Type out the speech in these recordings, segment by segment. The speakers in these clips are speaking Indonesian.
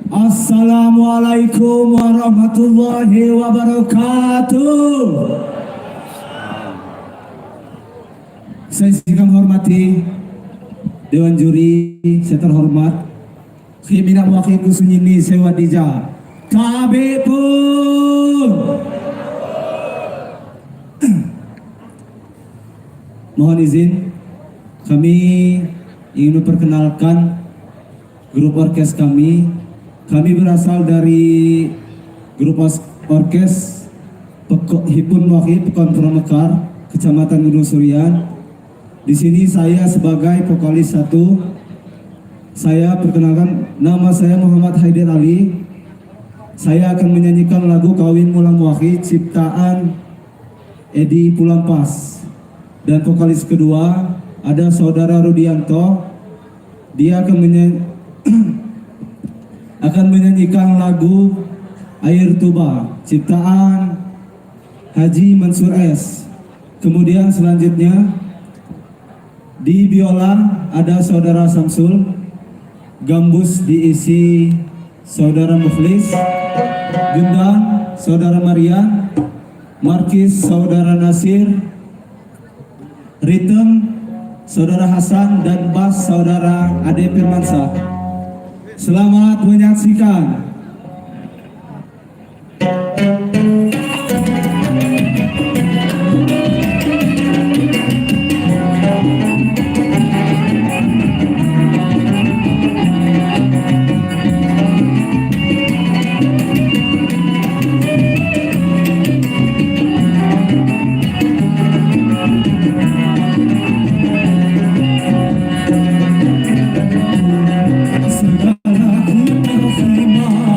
Assalamualaikum warahmatullahi wabarakatuh. Saya sedang hormati Dewan Juri, saya terhormat Khimina Wakil Kusunyini Sewadija KB pun. Mohon izin, kami ingin memperkenalkan grup orkes kami. Kami berasal dari grup orkes Hipun Wakil Pekon Promekar, Kecamatan Gunung Surian. Di sini saya sebagai vokalis 1. Saya perkenalkan, nama saya Muhammad Haider Ali. Saya akan menyanyikan lagu Kawin Mulang Wahid ciptaan Edi Pulampas. Dan vokalis kedua ada saudara Rudianto. Dia akan menyanyikan lagu Air Tuba ciptaan Haji Mansur S. Kemudian selanjutnya di biola ada saudara Samsul, gambus diisi saudara Muflis, gendang saudara Marian, markis saudara Nasir, ritme saudara Hasan, dan bass saudara Ade Firmansyah. Selamat menyaksikan. Segala ku terima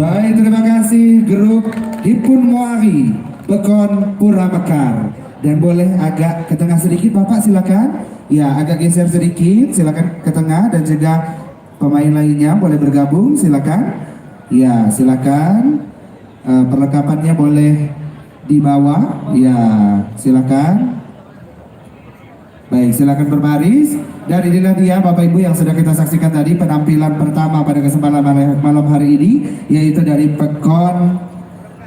Baik, terima kasih grup Hipun Moari Pekon Pura Mekar. Dan boleh agak ke tengah sedikit Bapak, silakan. Ya, agak geser sedikit, silakan ke tengah. Dan juga pemain lainnya boleh bergabung, silakan. Ya, silakan. Perlengkapannya boleh dibawa. Ya, silakan. Baik, silakan berbaris. Dan inilah dia Bapak Ibu yang sudah kita saksikan tadi penampilan pertama pada kesempatan malam hari ini, yaitu dari Pekon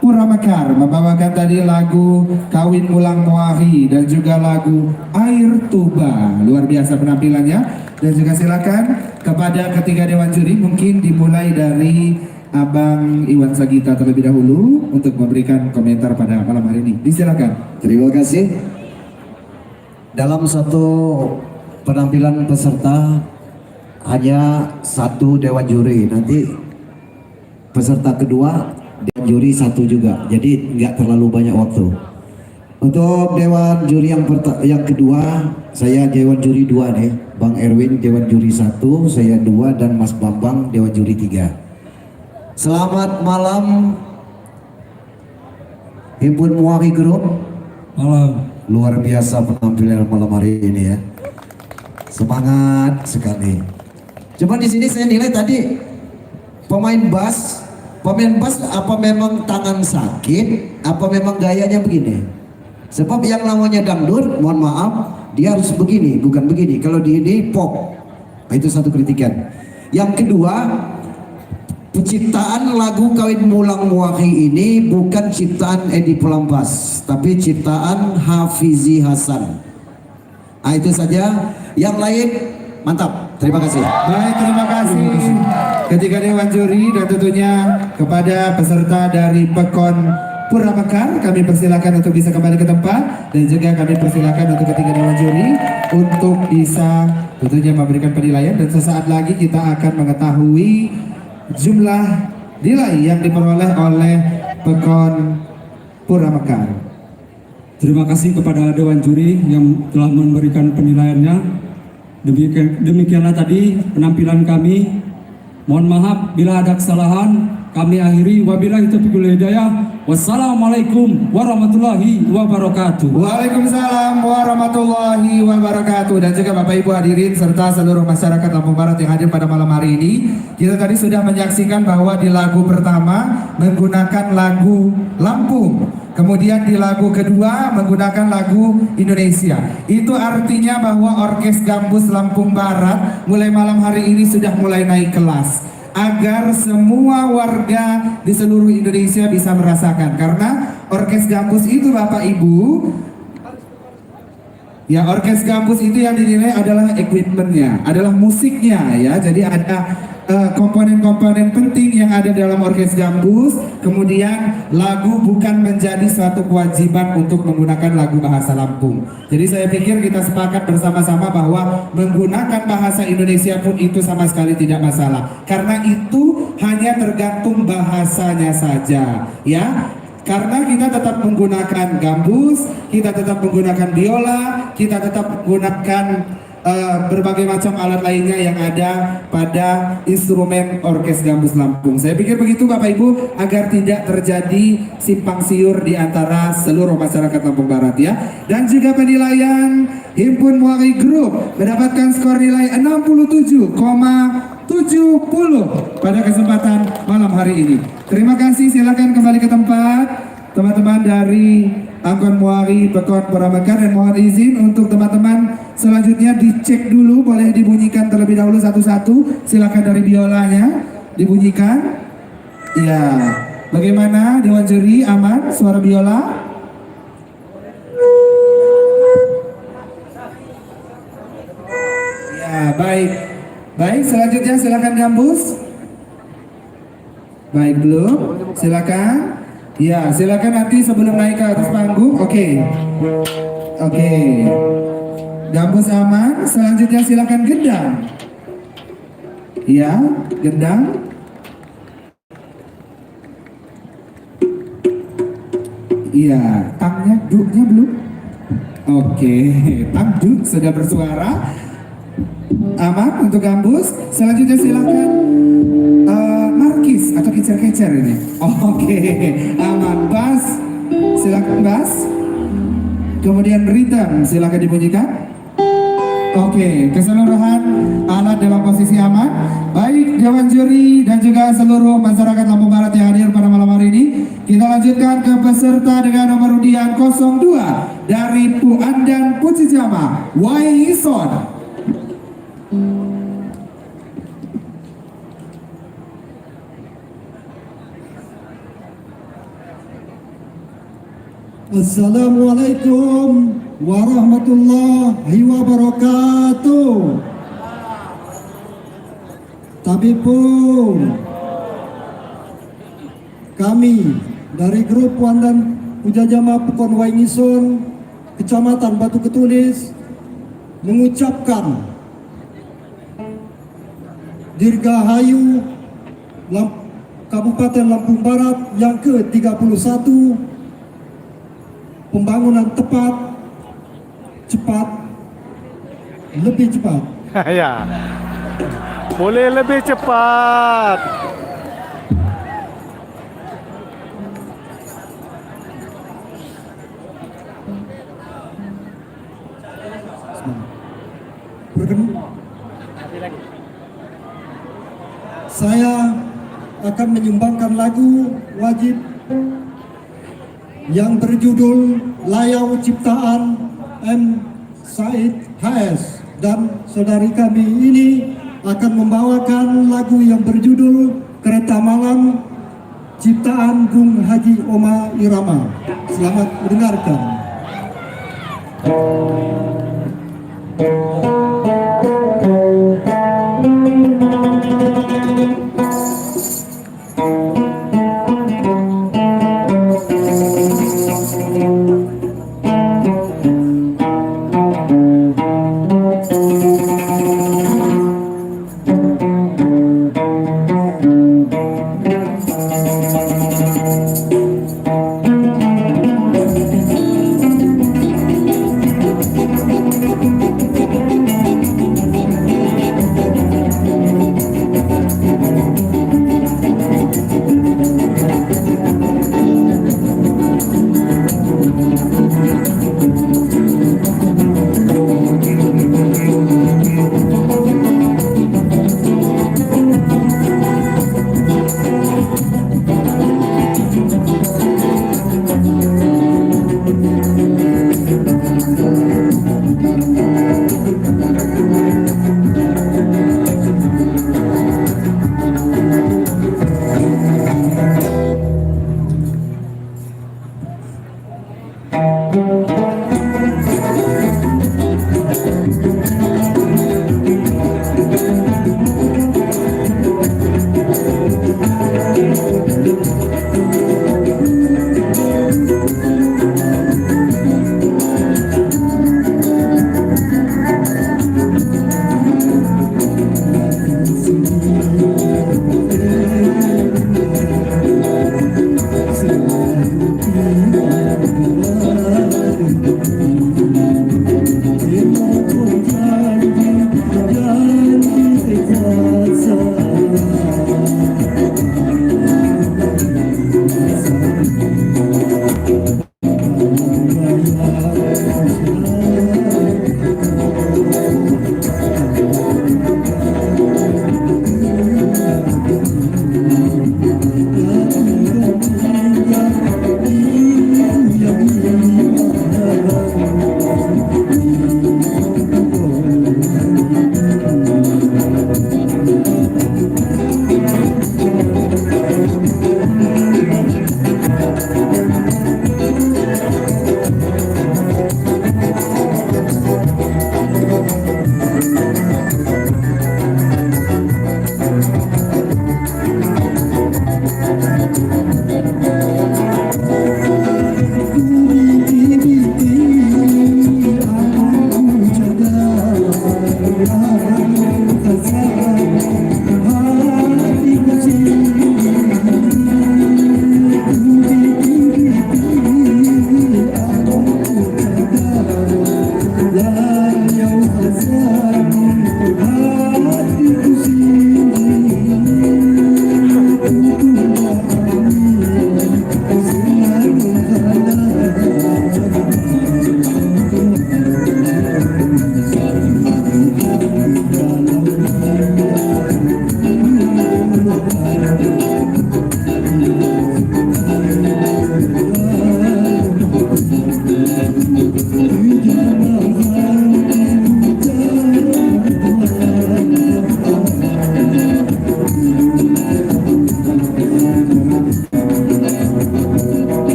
Pura Mekar membawakan tadi lagu Kawin Mulang Moari dan juga lagu Air Tuba. Luar biasa penampilannya. Dan juga silakan kepada ketiga dewan juri, mungkin dimulai dari Abang Iwan Sagita terlebih dahulu untuk memberikan komentar pada malam hari ini. Disilakan. Terima kasih. Dalam satu penampilan peserta hanya satu dewan juri, nanti peserta kedua dewan juri satu juga, jadi nggak terlalu banyak waktu. Untuk dewan juri yang kedua, saya dewan juri 2 nih, Bang Erwin dewan juri 1, saya 2, dan Mas Bambang dewan juri 3. Selamat malam Hipun Moari Group. Malam. Luar biasa penampilan malam hari ini ya. Semangat sekali. Cuma di sini saya nilai tadi pemain bass apa memang tangan sakit, apa memang gayanya begini? Sebab yang namanya dangdut, mohon maaf, dia harus begini, bukan begini. Kalau di ini pop. Nah, itu satu kritikan. Yang kedua, penciptaan lagu Kawin Mulang Moari ini bukan ciptaan Edi Pelampas, tapi ciptaan Hafizi Hasan. Nah, itu saja. Yang lain mantap. Terima kasih. Baik, terima kasih ketiga dewan juri dan tentunya kepada peserta dari Pekon Pura Mekar. Kami persilakan untuk bisa kembali ke tempat, dan juga kami persilakan untuk ketiga dewan juri untuk bisa tentunya memberikan penilaian, dan sesaat lagi kita akan mengetahui jumlah nilai yang diperoleh oleh Pekon Pura Mekar. Terima kasih kepada dewan juri yang telah memberikan penilaiannya. Demikianlah tadi penampilan kami. Mohon maaf bila ada kesalahan. Kami akhiri. Wabillahi taufiq wal hidayah. Wassalamualaikum warahmatullahi wabarakatuh. Waalaikumsalam warahmatullahi wabarakatuh. Dan juga Bapak Ibu hadirin serta seluruh masyarakat Lampung Barat yang hadir pada malam hari ini, kita tadi sudah menyaksikan bahwa di lagu pertama menggunakan lagu Lampung, kemudian di lagu kedua menggunakan lagu Indonesia. Itu artinya bahwa Orkes Gambus Lampung Barat mulai malam hari ini sudah mulai naik kelas, agar semua warga di seluruh Indonesia bisa merasakan. Karena Orkes Gambus itu Bapak Ibu, ya, Orkes Gambus itu yang dinilai adalah equipmentnya, adalah musiknya ya. Jadi ada komponen-komponen penting yang ada dalam Orkes Gambus. Kemudian lagu bukan menjadi suatu kewajiban untuk menggunakan lagu bahasa Lampung. Jadi saya pikir kita sepakat bersama-sama bahwa menggunakan bahasa Indonesia pun itu sama sekali tidak masalah, karena itu hanya tergantung bahasanya saja ya. Karena kita tetap menggunakan gambus, kita tetap menggunakan biola, kita tetap menggunakan berbagai macam alat lainnya yang ada pada instrumen Orkes Gambus Lampung. Saya pikir begitu Bapak Ibu, agar tidak terjadi simpang siur di antara seluruh masyarakat Lampung Barat ya. Dan juga penilaian Hipun Moari Group mendapatkan skor nilai 67,70 pada kesempatan malam hari ini. Terima kasih, silakan kembali ke tempat teman-teman dari Angkon Moari Pekon Pura Mekar, dan mohon izin untuk teman-teman Selanjutnya dicek dulu, boleh dibunyikan terlebih dahulu satu-satu. Silakan dari biolanya dibunyikan. Iya. Bagaimana Dewan Juri, aman suara biola? Ya, baik. Baik, selanjutnya silakan Gambus. Baik, belum? Silakan. Ya, silakan nanti sebelum naik ke atas panggung. Oke. Oke. Gambus aman. Selanjutnya silakan gendang. Ya, gendang. Iya, tangnya, duknya belum? Oke, tang duk sudah bersuara. Aman untuk Gambus. Selanjutnya silakan Markis atau kecer-kecer ini. Oke, aman. Bass, silakan bass. Kemudian rhythm, silakan dibunyikan. Oke, keseluruhan alat dalam posisi aman. Baik Dewan Juri dan juga seluruh masyarakat Lampung Barat yang hadir pada malam hari ini, kita lanjutkan ke peserta dengan nomor undian 02 dari Puandan Pucijama, Wai Ison. Assalamualaikum warahmatullahi wabarakatuh. Tapi pun kami dari grup Puandan Pujajama Pekon Wainison, Kecamatan Batu Ketulis, mengucapkan Dirgahayu Kabupaten Lampung Barat yang ke-31, pembangunan tepat, cepat, lebih cepat. Ya, boleh lebih cepat. Saya akan menyumbangkan lagu wajib yang berjudul Layau Ciptaan M. Said HS, dan saudari kami ini akan membawakan lagu yang berjudul Kereta Malam ciptaan Bung Haji Oma Irama. Selamat mendengarkan.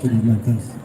Terima kasih.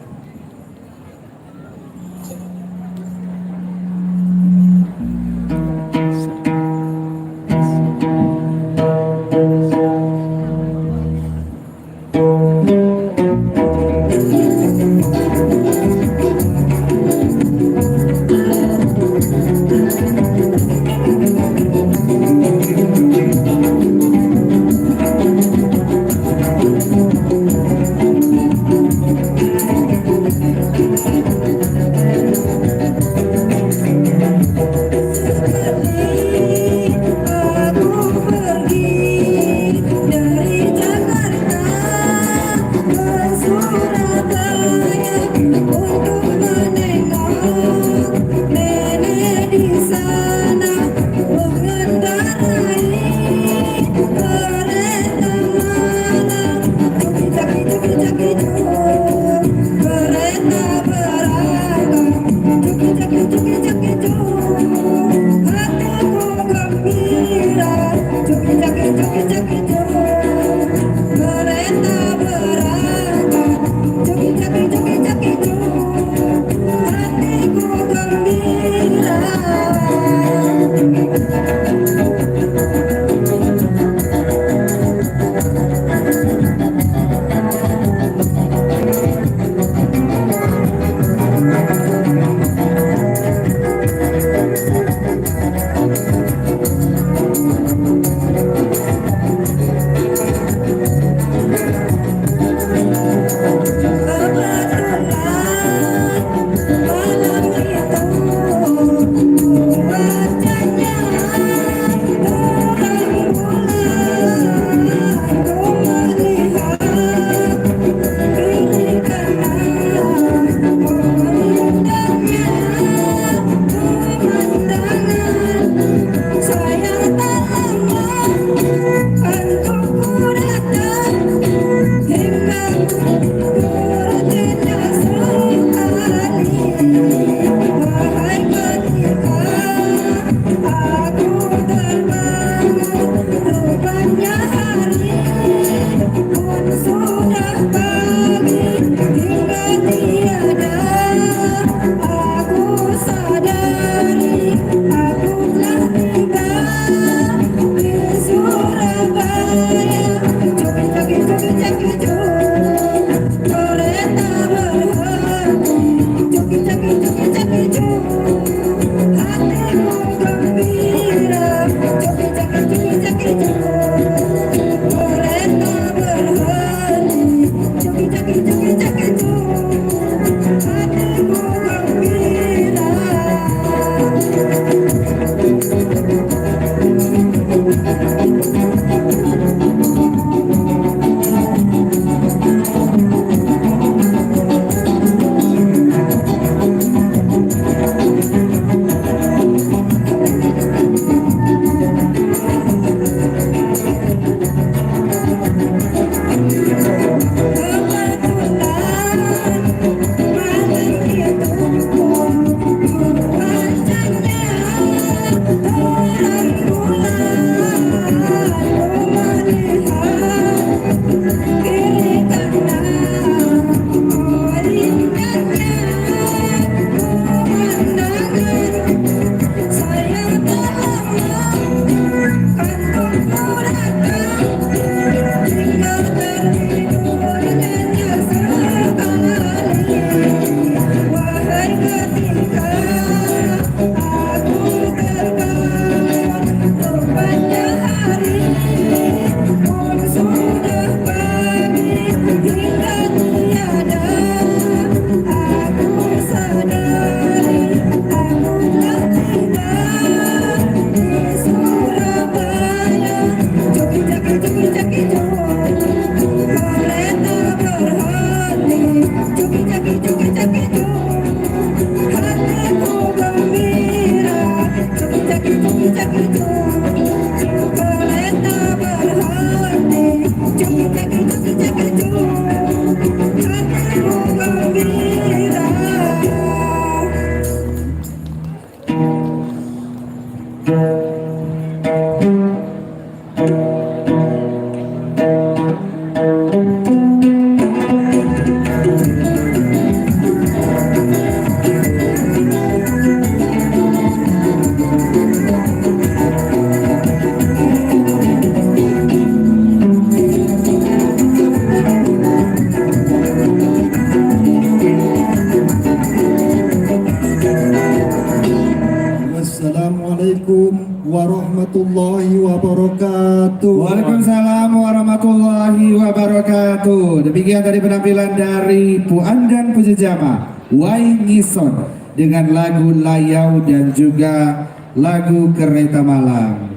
Wassalamualaikum warahmatullahi wabarakatuh. Waalaikumsalam warahmatullahi wabarakatuh. Demikian tadi penampilan dari Puan dan Pujajama Wai Ngison dengan lagu Layau dan juga lagu Kereta Malam.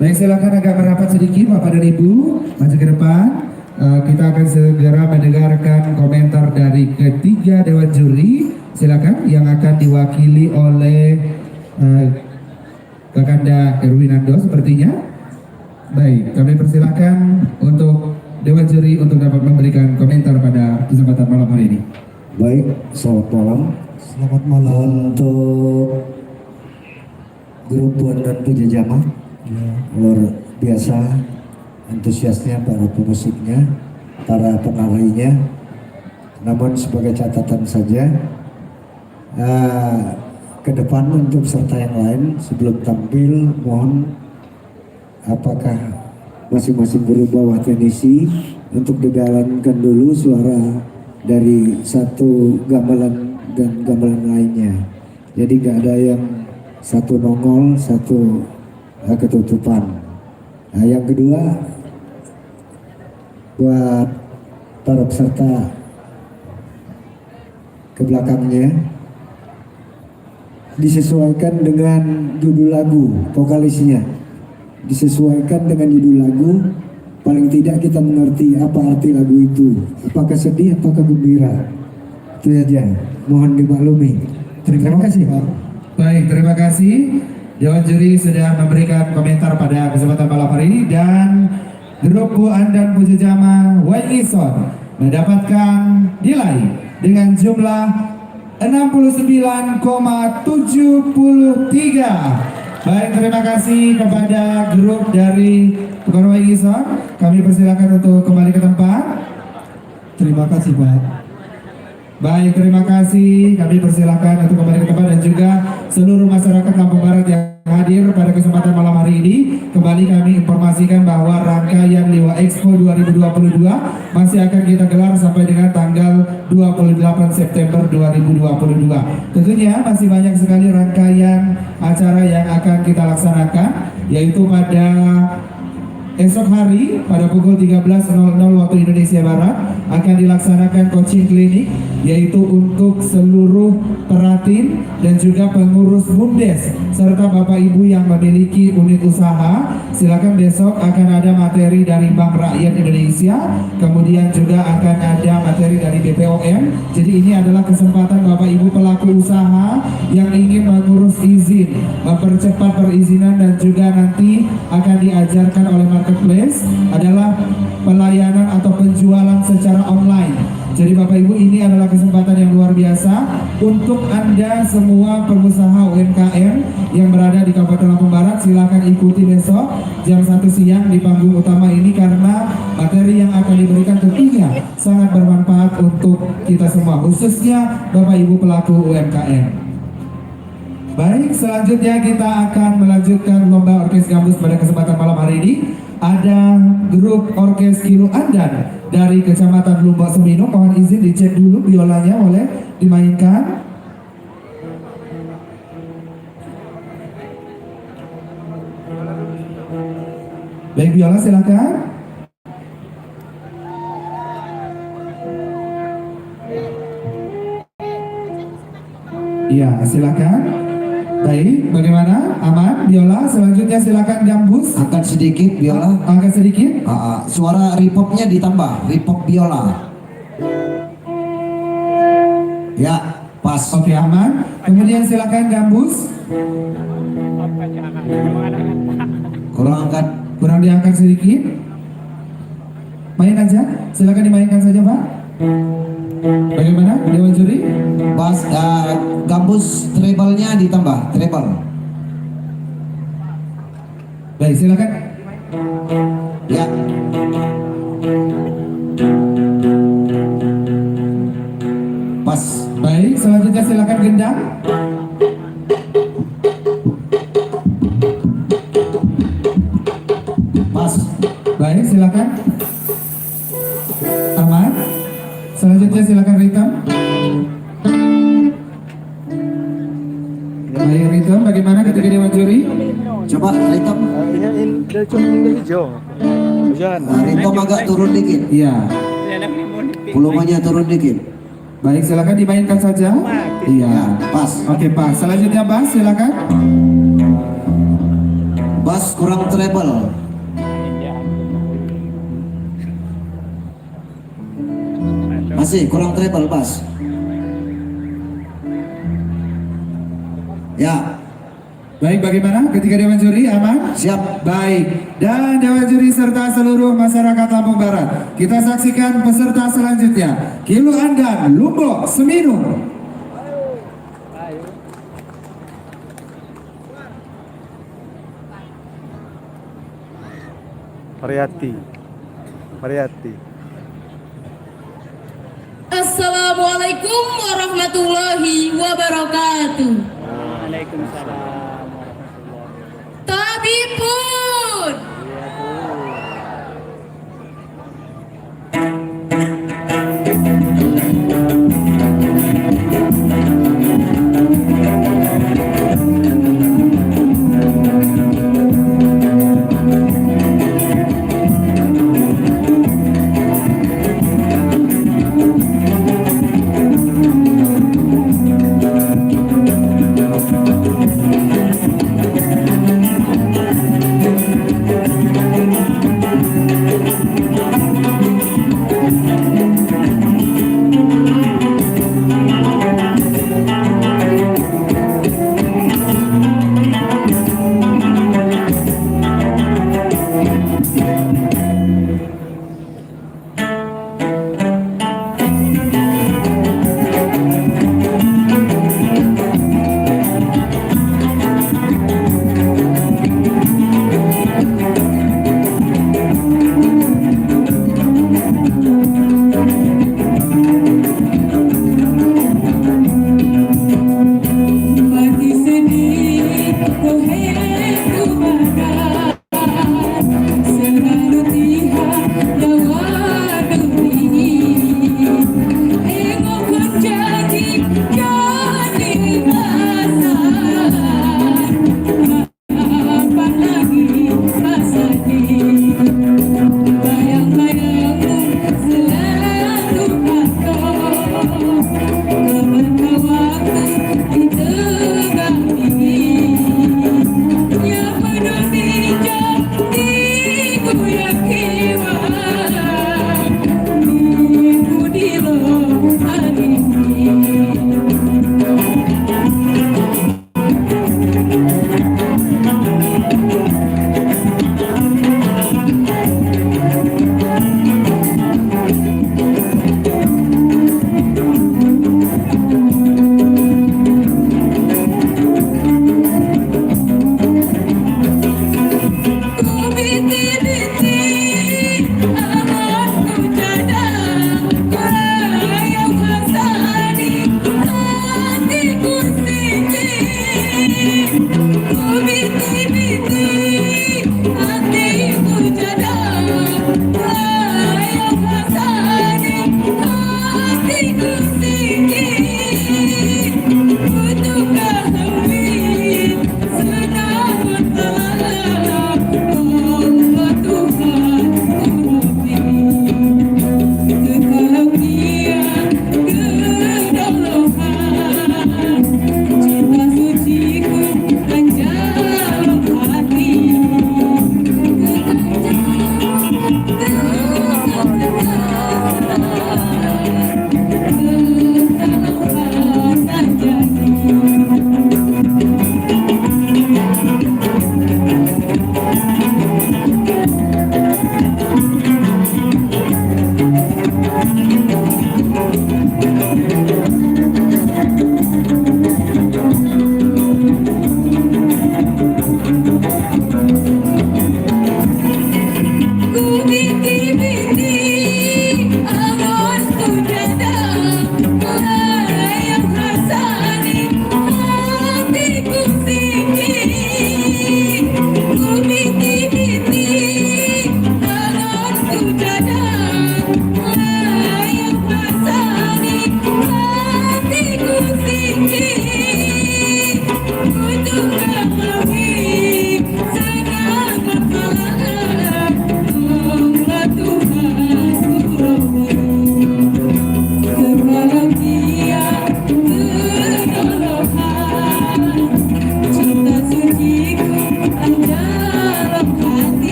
Baik, silakan agak merapat sedikit Bapak dan Ibu, maju ke depan. Kita akan segera mendengarkan komentar dari ketiga dewan juri. Silakan, yang akan diwakili oleh Kakanda Erwinando sepertinya. Baik, kami persilakan untuk dewan juri untuk dapat memberikan komentar pada kesempatan malam hari ini. Baik, selamat malam. Selamat malam. Untuk grup Puan dan Pujajama, luar biasa antusiasnya para pemusiknya, para penarinya. Namun sebagai catatan saja, ke depan untuk peserta yang lain sebelum tampil, mohon apakah masing-masing grup bawa tenisi untuk dijalankan dulu suara dari satu gamelan dan gamelan lainnya. Jadi gak ada yang satu nongol, satu ketutupan. Nah, yang kedua, buat para peserta ke belakangnya, disesuaikan dengan judul lagu, vokalisnya disesuaikan dengan judul lagu. Paling tidak kita mengerti apa arti lagu itu, apakah sedih, apakah gembira. Itu saja, mohon dimaklumi. Terima kasih Pak. Baik, terima kasih. Dewan juri sudah memberikan komentar pada kesempatan malam hari ini, dan grup Puan dan Pujajama Wai Ngison mendapatkan nilai dengan jumlah 69,73. Baik, terima kasih kepada grup dari Puan Wai Ngison. Kami persilakan untuk kembali ke tempat. Terima kasih Pak. Baik, terima kasih. Kami persilakan untuk kembali ke tempat dan juga seluruh masyarakat Lampung Barat yang hadir pada kesempatan malam hari ini. Kembali kami informasikan bahwa rangkaian Liwa Expo 2022 masih akan kita gelar sampai dengan tanggal 28 September 2022. Tentunya masih banyak sekali rangkaian acara yang akan kita laksanakan, yaitu pada esok hari pada pukul 13.00 waktu Indonesia Barat akan dilaksanakan coaching klinik, yaitu untuk seluruh peratin dan juga pengurus BUMDes serta Bapak Ibu yang memiliki unit usaha. Silakan besok akan ada materi dari Bank Rakyat Indonesia, kemudian juga akan ada materi dari BPOM. Jadi ini adalah kesempatan Bapak Ibu pelaku usaha yang ingin mengurus izin, mempercepat perizinan, dan juga nanti akan diajarkan oleh marketplace adalah pelayanan atau penjualan secara online. Jadi Bapak Ibu, ini adalah kesempatan yang luar biasa untuk Anda semua pengusaha UMKM yang berada di Kabupaten Lampung Barat. Silakan ikuti besok jam 1 siang di panggung utama ini, karena materi yang akan diberikan tentunya sangat bermanfaat untuk kita semua, khususnya Bapak Ibu pelaku UMKM. Baik, selanjutnya kita akan melanjutkan lomba orkes gambus pada kesempatan malam hari ini. Ada grup orkes Kilu Andan dari Kecamatan Lombok Seminu. Mohon izin dicek dulu biolanya, boleh dimainkan. Baik, biola silakan. Iya, silakan. Baik, bagaimana? Aman, biola. Selanjutnya silakan gambus. Angkat sedikit biola. Angkat sedikit. Suara repopnya ditambah, repop biola. Ya, pas. Oke, aman. Kemudian silakan gambus. Kurang angkat. Kurang diangkat sedikit. Main aja. Silakan dimainkan saja, Pak. Bagaimana, Dewan Juri? Bas, gambus treble-nya ditambah, treble. Baik, silakan. Ya. Pas. Baik, selanjutnya silakan gendang. Pas. Baik, silakan. Aman. Selanjutnya silakan ritem. Baik, ritem. Bagaimana ketika Dewan Juri? Coba ritem. Ritem agak turun dikit. Iya. Volumenya turun dikit. Baik, silakan dimainkan saja. Iya. Pas. Oke, pas. Selanjutnya bass, silakan. Bass kurang treble. Masih kurang treble bass. Ya. Baik, bagaimana ketika Dewan Juri? Aman? Siap. Baik, dan Dewan Juri serta seluruh masyarakat Lampung Barat, kita saksikan peserta selanjutnya, Kilu Andan, Lombok Seminu. Variati. Assalamualaikum warahmatullahi wabarakatuh. Waalaikumsalam. Tabipun.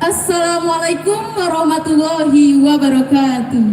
Assalamualaikum warahmatullahi wabarakatuh.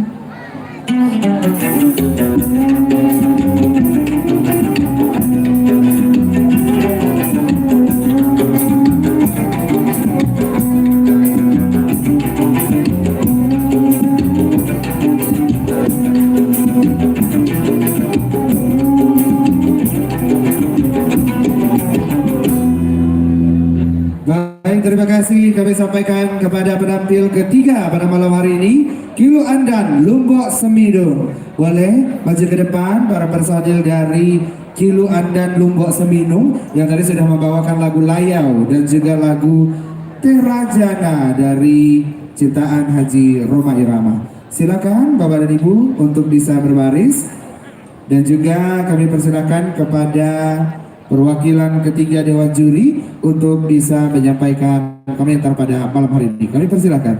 Baik, terima kasih kami sampaikan kepada penampil ketiga pada malam hari ini, Kilu Andan Lombok Semino. Boleh maju ke depan para personil dari Kilu Andan Lombok Semino yang tadi sudah membawakan lagu Layau dan juga lagu Terajana dari ciptaan Haji Roma Irama. Silakan Bapak dan Ibu untuk bisa berbaris, dan juga kami persilakan kepada perwakilan ketiga Dewan Juri untuk bisa menyampaikan komentar pada malam hari ini. Kami persilakan.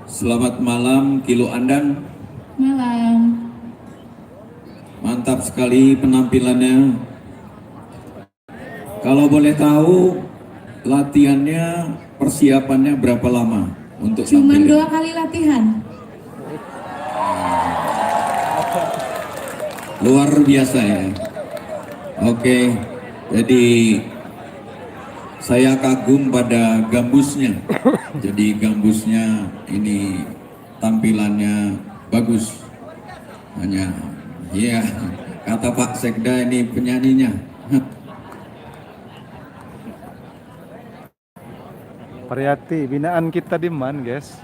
Selamat malam Kilu Andan. Malam. Mantap sekali penampilannya. Kalau boleh tahu latihannya, persiapannya berapa lama untuk Cuman tampil? 2 kali latihan. Luar biasa ya. Oke, jadi saya kagum pada gambusnya. Jadi gambusnya ini tampilannya bagus. Hanya, iya, kata Pak Sekda ini penyanyinya. Pariyati, binaan kita di Man, guys.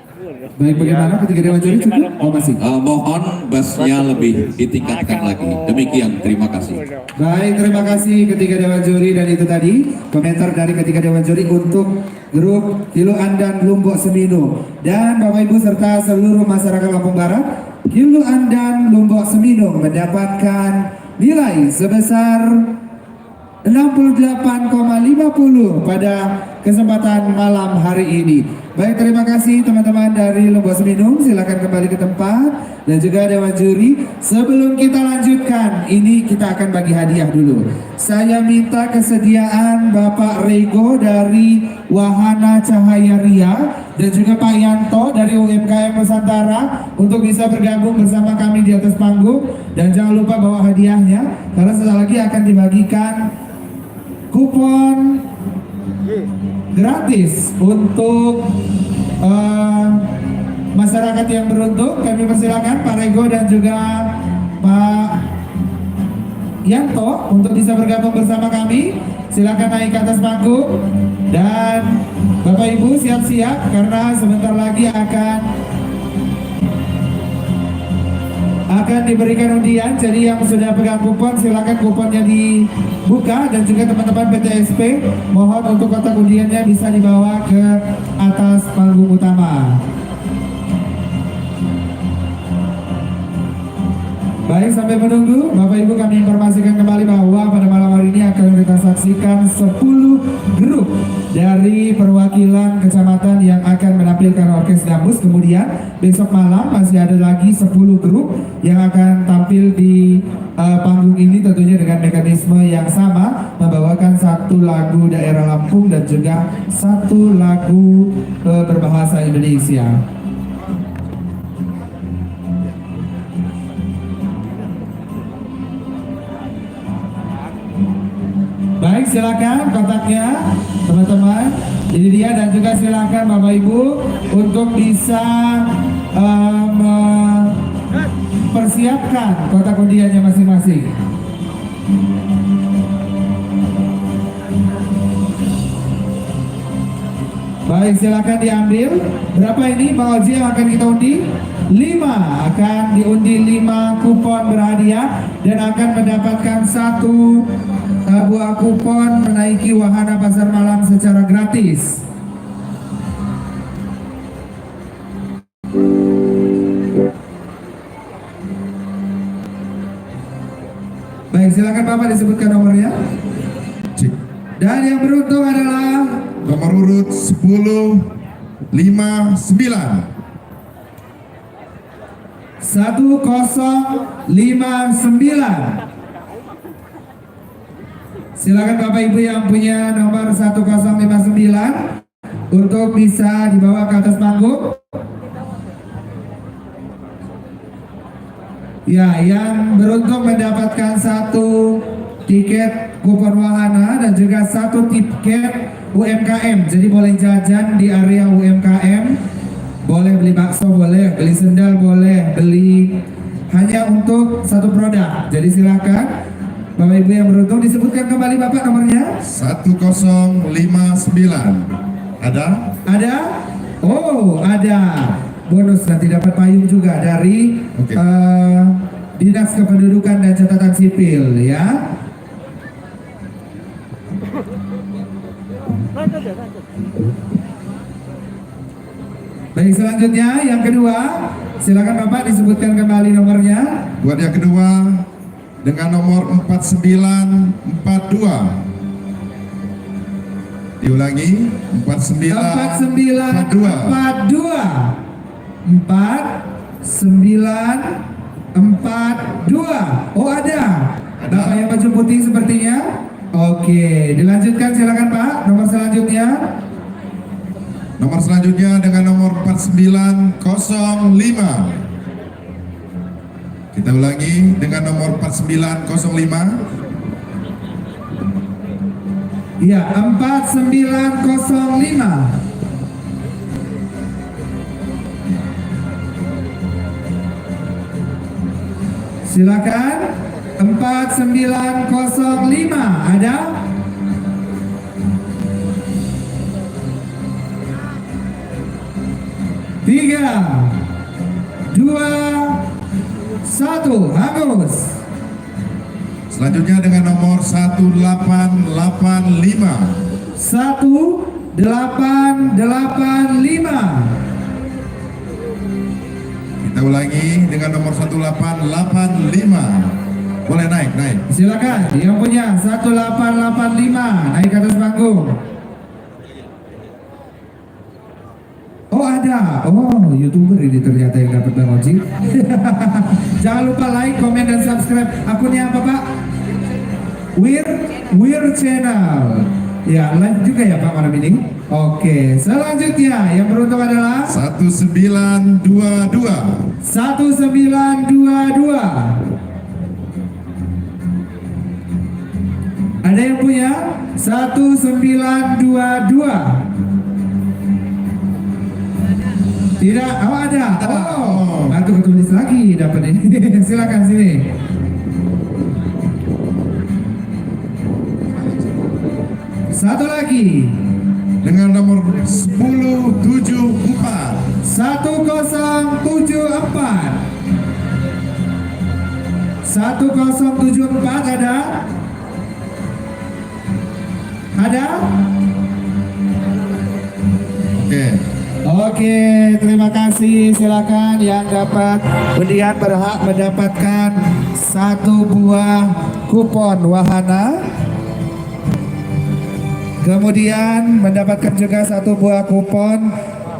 Baik, bagaimana ketiga Dewan Juri cukup? Oh masih. Mohon bassnya lebih ditingkatkan lagi. Demikian, terima kasih. Baik, terima kasih ketiga Dewan Juri, dan itu tadi komentar dari ketiga Dewan Juri untuk grup Kilu Andan Lombok Semino. Dan Bapak Ibu serta seluruh masyarakat Lampung Barat, Kilu Andan Lombok Semino mendapatkan nilai sebesar 68,50 pada kesempatan malam hari ini. Baik, terima kasih teman-teman dari Lomba Seminung. Silakan kembali ke tempat dan juga Dewan Juri. Sebelum kita lanjutkan, ini kita akan bagi hadiah dulu. Saya minta kesediaan Bapak Rego dari Wahana Cahaya Ria dan juga Pak Yanto dari UMKM Nusantara untuk bisa bergabung bersama kami di atas panggung. Dan jangan lupa bawa hadiahnya karena setelah lagi akan dibagikan kupon gratis untuk masyarakat yang beruntung. Kami persilakan Pak Rego dan juga Pak Yanto untuk bisa bergabung bersama kami. Silakan naik ke atas panggung dan Bapak Ibu siap-siap karena sebentar lagi akan diberikan undian. Jadi yang sudah pegang kupon silakan kuponnya dibuka dan juga teman-teman PTSP mohon untuk kotak undiannya bisa dibawa ke atas panggung utama. Baik, sampai menunggu Bapak Ibu kami informasikan kembali bahwa pada malam hari ini akan kita saksikan 10 grup dari perwakilan kecamatan yang akan menampilkan orkes gambus. Kemudian besok malam masih ada lagi 10 grup yang akan tampil di panggung ini tentunya dengan mekanisme yang sama, membawakan satu lagu daerah Lampung dan juga satu lagu berbahasa Indonesia. Baik, silakan kotaknya teman-teman. Ini dia dan juga silakan Bapak Ibu untuk bisa mempersiapkan kotak undiannya masing-masing. Baik, silakan diambil. Berapa ini Pak Oji yang akan kita undi? 5 akan diundi 5 kupon berhadiah dan akan mendapatkan 1 buah kupon menaiki wahana pasar malam secara gratis. Baik, silakan Bapak disebutkan nomornya. Dan yang beruntung adalah nomor urut 1059. 1059. Silakan Bapak Ibu yang punya nomor 1059 untuk bisa dibawa ke atas panggung. Ya, yang beruntung mendapatkan 1 tiket kupon wahana dan juga 1 tiket UMKM. Jadi boleh jajan di area UMKM, boleh beli bakso, boleh beli sendal, boleh beli hanya untuk 1 produk. Jadi silakan Bapak Ibu yang beruntung, disebutkan kembali Bapak nomornya. 1059. Ada? Ada? Oh, ada. Bonus nanti dapat payung juga dari Dinas Kependudukan dan Catatan Sipil ya. Baik, selanjutnya yang kedua, silakan Bapak disebutkan kembali nomornya. Buat yang kedua dengan nomor 4942. Diulangi 4942. 4942. Oh, ada. Bapak yang baju putih sepertinya. Oke, dilanjutkan silakan Pak. Nomor selanjutnya. Nomor selanjutnya dengan nomor 4905. Kita ulangi dengan nomor 4905. Ya, 4905. Silakan 4905. Ada? Tiga, 2, 1, hangus. Selanjutnya dengan nomor 1885. 1885. Kita ulangi dengan nomor 1885. Boleh naik. Silakan yang punya 1885 naik ke atas panggung. ada. Oh, YouTuber ini ternyata yang dapat Bang Oji. Jangan lupa like, komen, dan subscribe. Akunnya apa, Pak? Wir Channel. Ya, live juga ya Pak malam ini. Oke, selanjutnya yang beruntung adalah 1922. 1922. Ada yang punya 1922? Tidak, oh ada. Oh, bantu ketulis lagi dapat ini. Silakan sini. Satu lagi Dengan nomor 1074. 1074. 1074 ada? Ada? Oke. Oke, terima kasih. Silakan yang dapat undian berhak mendapatkan satu buah kupon wahana. Kemudian mendapatkan juga satu buah kupon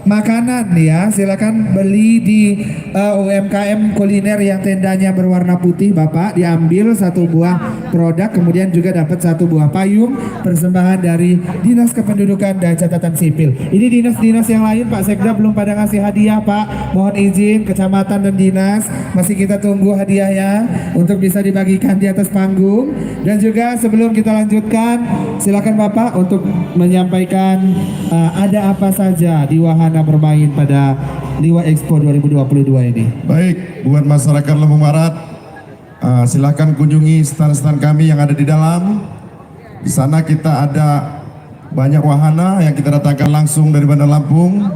makanan ya. Silakan beli di UMKM kuliner yang tendanya berwarna putih Bapak, diambil satu buah produk, kemudian juga dapat satu buah payung persembahan dari Dinas Kependudukan dan Catatan Sipil. Ini dinas-dinas yang lain Pak Sekda belum pada ngasih hadiah Pak. Mohon izin kecamatan dan dinas masih kita tunggu hadiahnya untuk bisa dibagikan di atas panggung. Dan juga sebelum kita lanjutkan, silakan Bapak untuk menyampaikan ada apa saja di wahana bermain pada Liwa Expo 2022 ini. Baik, buat masyarakat Lampung Barat, silakan kunjungi stand-stand kami yang ada di dalam. Di sana kita ada banyak wahana yang kita datangkan langsung dari Bandar Lampung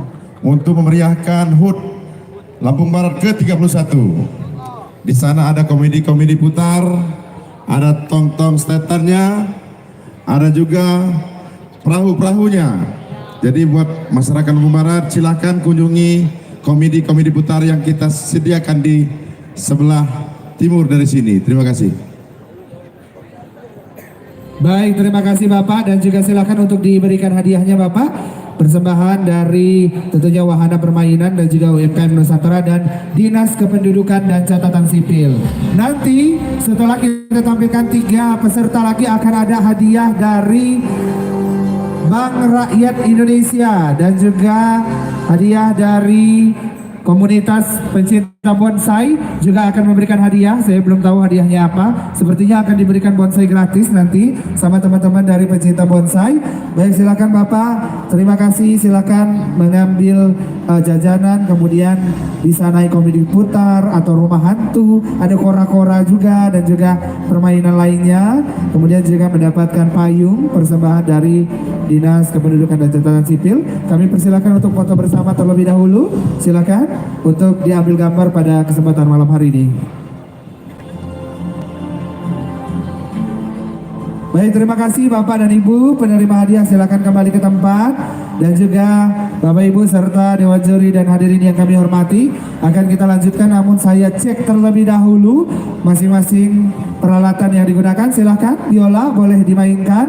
untuk memeriahkan HUT Lampung Barat ke-31. Di sana ada komedi-komedi putar, ada tong-tong steternya, ada juga perahu-perahunya. Jadi buat masyarakat Lampung Barat silakan kunjungi komedi-komedi putar yang kita sediakan di sebelah timur dari sini. Terima kasih. Baik, terima kasih Bapak, dan juga silakan untuk diberikan hadiahnya Bapak. Persembahan dari tentunya wahana permainan dan juga UMKM Nusantara dan Dinas Kependudukan dan Catatan Sipil. Nanti setelah kita tampilkan 3 peserta lagi akan ada hadiah dari Bank Rakyat Indonesia dan juga hadiah dari komunitas pencinta bonsai juga akan memberikan hadiah. Saya belum tahu hadiahnya apa. Sepertinya akan diberikan bonsai gratis nanti sama teman-teman dari pencinta bonsai. Baik, silakan Bapak. Terima kasih. Silakan mengambil jajanan. Kemudian di sana komedi putar atau rumah hantu. Ada kora-kora juga dan juga permainan lainnya. Kemudian juga mendapatkan payung persembahan dari Dinas Kependudukan dan Catatan Sipil. Kami persilakan untuk foto bersama terlebih dahulu. Silakan untuk diambil gambar pada kesempatan malam hari ini. Baik, terima kasih Bapak dan Ibu penerima hadiah, silakan kembali ke tempat. Dan juga Bapak Ibu serta Dewan Juri dan hadirin yang kami hormati, akan kita lanjutkan, namun saya cek terlebih dahulu masing-masing peralatan yang digunakan. Silakan biola boleh dimainkan.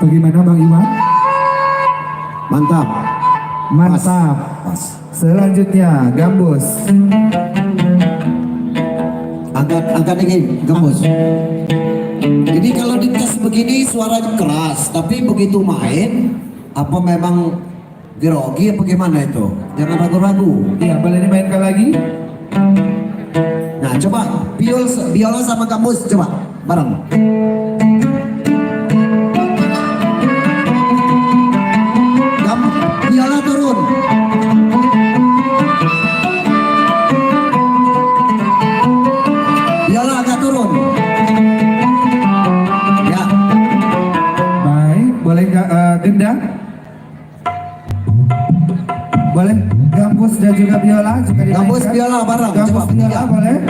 Bagaimana Bang Iwan? Mantap. Mantap. Selanjutnya gambus. Angkat ini gembus. Ini kalau dites begini suaranya keras, tapi begitu main apa memang grogi apa gimana itu? Jangan ragu-ragu. Iya, boleh dimainkan lagi. Nah, coba biola sama gambus coba bareng. Biola turun. Biola agak turun. Ya. Baik, boleh gendang? Boleh gambus dan juga biola juga dimainkan. Gambus biola bareng. Gambus Coba biola boleh?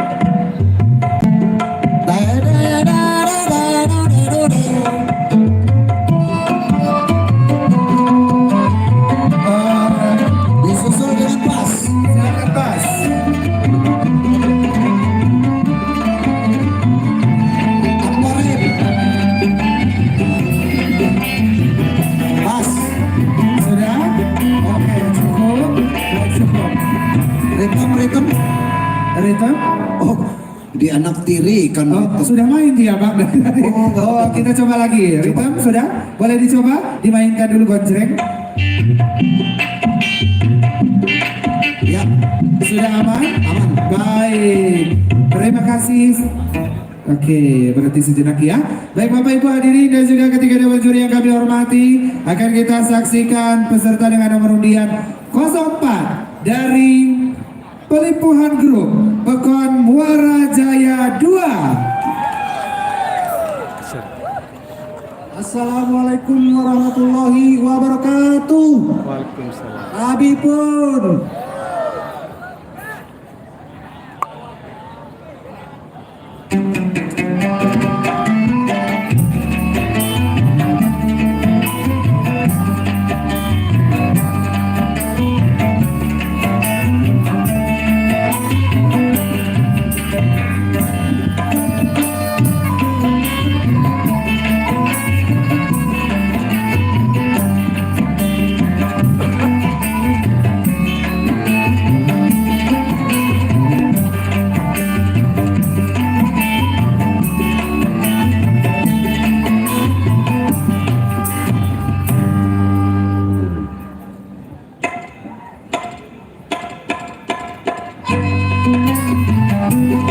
Disusul dengan pas. Silakan pas. Akwarim. Ritem? Oh, di anak tiri kan Oh, gitu. sudah main dia Bang. enggak. Oh, kita coba lagi. Ritem sudah? Boleh dicoba? Dimainkan dulu gonjreng. Ya, Sudah aman? aman. Baik. Terima kasih. Oke, berarti sejenak ya. Baik Bapak Ibu hadirin dan juga ketiga dewan juri yang kami hormati, akan kita saksikan peserta dengan nomor undian 04 dari Pelimpuhan Grup Pekon Muara Jaya 2. Assalamualaikum warahmatullahi wabarakatuh. Waalaikumsalam. Abi pun. Sampai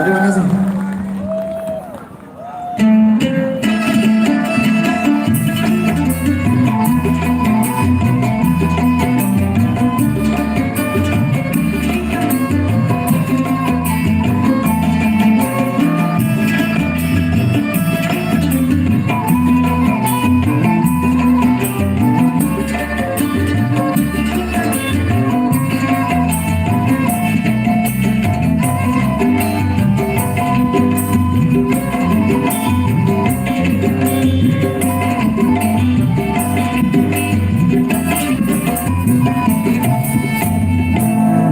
Terima kasih.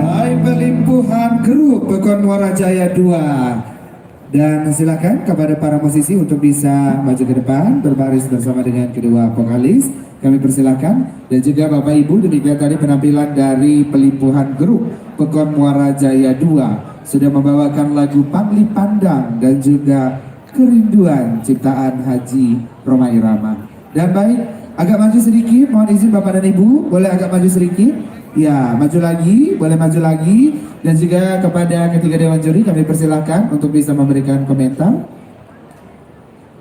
Baik, Pelimpuhan Grup Pekon Muara Jaya 2. Dan silakan kepada para musisi untuk bisa maju ke depan berbaris bersama dengan kedua vokalis. Kami persilakan. Dan juga Bapak Ibu, demikian tadi penampilan dari Pelimpuhan Grup Pekon Muara Jaya 2 sudah membawakan lagu Pangli Pandang dan juga Kerinduan ciptaan Haji Rhoma Irama. Dan baik, agak maju sedikit, mohon izin Bapak dan Ibu, boleh agak maju sedikit? Ya, maju lagi, boleh maju lagi. Dan juga kepada ketiga dewan juri kami persilakan untuk bisa memberikan komentar.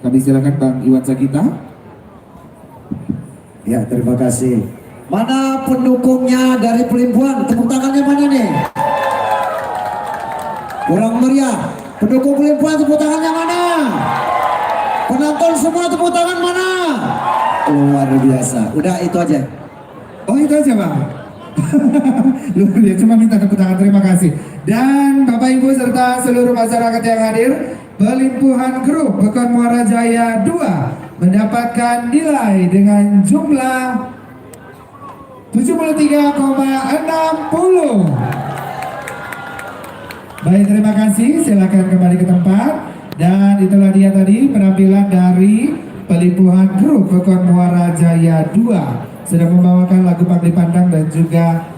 Kami silakan Bang Iwan Sagita. Ya, terima kasih. Mana pendukungnya dari Pelimpuhan? Tepuk tangannya mana nih? Kurang meriah. Pendukung Pelimpuhan tepuk tangannya mana? Penonton semua tepuk tangan mana? Luar biasa. Udah itu aja. Oh, itu aja Bang. Luar biasa, cuma minta tepuk tangan, terima kasih. Dan Bapak Ibu serta seluruh masyarakat yang hadir, Pelimpuhan Grup Pekon Muara Jaya 2 mendapatkan nilai dengan jumlah 73,60. Baik, terima kasih. Silakan kembali ke tempat. Dan itulah dia tadi penampilan dari Pelimpuhan Grup Pekon Muara Jaya 2 sudah membawakan lagu Pangli Pandang dan juga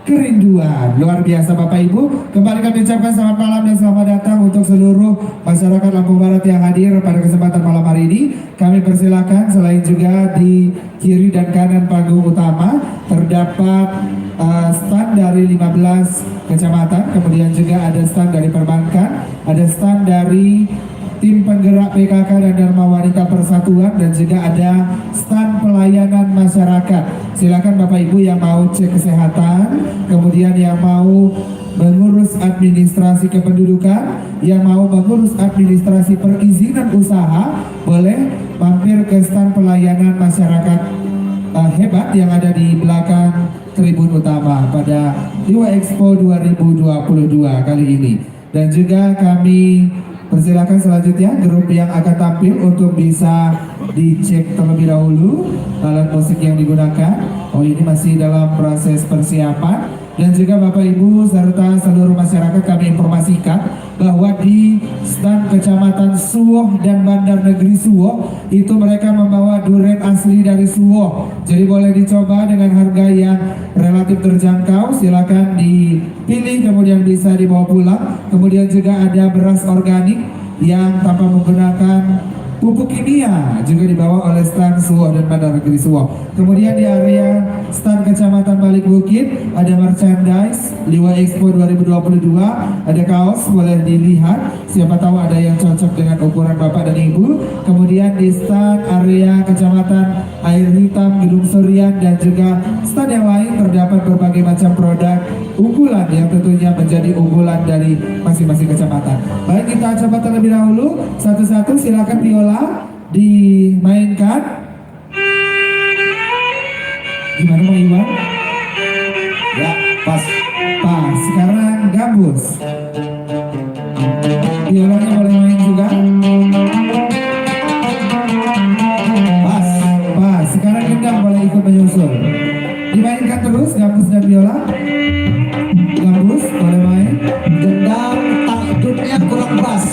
Kerinduan. Luar biasa Bapak Ibu. Kembali kami ucapkan selamat malam dan selamat datang untuk seluruh masyarakat Lampung Barat yang hadir pada kesempatan malam hari ini. Kami persilakan, selain juga di kiri dan kanan panggung utama terdapat stand dari 15 kecamatan, kemudian juga ada stand dari perbankan, ada stand dari tim penggerak PKK dan Dharma Wanita Persatuan, dan juga ada stand pelayanan masyarakat. Silakan Bapak Ibu yang mau cek kesehatan, kemudian yang mau mengurus administrasi kependudukan, yang mau mengurus administrasi perizinan usaha, boleh mampir ke stand pelayanan masyarakat hebat yang ada di belakang tribun utama pada Iwa Expo 2022 kali ini. Dan juga kami persilakan selanjutnya grup yang akan tampil untuk bisa dicek terlebih dahulu alat musik yang digunakan. Oh, ini masih dalam proses persiapan. Dan juga Bapak Ibu serta seluruh masyarakat kami informasikan bahwa di stand Kecamatan Suwoh dan Bandar Negeri Suwoh itu mereka membawa durian asli dari Suwoh. Jadi boleh dicoba dengan harga yang relatif terjangkau. Silakan dipilih kemudian bisa dibawa pulang. Kemudian juga ada beras organik yang tanpa menggunakan pupuk kimia juga dibawa oleh stand Suwoh dan Bandar Negeri Suwoh. Kemudian di area stand Kecamatan Balik Bukit ada merchandise Liwa Expo 2022, ada kaos boleh dilihat, siapa tahu ada yang cocok dengan ukuran Bapak dan Ibu. Kemudian di stand area Kecamatan Air Hitam, Gedung Surian, dan juga stand yang lain terdapat berbagai macam produk unggulan yang tentunya menjadi unggulan dari masing-masing kecamatan. Baik, kita coba terlebih dahulu satu-satu. Silakan biola dimainkan. Gimana Bang Iwan? Ya, pas. Pas, sekarang gambus. Biolanya boleh main juga. Pas, pas. Sekarang gendang boleh ikut menyusul. Dimainkan terus gambus dan biola. Gambus boleh main. Gendang takdutnya kurang pas.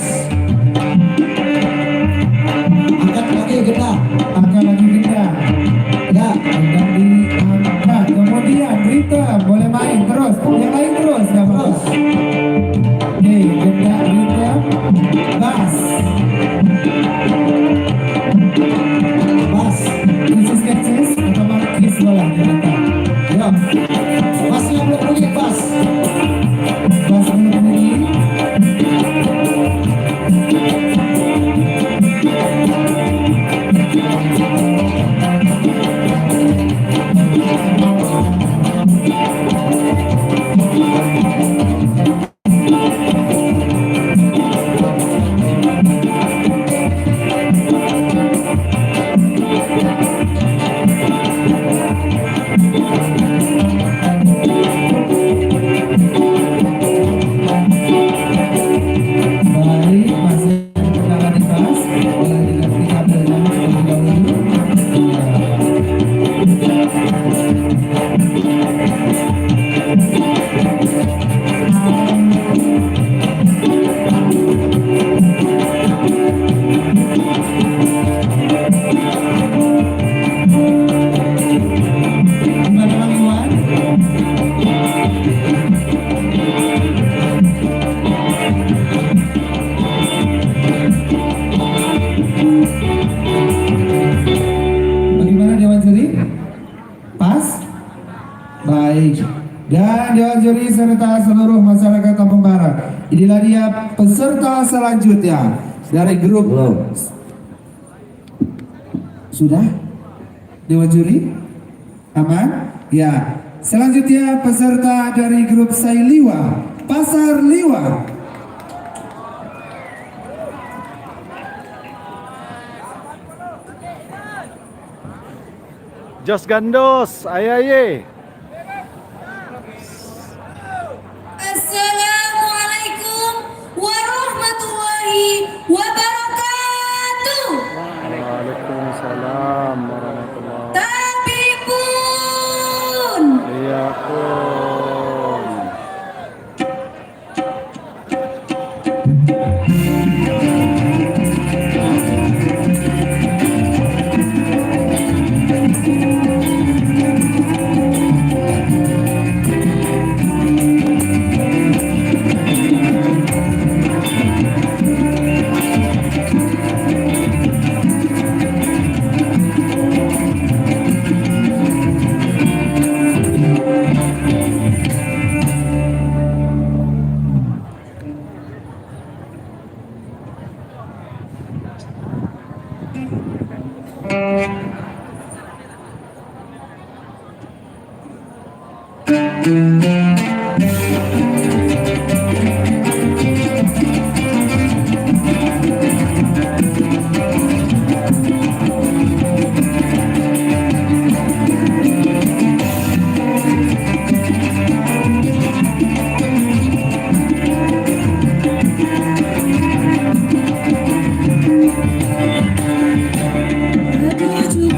Siap. Pasnya belum bunyi, pas. Pas belum bunyi. Baik, masih berjalan di pas. Boleh diganti kabelnya terlebih dahulu. Gimana Bang Iwan? Bagaimana Dewan Juri? Pas? Baik. Dan Dewan Juri serta seluruh masyarakat Kampung Barat, inilah dia peserta selanjutnya dari grup. Sudah? Dewan Juri? Aman? Ya. Selanjutnya peserta dari grup Sailiwa, Pasar Liwa. Jos Gandos, ayaye. Assalamualaikum warahmatullahi wabarakatuh. Waalaikumsalam warahmatullahi. Tapi pun Iya pun. Aduh,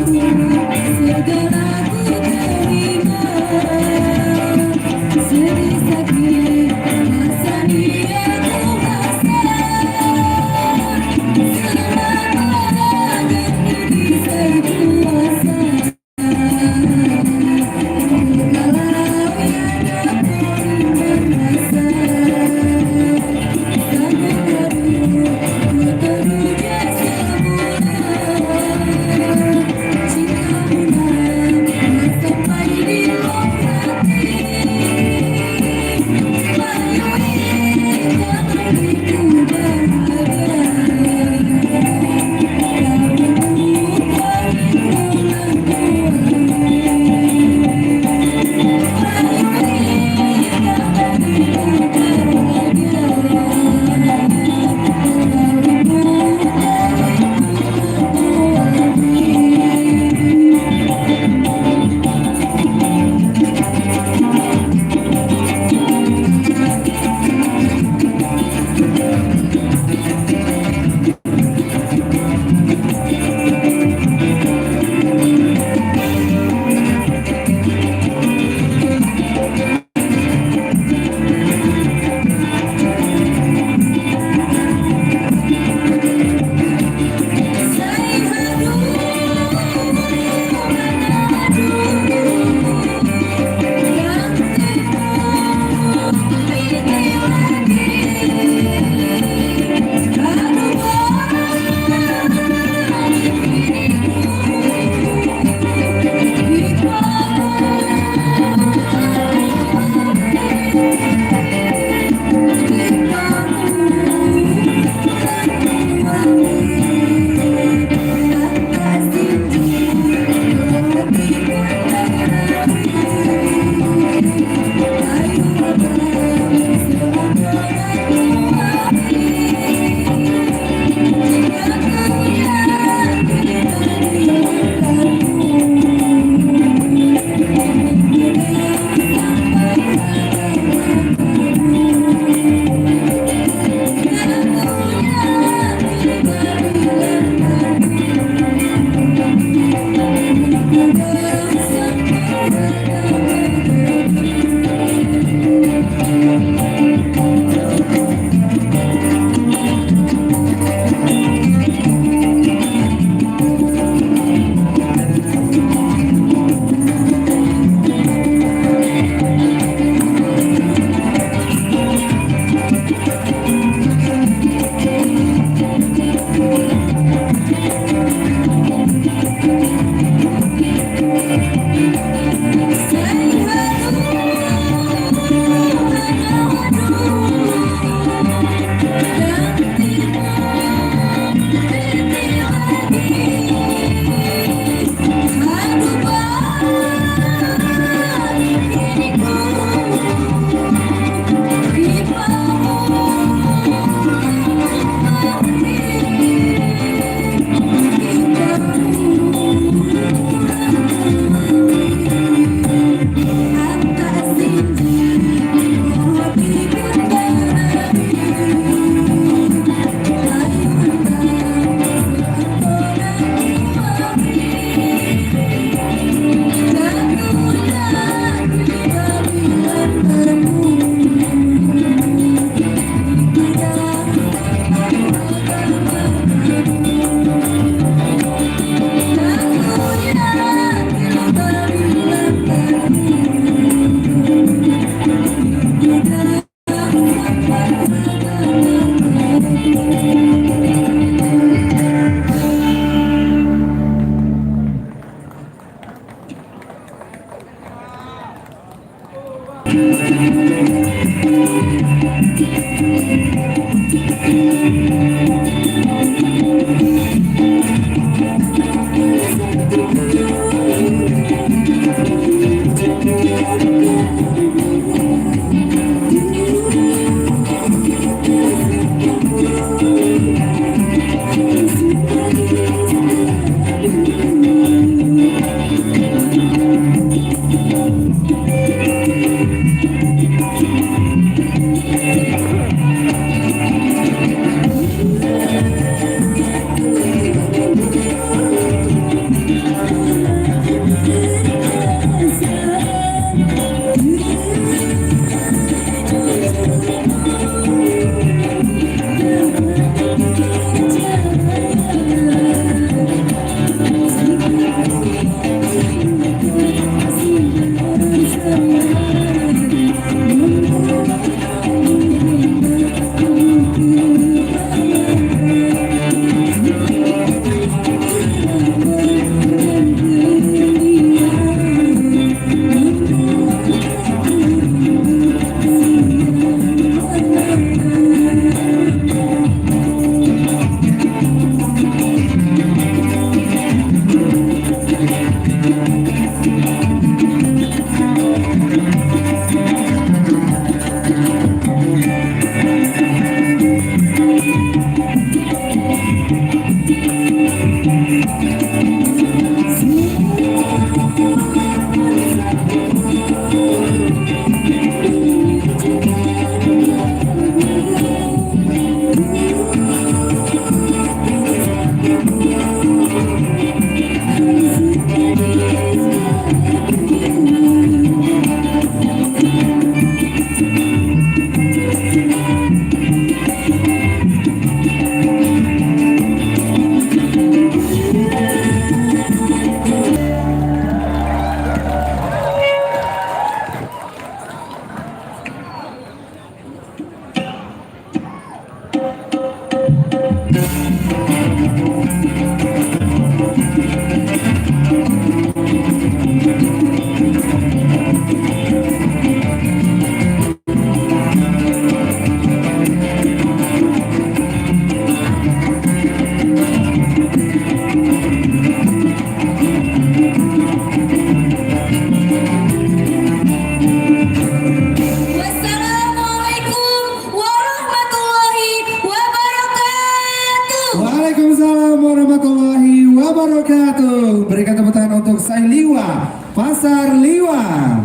warahmatullahi wabarakatuh. Berikan tepuk tangan untuk Sailiwa Pasar Liwa.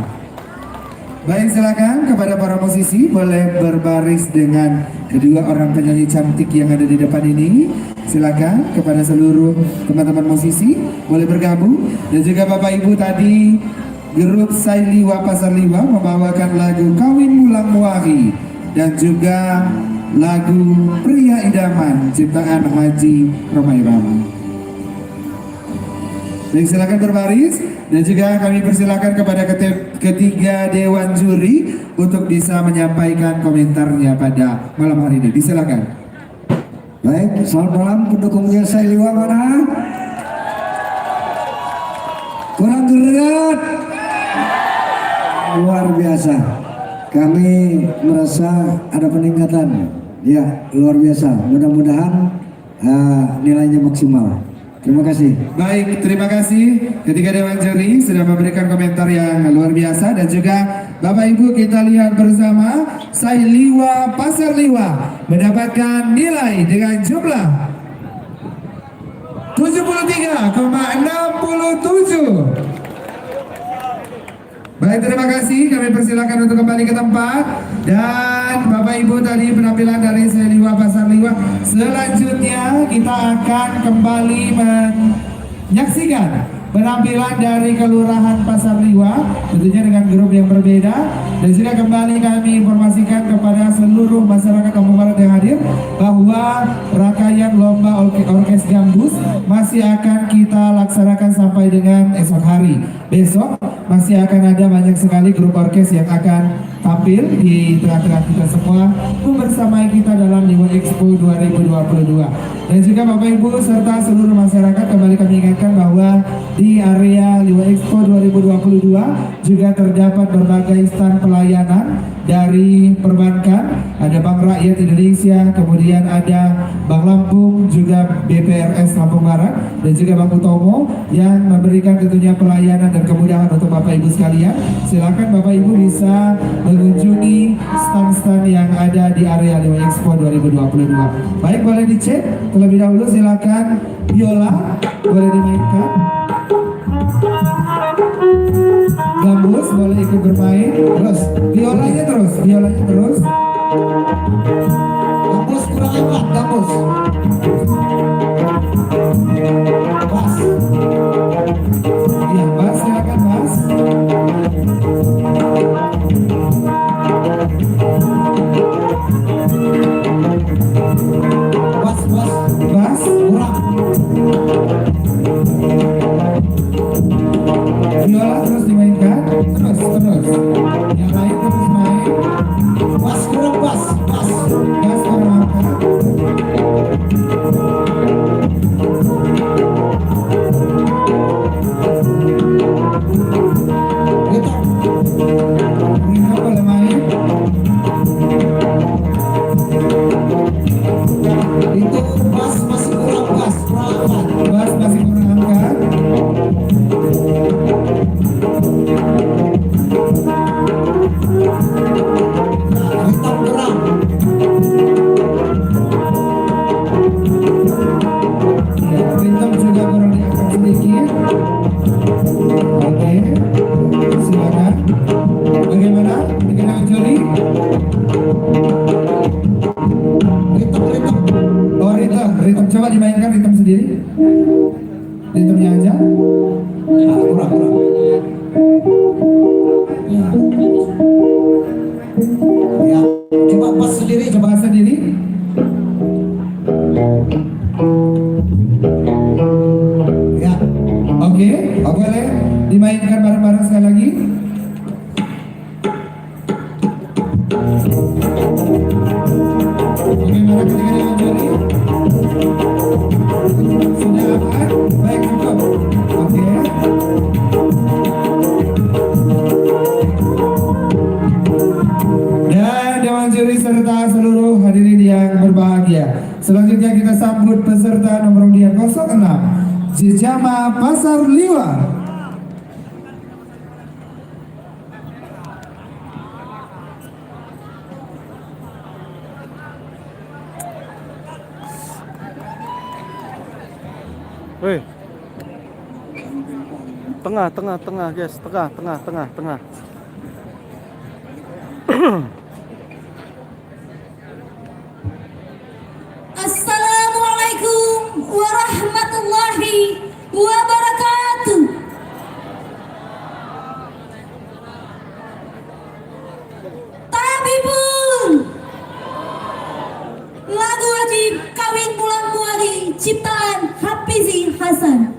Baik, silakan kepada para musisi boleh berbaris dengan kedua orang penyanyi cantik yang ada di depan ini. Silakan kepada seluruh teman-teman musisi boleh bergabung, dan juga Bapak Ibu tadi grup Sailiwa Pasar Liwa membawakan lagu Kawin Mulang Muari dan juga lagu Pria Idaman ciptaan Haji Romai Rama. Baik, silakan berbaris, dan juga kami persilakan kepada ketiga dewan juri untuk bisa menyampaikan komentarnya pada malam hari ini. Disilakan. Baik, selamat malam pendukungnya Sailiwa mana? Kurang gerak. Luar biasa. Kami merasa ada peningkatan. Ya, luar biasa. Mudah-mudahan nilainya maksimal. Terima kasih. Baik, terima kasih ketiga dewan juri sudah memberikan komentar yang luar biasa, dan juga Bapak Ibu kita lihat bersama Sailiwa Pasar Liwa mendapatkan nilai dengan jumlah 73,67. Baik, terima kasih. Kami persilakan untuk kembali ke tempat. Dan Bapak Ibu tadi penampilan dari Sailiwa Pasar Liwa. Selanjutnya kita akan kembali menyaksikan penampilan dari Kelurahan Pasar Liwa, tentunya dengan grup yang berbeda. Dan juga kembali kami informasikan kepada seluruh masyarakat Kampung Barat yang hadir bahwa rangkaian lomba orkes gambus masih akan kita laksanakan sampai dengan esok hari. Besok masih akan ada banyak sekali grup orkes yang akan tampil di tengah-tengah kita semua membersamai kita dalam Liwa Expo 2022. Dan juga Bapak Ibu serta seluruh masyarakat, kembali kami ingatkan bahwa di area Liwa Expo 2022 juga terdapat berbagai stand pelayanan dari perbankan, ada Bank Rakyat Indonesia, kemudian ada Bank Lampung, juga BPRS Lampung Barat, dan juga Bank Utomo yang memberikan tentunya pelayanan dan kemudahan untuk Bapak Ibu sekalian. Silakan Bapak Ibu bisa mengunjungi stand-stand yang ada di area Liwa Expo 2022. Baik, boleh dicek terlebih dahulu. Silakan biola boleh dimainkan, gambus boleh ikut bermain, terus biolanya terus gambus kurang hebat, gambus bass, iya bass, silakan bass. Bass kurang, biola terus dimainkan, terus yang lain terus main. Bass kurang, bass kurang angkat. Rita boleh main. Itu bass masih kurang, bass masih kurang angkat. Hitam kurang. Ya, hitam juga kurang diangkat sedikit. Oke, silakan. Bagaimana dengan juri? Ritem coba dimainkan ritem sendiri. Ritemnya aja. Kurang. Ya, coba bass sendiri. Ya, oke, boleh dimainkan bareng-bareng sekali lagi. Bagaimana ketika dengan juri? Sudah aman? Baik, cukup. Oke. Dan dewan juri serta seluruh hadirin yang berbahagia, selanjutnya kita sambut peserta nomor undian 06 Jejama Pasar Liwa. Woi. Tengah guys, tengah. Assalamualaikum warahmatullahi wabarakatuh. Tabibun. Lagu wajib kawin bulan Muari ciptaan Hafizi Hasan.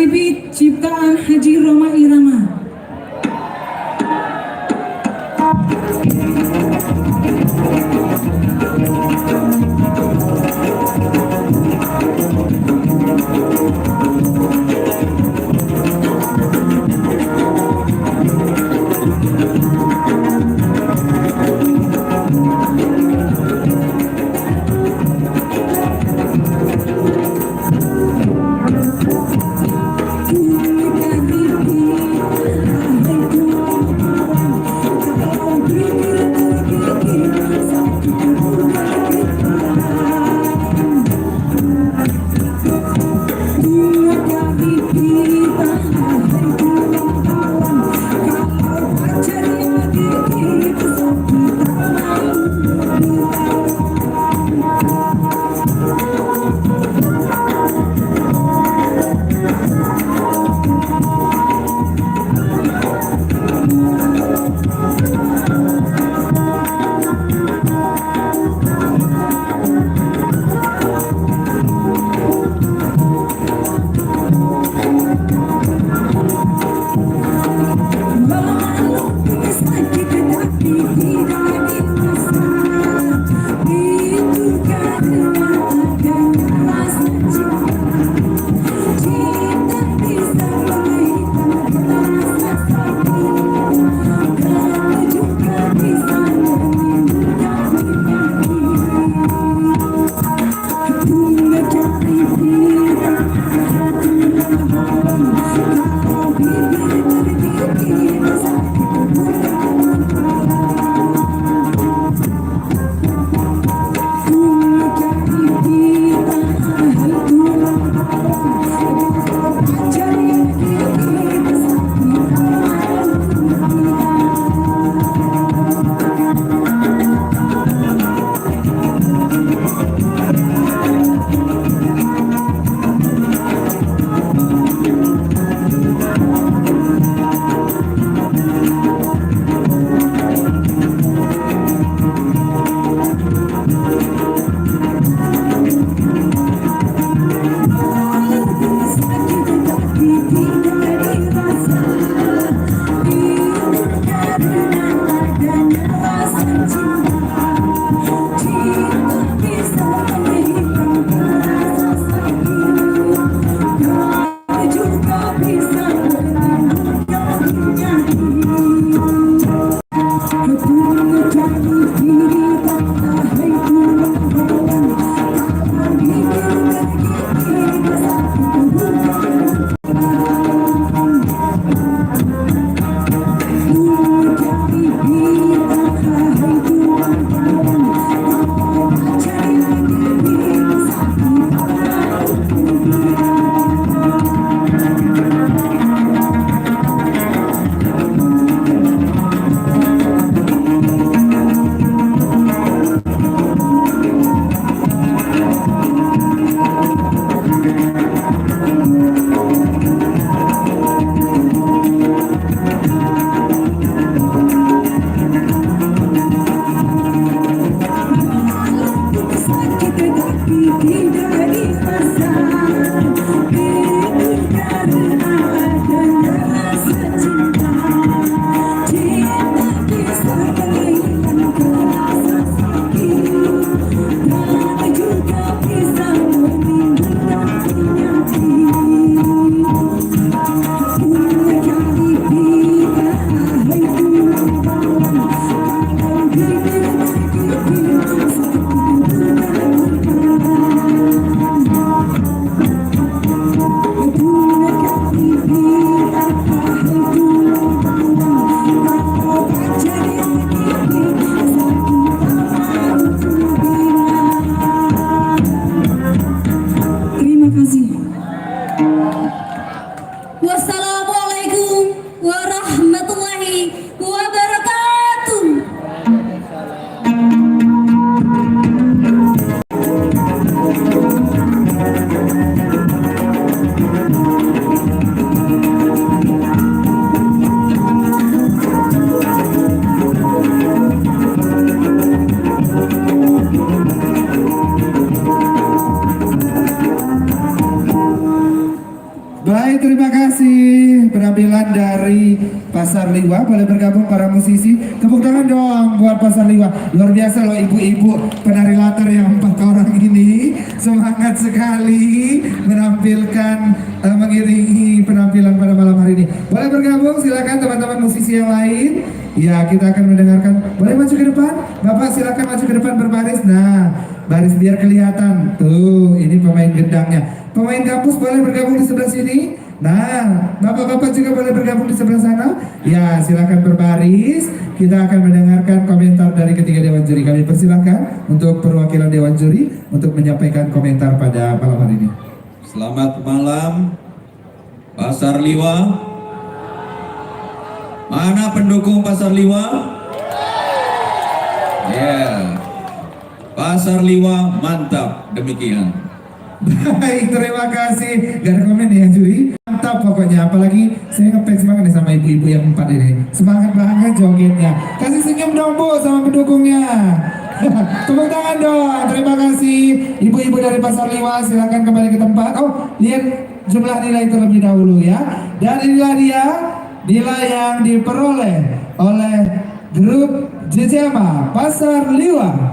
Bibit ciptaan Haji Roma Irama. terima kasih penampilan dari Pasar Liwa. Boleh bergabung para musisi. Tepuk tangan dong buat Pasar Liwa. Luar biasa loh ibu-ibu penari latar yang 4 orang ini. Semangat sekali menampilkan, mengiringi penampilan pada malam hari ini. Boleh bergabung, silakan teman-teman musisi yang lain. Ya, kita akan mendengarkan. Boleh maju ke depan? Bapak silakan maju ke depan berbaris. Nah, baris biar kelihatan. Tuh, ini pemain gendangnya. Pemain kampus boleh bergabung di sebelah sini. Nah, bapak-bapak juga boleh bergabung di sebelah sana. Ya, silakan berbaris. Kita akan mendengarkan komentar dari ketiga dewan juri. Kami persilahkan untuk perwakilan dewan juri untuk menyampaikan komentar pada malam hari ini. Selamat malam, Pasar Liwa. Mana pendukung Pasar Liwa? Ya, Pasar Liwa mantap, demikian. Baik, terima kasih. Gak ada komen ya juri. Mantap pokoknya, apalagi saya ngefans banget nih sama ibu-ibu yang 4 ini. Semangat banget jogetnya. Kasih senyum dong Bu sama pendukungnya. Tepuk tangan dong. Terima kasih ibu-ibu dari Pasar Liwa. Silakan kembali ke tempat. Oh, lihat jumlah nilai terlebih dahulu ya. Dan inilah dia nilai yang diperoleh oleh grup JJMA Pasar Liwa.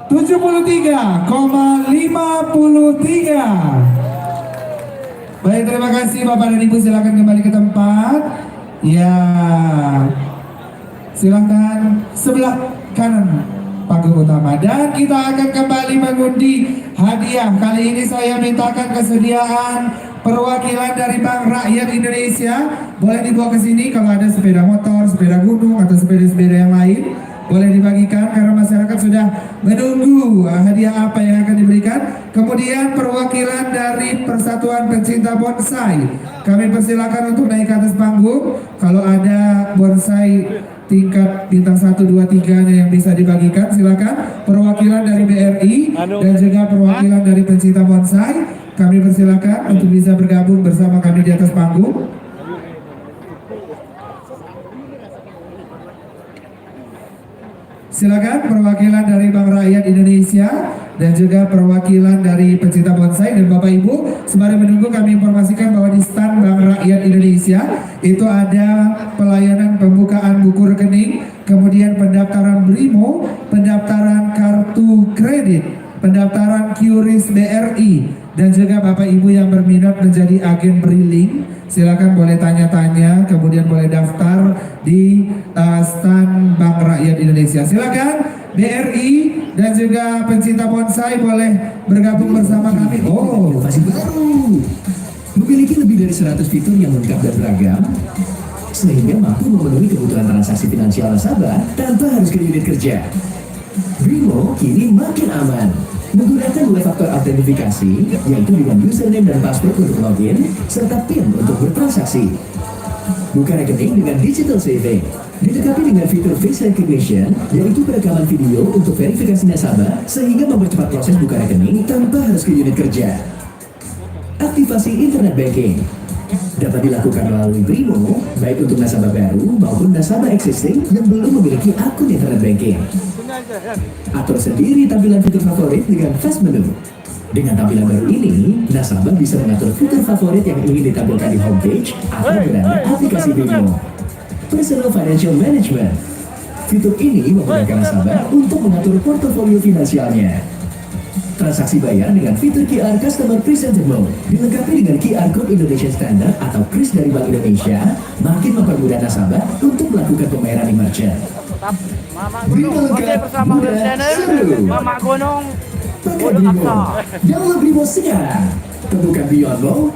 73,53. Baik, terima kasih Bapak dan Ibu, silakan kembali ke tempat. Ya, silakan sebelah kanan panggung utama. Dan kita akan kembali mengundi hadiah. Kali ini saya mintakan kesediaan perwakilan dari Bank Rakyat Indonesia. Boleh dibawa ke sini kalau ada sepeda motor, sepeda gunung atau sepeda-sepeda yang lain. Boleh dibagikan karena masyarakat sudah menunggu hadiah apa yang akan diberikan. Kemudian perwakilan dari Persatuan Pencinta Bonsai, kami persilakan untuk naik ke atas panggung. Kalau ada bonsai tingkat bintang 1, 2, 3 yang bisa dibagikan, silakan. Perwakilan dari BRI dan juga perwakilan dari pencinta bonsai, kami persilakan untuk bisa bergabung bersama kami di atas panggung. Silakan perwakilan dari Bank Rakyat Indonesia dan juga perwakilan dari pencinta bonsai. Dan Bapak Ibu, sembari menunggu kami informasikan bahwa di stand Bank Rakyat Indonesia itu ada pelayanan pembukaan buku rekening, kemudian pendaftaran BRIMO, pendaftaran kartu kredit, pendaftaran QRIS BRI, dan juga Bapak Ibu yang berminat menjadi agen Briling, silakan boleh tanya-tanya, kemudian boleh daftar di stand Bank Rakyat Indonesia. Silakan BRI dan juga pencinta bonsai boleh bergabung bersama kami. Oh, Inovasi baru memiliki lebih dari 100 fitur yang lengkap dan beragam, sehingga mampu memenuhi kebutuhan transaksi finansial nasabah tanpa harus ke unit kerja. Brimo kini makin aman menggunakan 2 faktor autentifikasi, yaitu dengan username dan password untuk login serta PIN untuk bertransaksi. Buka rekening dengan digital saving, dilengkapi dengan fitur face recognition, yaitu perekaman video untuk verifikasi nasabah sehingga mempercepat proses buka rekening tanpa harus ke unit kerja. Aktivasi internet banking dapat dilakukan melalui Brimo, baik untuk nasabah baru maupun nasabah existing yang belum memiliki akun internet banking. Atur sendiri tampilan fitur favorit dengan fast menu. Dengan tampilan baru ini, nasabah bisa mengatur fitur favorit yang ingin ditampilkan di homepage atau beranda aplikasi Brimo. Personal Financial Management. Fitur ini memudahkan nasabah untuk mengatur portofolio finansialnya. Transaksi bayar dengan fitur QR Customer Presenter Mode, dilengkapi dengan QR Code Indonesia Standard atau KRIS dari Bank Indonesia, makin mempermudah nasabah untuk melakukan pembayaran di merchant. Brimo lengkap, mudah, seru. Mama Gunung. Pakai Brimo. Download Brimo sekarang. Temukan Beyondmo.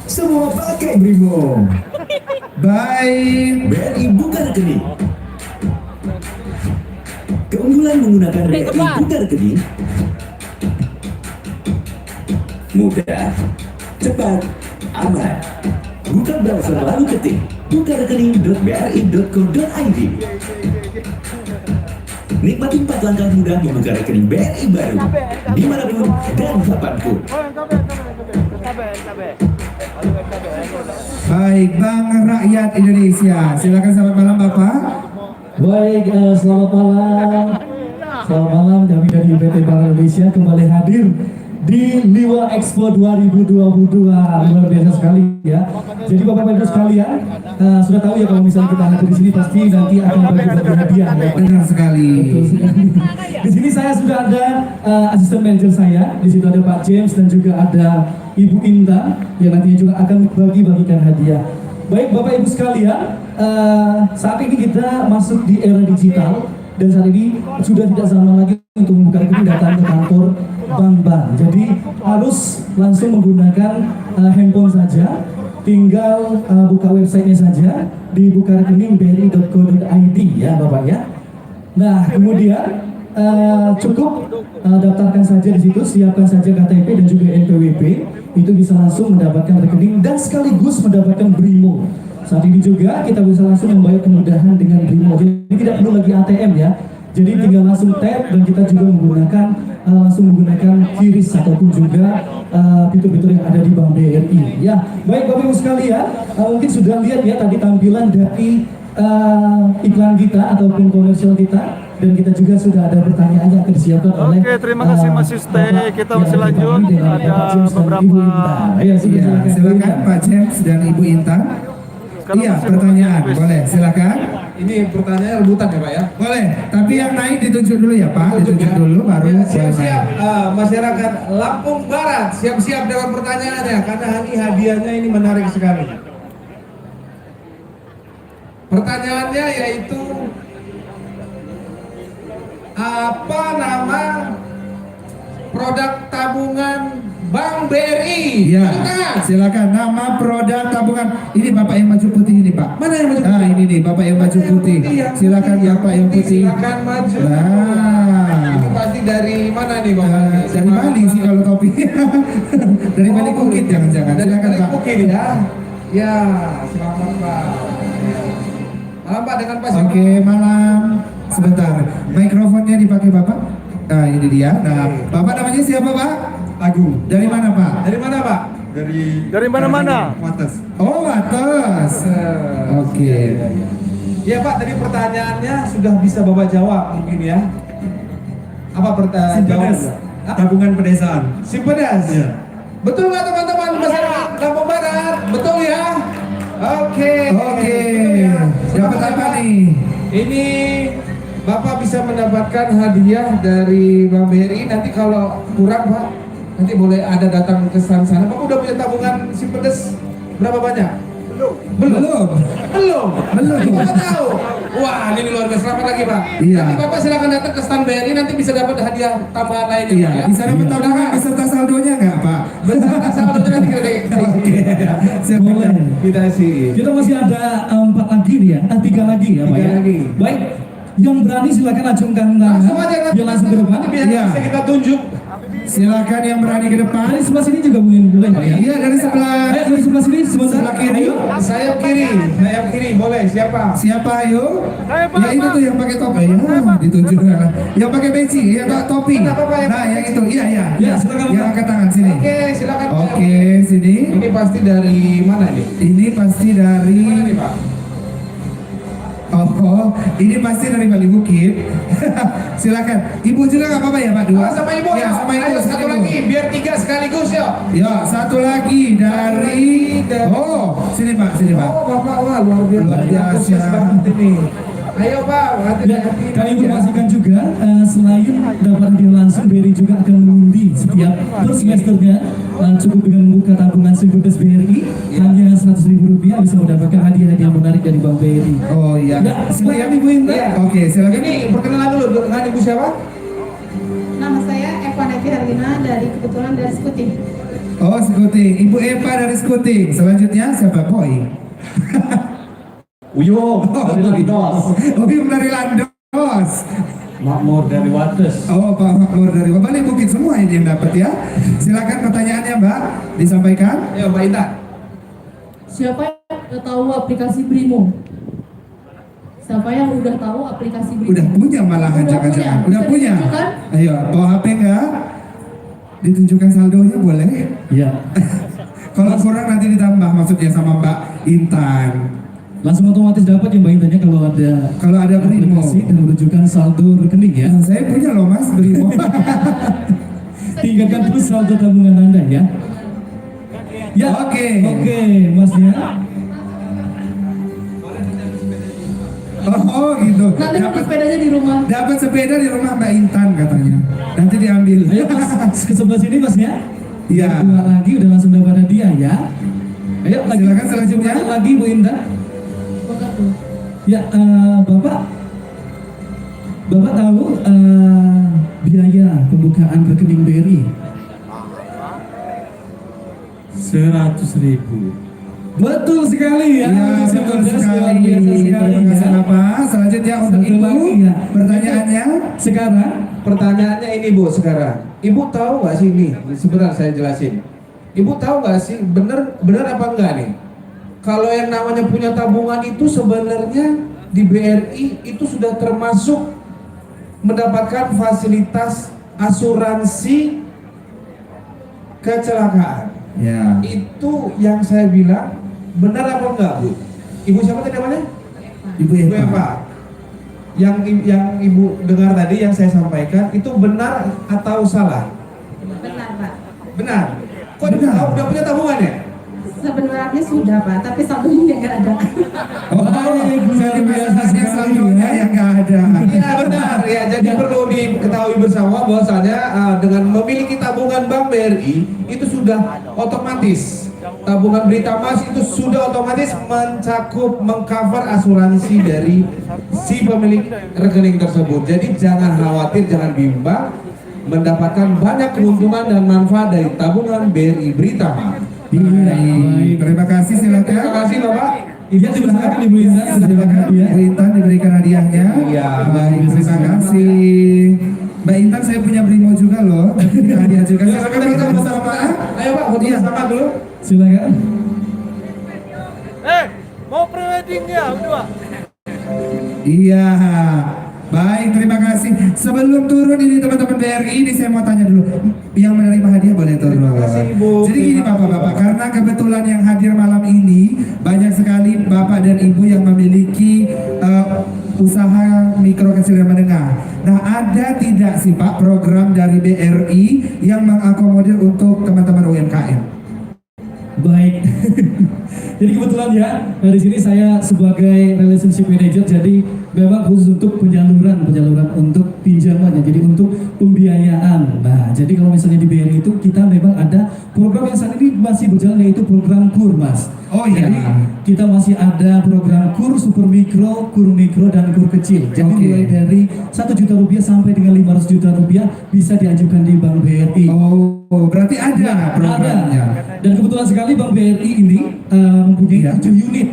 Semua pakai Brimo. baik. BRI buka rekening. Keunggulan menggunakan BRI buka rekening mudah, cepat, aman. Buka browser lalu ketik bukarekening.bri.co.id. Nikmati 4 langkah mudah membuka rekening BRI baru dimanapun dan kapanpun. Baik, Bank Rakyat Indonesia. Silakan selamat malam Bapak. Baik, selamat malam. Selamat malam, kami dari PT Bank Indonesia kembali hadir di Liwa Expo 2022. Luar biasa sekali ya. Jadi Bapak Ibu sekalian, sudah tahu ya kalau misalnya kita hadir di sini pasti nanti akan bagi-bagi hadiah ya. Benar sekali. Betul sekali. Di sini saya sudah ada asisten manajer saya, di situ ada Pak James dan juga ada Ibu Inta yang nantinya juga akan bagi-bagikan hadiah. Baik Bapak Ibu sekalian, saat ini kita masuk di era digital dan saat ini sudah tidak sama lagi untuk membuka rekening datang ke kantor bank. Jadi harus langsung menggunakan handphone saja, tinggal buka websitenya saja, dibuka rekening bri.co.id ya Bapak ya. Nah kemudian cukup daftarkan saja di situ, siapkan saja KTP dan juga NPWP, itu bisa langsung mendapatkan rekening dan sekaligus mendapatkan BRIMO. Saat ini juga kita bisa langsung membayar kemudahan dengan BRIMO, jadi tidak perlu lagi ATM ya. Jadi tinggal langsung tap dan kita juga langsung menggunakan QRIS ataupun juga fitur-fitur yang ada di Bank BRI. Ya, baik Bapak Ibu sekalian, mungkin sudah lihat ya tadi tampilan dari iklan kita ataupun komersial kita, dan kita juga sudah ada pertanyaan yang akan disiapkan oleh. Oke, terima kasih Mas Yuste. Kita masih lanjut. Ada beberapa. Ya, silakan Pak James dan Ibu Intan. Iya, pertanyaan boleh, silakan. Ini pertanyaan rebutan ya Pak ya? Boleh, tapi yang naik ditunjuk dulu ya Pak, ditunjuk dulu baru siap-siap masyarakat Lampung Barat, siap-siap dengan pertanyaannya karena ini hadiahnya ini menarik sekali. Pertanyaannya yaitu apa nama produk tabungan Bank BRI? Iya, silakan nama produk tabungan. Ini Bapak yang baju putih ini Pak. Mana yang baju putih? Nah ini nih Bapak yang baju putih. Silakan Bapak yang putih. Silakan maju. Nah, ini pasti dari mana nih Bapak? dari Bali sih kalau topi. Dari Bali Bukit jangan-jangan. Silakan Pak. Bukit ya. Ya, selamat Pak. Malam Pak dengan Pak. Oke, malam. Sebentar, mikrofonnya dipakai Bapak. Nah ini dia. Nah, Bapak namanya siapa Pak? Agung. Dari mana Pak? Dari mana Pak? Dari mana-mana? Wates. Oh, Wates. Oke. Ya Pak, tadi pertanyaannya sudah bisa Bapak jawab mungkin ya. Apa pertanyaan jawab? Tabungan pedesaan. Simpedas. Iya. Betul nggak teman-teman masyarakat Lampung Barat? Betul ya? Oke. Dapat apa nih? Ini Bapak bisa mendapatkan hadiah dari Bank BRI. Nanti kalau kurang Pak, nanti boleh ada datang ke sana. Bapak udah punya tabungan Simpedes berapa banyak? Belum. Bapak tahu. Wah, ini luar biasa. Selamat lagi Pak. Iya. Nanti Bapak silakan datang ke stand BRI, nanti bisa dapat hadiah tambahan lainnya. Iya. Ya. Bisa dapat tabungan beserta saldonya nggak Pak? Beserta saldonya nanti kita Boleh. kita sih. Kita masih ada 4 lagi nih ya, 3 lagi ya Pak ya. lagi. Baik, yang berani silakan acungkan tangan. Langsung aja Biar langsung ke depan. biar Iya. bisa kita tunjuk. Silakan yang berani ke depan. Dari sebelah sini juga mungkin boleh Pak ya. Iya, dari sebelah. Ayo dari sebelah sini sebentar. Sebelah kiri. Ayo. Sayap kiri boleh. Siapa? Siapa ayo? Saya, Pak, Ya itu Pak. tuh yang pakai topi. Ya, ditunjuk. Yang pakai peci, ya Pak topi. Kenapa, Pak, yang Nah, pakai yang peci? itu. Iya. Ya, silakan, Yang Pak. angkat tangan sini. Oke, silakan. Oke, sini. Ini pasti dari mana nih? Ini pasti dari. Mana nih Pak? Oh, ini pasti dari Bali Bukit. Silakan. Ibu juga nggak apa-apa ya Pak? Dua. Sama ibu Ya, sama ibu. Ayo, satu lagi, biar 3 sekaligus ya. Ya, satu lagi dari. Oh, sini Pak, sini Pak. Oh Bapak, wah luar biasa. Luar biasa. Antusias banget ini. Ayo Pak, Ya, hati-hati. kami informasikan juga selain dapat hadiah langsung, BRI juga akan mengundi setiap per semesternya. Cukup dengan membuka tabungan Simpedes BRI hanya Rp100.000 bisa mendapatkan hadiah-hadiah menarik dari Bank BRI. Oh iya. Ya, silakan Ibu Intan. Iya. Oke, silakan. Ini perkenalan dulu dengan ibu siapa? Nama saya Eva Nevi Herlina dari kebetulan dari Skuting. Oh, Skuting. Ibu Eva dari Skuting. Selanjutnya siapa? Boy. Uyo dari Landos. Uyum dari Landos. Makmur dari Wates. Oh, Pak Makmur dari Bali Bukit semua ini yang dapat ya. Silakan pertanyaannya Mbak disampaikan. Ayo Mbak Intan. Siapa yang tahu aplikasi BRIMO? Siapa yang udah tahu aplikasi BRIMO? Udah punya malahan Udah jangan-jangan. punya. Udah Bisa punya. ditunjukkan? Ayo, bawa HP enggak? Ditunjukkan saldonya boleh? Iya. Kalau kurang nanti ditambah maksudnya sama Mbak Intan. Langsung otomatis dapat ya Mbak Intanya kalau ada Brimo aplikasi dan menunjukkan saldo rekening ya. Saya punya loh Mas Brimo. Tingkatkan terus saldo tabungan Anda ya. Ya, oke, Masnya. Oh gitu. Nanti sepedanya di rumah. Dapat sepeda di rumah Mbak Intan katanya. Nanti diambil. Ayo Mas, ke sebelah sini Masnya. Iya. Dua lagi udah langsung dapat hadiah ya. Ayo lagi Silakan selanjutnya. lagi Bu Intan. Ya, Bapak tahu biaya pembukaan rekening BRI? 100.000. Betul sekali ya. Ya, betul sekali. Terima kasih Bapak. Selanjutnya untuk Satu Ibu lagi, ya. pertanyaannya. Sekarang Pertanyaannya ini Bu sekarang. Ibu tahu nggak sih ini? Sebentar saya jelasin. Ibu tahu nggak sih benar apa enggak nih? Kalau yang namanya punya tabungan itu sebenarnya di BRI itu sudah termasuk mendapatkan fasilitas asuransi kecelakaan. Ya. Itu yang saya bilang benar apa enggak Bu? Ibu siapa tadi namanya? Ibu Eva. Yang Ibu dengar tadi yang saya sampaikan itu benar atau salah? Benar, Pak. Benar. Kok udah punya tabungan ya? Sebenarnya sudah, Pak, tapi saldonya nggak ada. Jadi masalahnya saldonya yang nggak ada. Iya benar ya. Jadi perlu diketahui bersama bahwasanya dengan memiliki tabungan Bank BRI itu sudah otomatis tabungan Berita Mas itu sudah otomatis mencakup mengcover asuransi dari si pemilik rekening tersebut. Jadi jangan khawatir, jangan bimbang, mendapatkan banyak keuntungan dan manfaat dari tabungan BRI Berita Mas. Baik, terima kasih, silakan. Terima kasih Bapak. Iya, silakan Ibu Intan. Silakan Bu Intan diberikan hadiahnya. Iya. Baik, terima kasih. Mbak Intan, saya punya Brimo juga loh. Hadiah juga. Silakan kita bersama. Ayo Pak, foto bersama dulu. Silakan. Mau preweddingnya berdua? Iya. Baik, terima kasih. Sebelum turun ini teman-teman BRI, ini saya mau tanya dulu. Yang menerima hadiah boleh turun. Jadi gini Bapak-bapak, karena kebetulan yang hadir malam ini banyak sekali Bapak dan Ibu yang memiliki usaha mikro kecil dan menengah. Nah, ada tidak sih Pak program dari BRI yang mengakomodir untuk teman-teman UMKM? Baik. Jadi kebetulan ya dari sini saya sebagai relationship manager, jadi memang khusus untuk penyaluran untuk pinjaman ya, jadi untuk pembiayaan. Nah, jadi kalau misalnya di BRI itu kita memang ada program yang saat ini masih berjalan, yaitu program KUR, Mas. Oh iya. Jadi kita masih ada program KUR super mikro, KUR mikro dan KUR kecil. Jadi mulai dari 1 juta rupiah sampai dengan 500 juta rupiah bisa diajukan di Bank BRI. Oh, berarti ada programnya. Dan kebetulan sekali Bank BRI ini mempunyai 7 unit.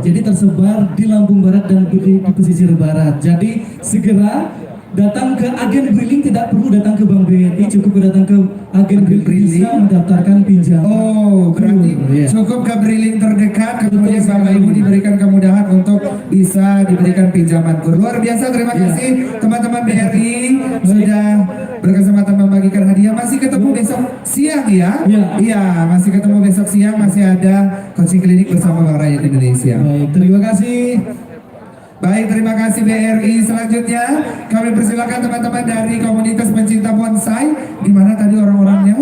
Jadi tersebar di Lampung Barat dan di pesisir barat. Jadi segera datang ke agen Briling, tidak perlu datang ke Bank BRI, cukup datang ke agen Briling bisa mendaftarkan pinjaman. Oh, berarti cukup ke Briling terdekat, kemudian Bapak Ibu diberikan kemudahan untuk bisa diberikan pinjaman KUR. Luar biasa, terima kasih teman-teman BRI sudah berkesempatan membagikan hadiah. Masih ketemu besok siang ya? Iya, masih ketemu besok siang, masih ada coaching klinik bersama Bank Rakyat Indonesia. Baik, terima kasih. Baik, terima kasih BRI. Selanjutnya kami persilakan teman-teman dari komunitas pencinta bonsai. Di mana tadi orang-orangnya?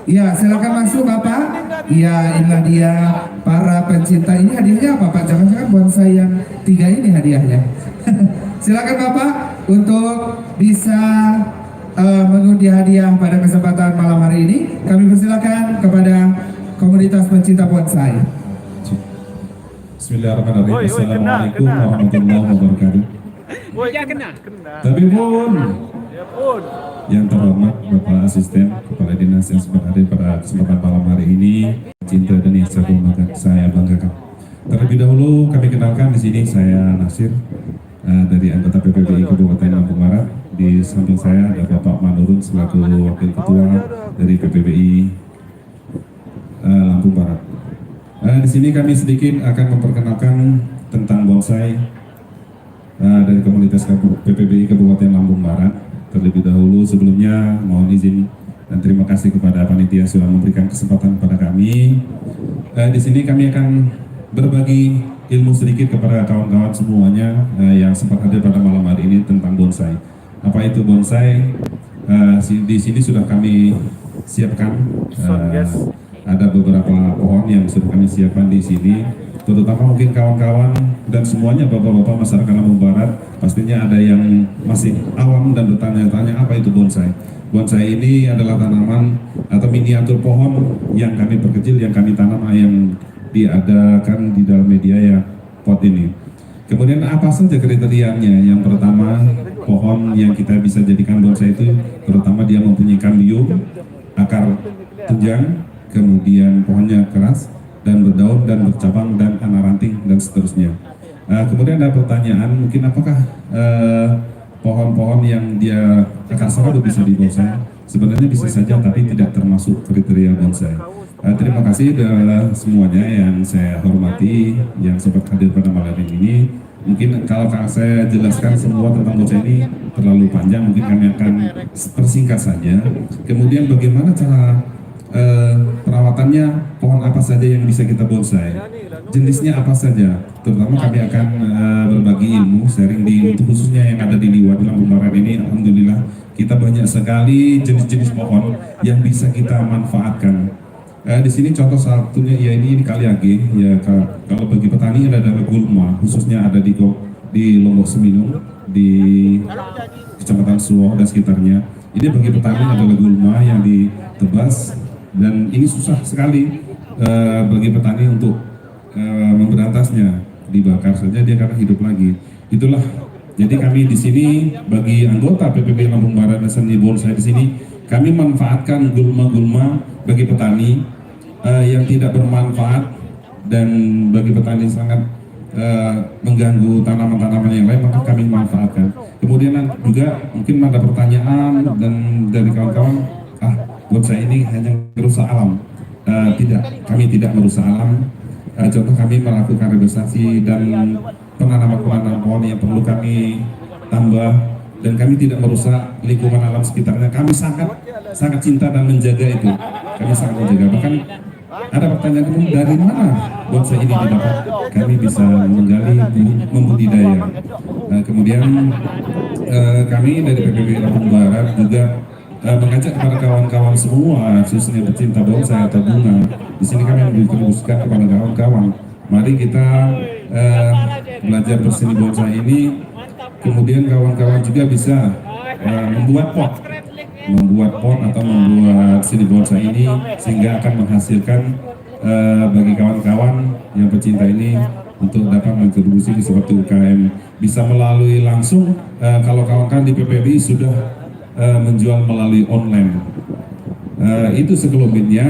Ya, silakan masuk Bapak. Ya, inilah dia para pencinta. Ini hadiahnya apa Pak? Jangan-jangan bonsai yang 3 ini hadiahnya. Silakan Bapak untuk bisa mengundi hadiah pada kesempatan malam hari ini. Kami persilakan kepada komunitas pencinta bonsai. Bismillahirrahmanirrahim. Assalamualaikum warahmatullahi wabarakatuh. Tapi pun yang terhormat Bapak Asisten Kepala Dinas yang sudah hadir pada kesempatan malam hari ini, cinta dan yang saya banggakan. Terlebih dahulu kami kenalkan di sini saya Nasir dari anggota PPBI Kabupaten Lampung Barat. Di samping saya ada Bapak Manurun selaku Wakil Ketua dari PPBI Lampung Barat. Di sini kami sedikit akan memperkenalkan tentang bonsai dari komunitas PPBI Kabupaten Lampung Barat. Terlebih dahulu sebelumnya mohon izin dan terima kasih kepada panitia sudah memberikan kesempatan kepada kami. Di sini kami akan berbagi ilmu sedikit kepada kawan-kawan semuanya yang sempat hadir pada malam hari ini tentang bonsai. Apa itu bonsai? Di sini sudah kami siapkan. Ada beberapa pohon yang sudah kami siapkan di sini. Terutama mungkin kawan-kawan dan semuanya bapak-bapak masyarakat Lampung Barat pastinya ada yang masih awam dan bertanya-tanya apa itu bonsai. Bonsai ini adalah tanaman atau miniatur pohon yang kami perkecil, yang kami tanam, yang diadakan di dalam media ya pot ini. Kemudian apa saja kriterianya? Yang pertama, pohon yang kita bisa jadikan bonsai itu terutama dia mempunyai kambium, akar tunjang, kemudian pohonnya keras dan berdaun dan bercabang dan anak ranting dan seterusnya. Kemudian ada pertanyaan, mungkin apakah pohon-pohon yang dia akar serabut bisa dibonsai? Sebenarnya bisa saja, tapi tidak termasuk kriteria bonsai. Terima kasih semuanya yang saya hormati, yang sempat hadir pada malam ini. Mungkin kalau saya jelaskan semua tentang bonsai ini terlalu panjang, mungkin kami akan persingkat saja. Kemudian bagaimana cara perawatannya, pohon apa saja yang bisa kita bonsai, jenisnya apa saja, terutama kami akan berbagi ilmu, sharing untuk khususnya yang ada di Liwa di Lampung Barat ini. Alhamdulillah kita banyak sekali jenis-jenis pohon yang bisa kita manfaatkan. Di sini contoh satunya ya ini kaliage ya. Kalau bagi petani ada gulma, khususnya ada di Lombok Seminung, di Kecamatan Suwoh dan sekitarnya. Ini bagi petani adalah gulma yang ditebas. Dan ini susah sekali bagi petani untuk memberantasnya, dibakar saja dia akan hidup lagi. Itulah. Jadi kami di sini bagi anggota PPB Lampung Barat dan Seni Bonsai di sini kami manfaatkan gulma-gulma bagi petani yang tidak bermanfaat dan bagi petani sangat mengganggu tanaman-tanaman yang lain, maka kami manfaatkan. Kemudian juga mungkin ada pertanyaan dan dari kawan-kawan, bonsai ini hanya merusak alam. Tidak, kami tidak merusak alam. Contoh kami melakukan reboisasi dan penanaman pohon yang perlu kami tambah, dan kami tidak merusak lingkungan alam sekitarnya. Kami sangat cinta dan menjaga itu. Kami sangat menjaga. Bahkan ada pertanyaan, dari mana bonsai ini didapat? Kami bisa menggali, membudidaya. Kemudian kami dari PPB Lampung Barat juga mengajak kepada kawan-kawan semua, khususnya pecinta bonsai atau bunga. Di sini kami menginstruksikan kepada kawan-kawan, mari kita belajar berseni bonsai ini. Kemudian kawan-kawan juga bisa membuat pot atau membuat seni bonsai ini, sehingga akan menghasilkan bagi kawan-kawan yang pecinta ini untuk dapat mengontribusi seperti UKM. Bisa melalui langsung, kalau kawan-kawan di PPBI sudah menjual melalui online. Itu sekelumitnya.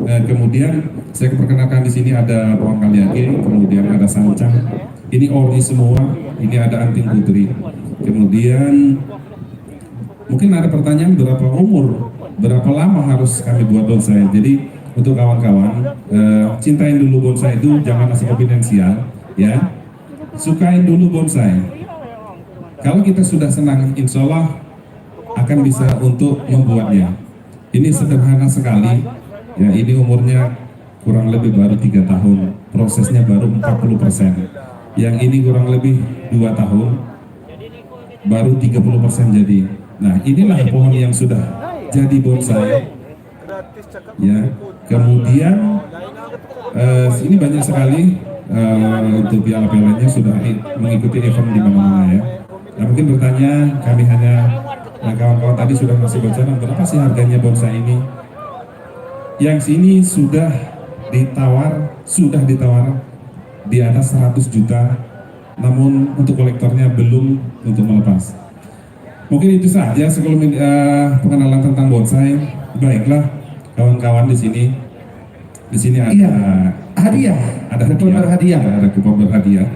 Kemudian saya perkenalkan di sini ada pohon kaliage, kemudian ada sancang. Ini ori semua. Ini ada anting putri. Kemudian mungkin ada pertanyaan berapa umur, berapa lama harus kami buat bonsai. Jadi untuk kawan-kawan, cintain dulu bonsai itu, jangan asal konfidensial, ya. Sukain dulu bonsai. Kalau kita sudah senang, insya Allah akan bisa untuk membuatnya. Ini sederhana sekali, ya. Ini umurnya kurang lebih baru 3 tahun, prosesnya baru 40%. Yang ini kurang lebih 2 tahun, baru 30% jadi. Nah, inilah pohon yang sudah jadi bonsai, ya. Kemudian ini banyak sekali untuk piala-pialanya sudah mengikuti event di mana-mana, ya. Nah, mungkin bertanya, kami hanya kawan-kawan tadi sudah masih bocoran berapa sih harganya bonsai ini. Yang sini sudah ditawar di atas 100 juta, namun untuk kolektornya belum untuk melepas. Mungkin itu saja sebelum pengenalan tentang bonsai. Baiklah kawan-kawan, di sini ada hadiah, ada kupon berhadiah. Ada kupon berhadiah.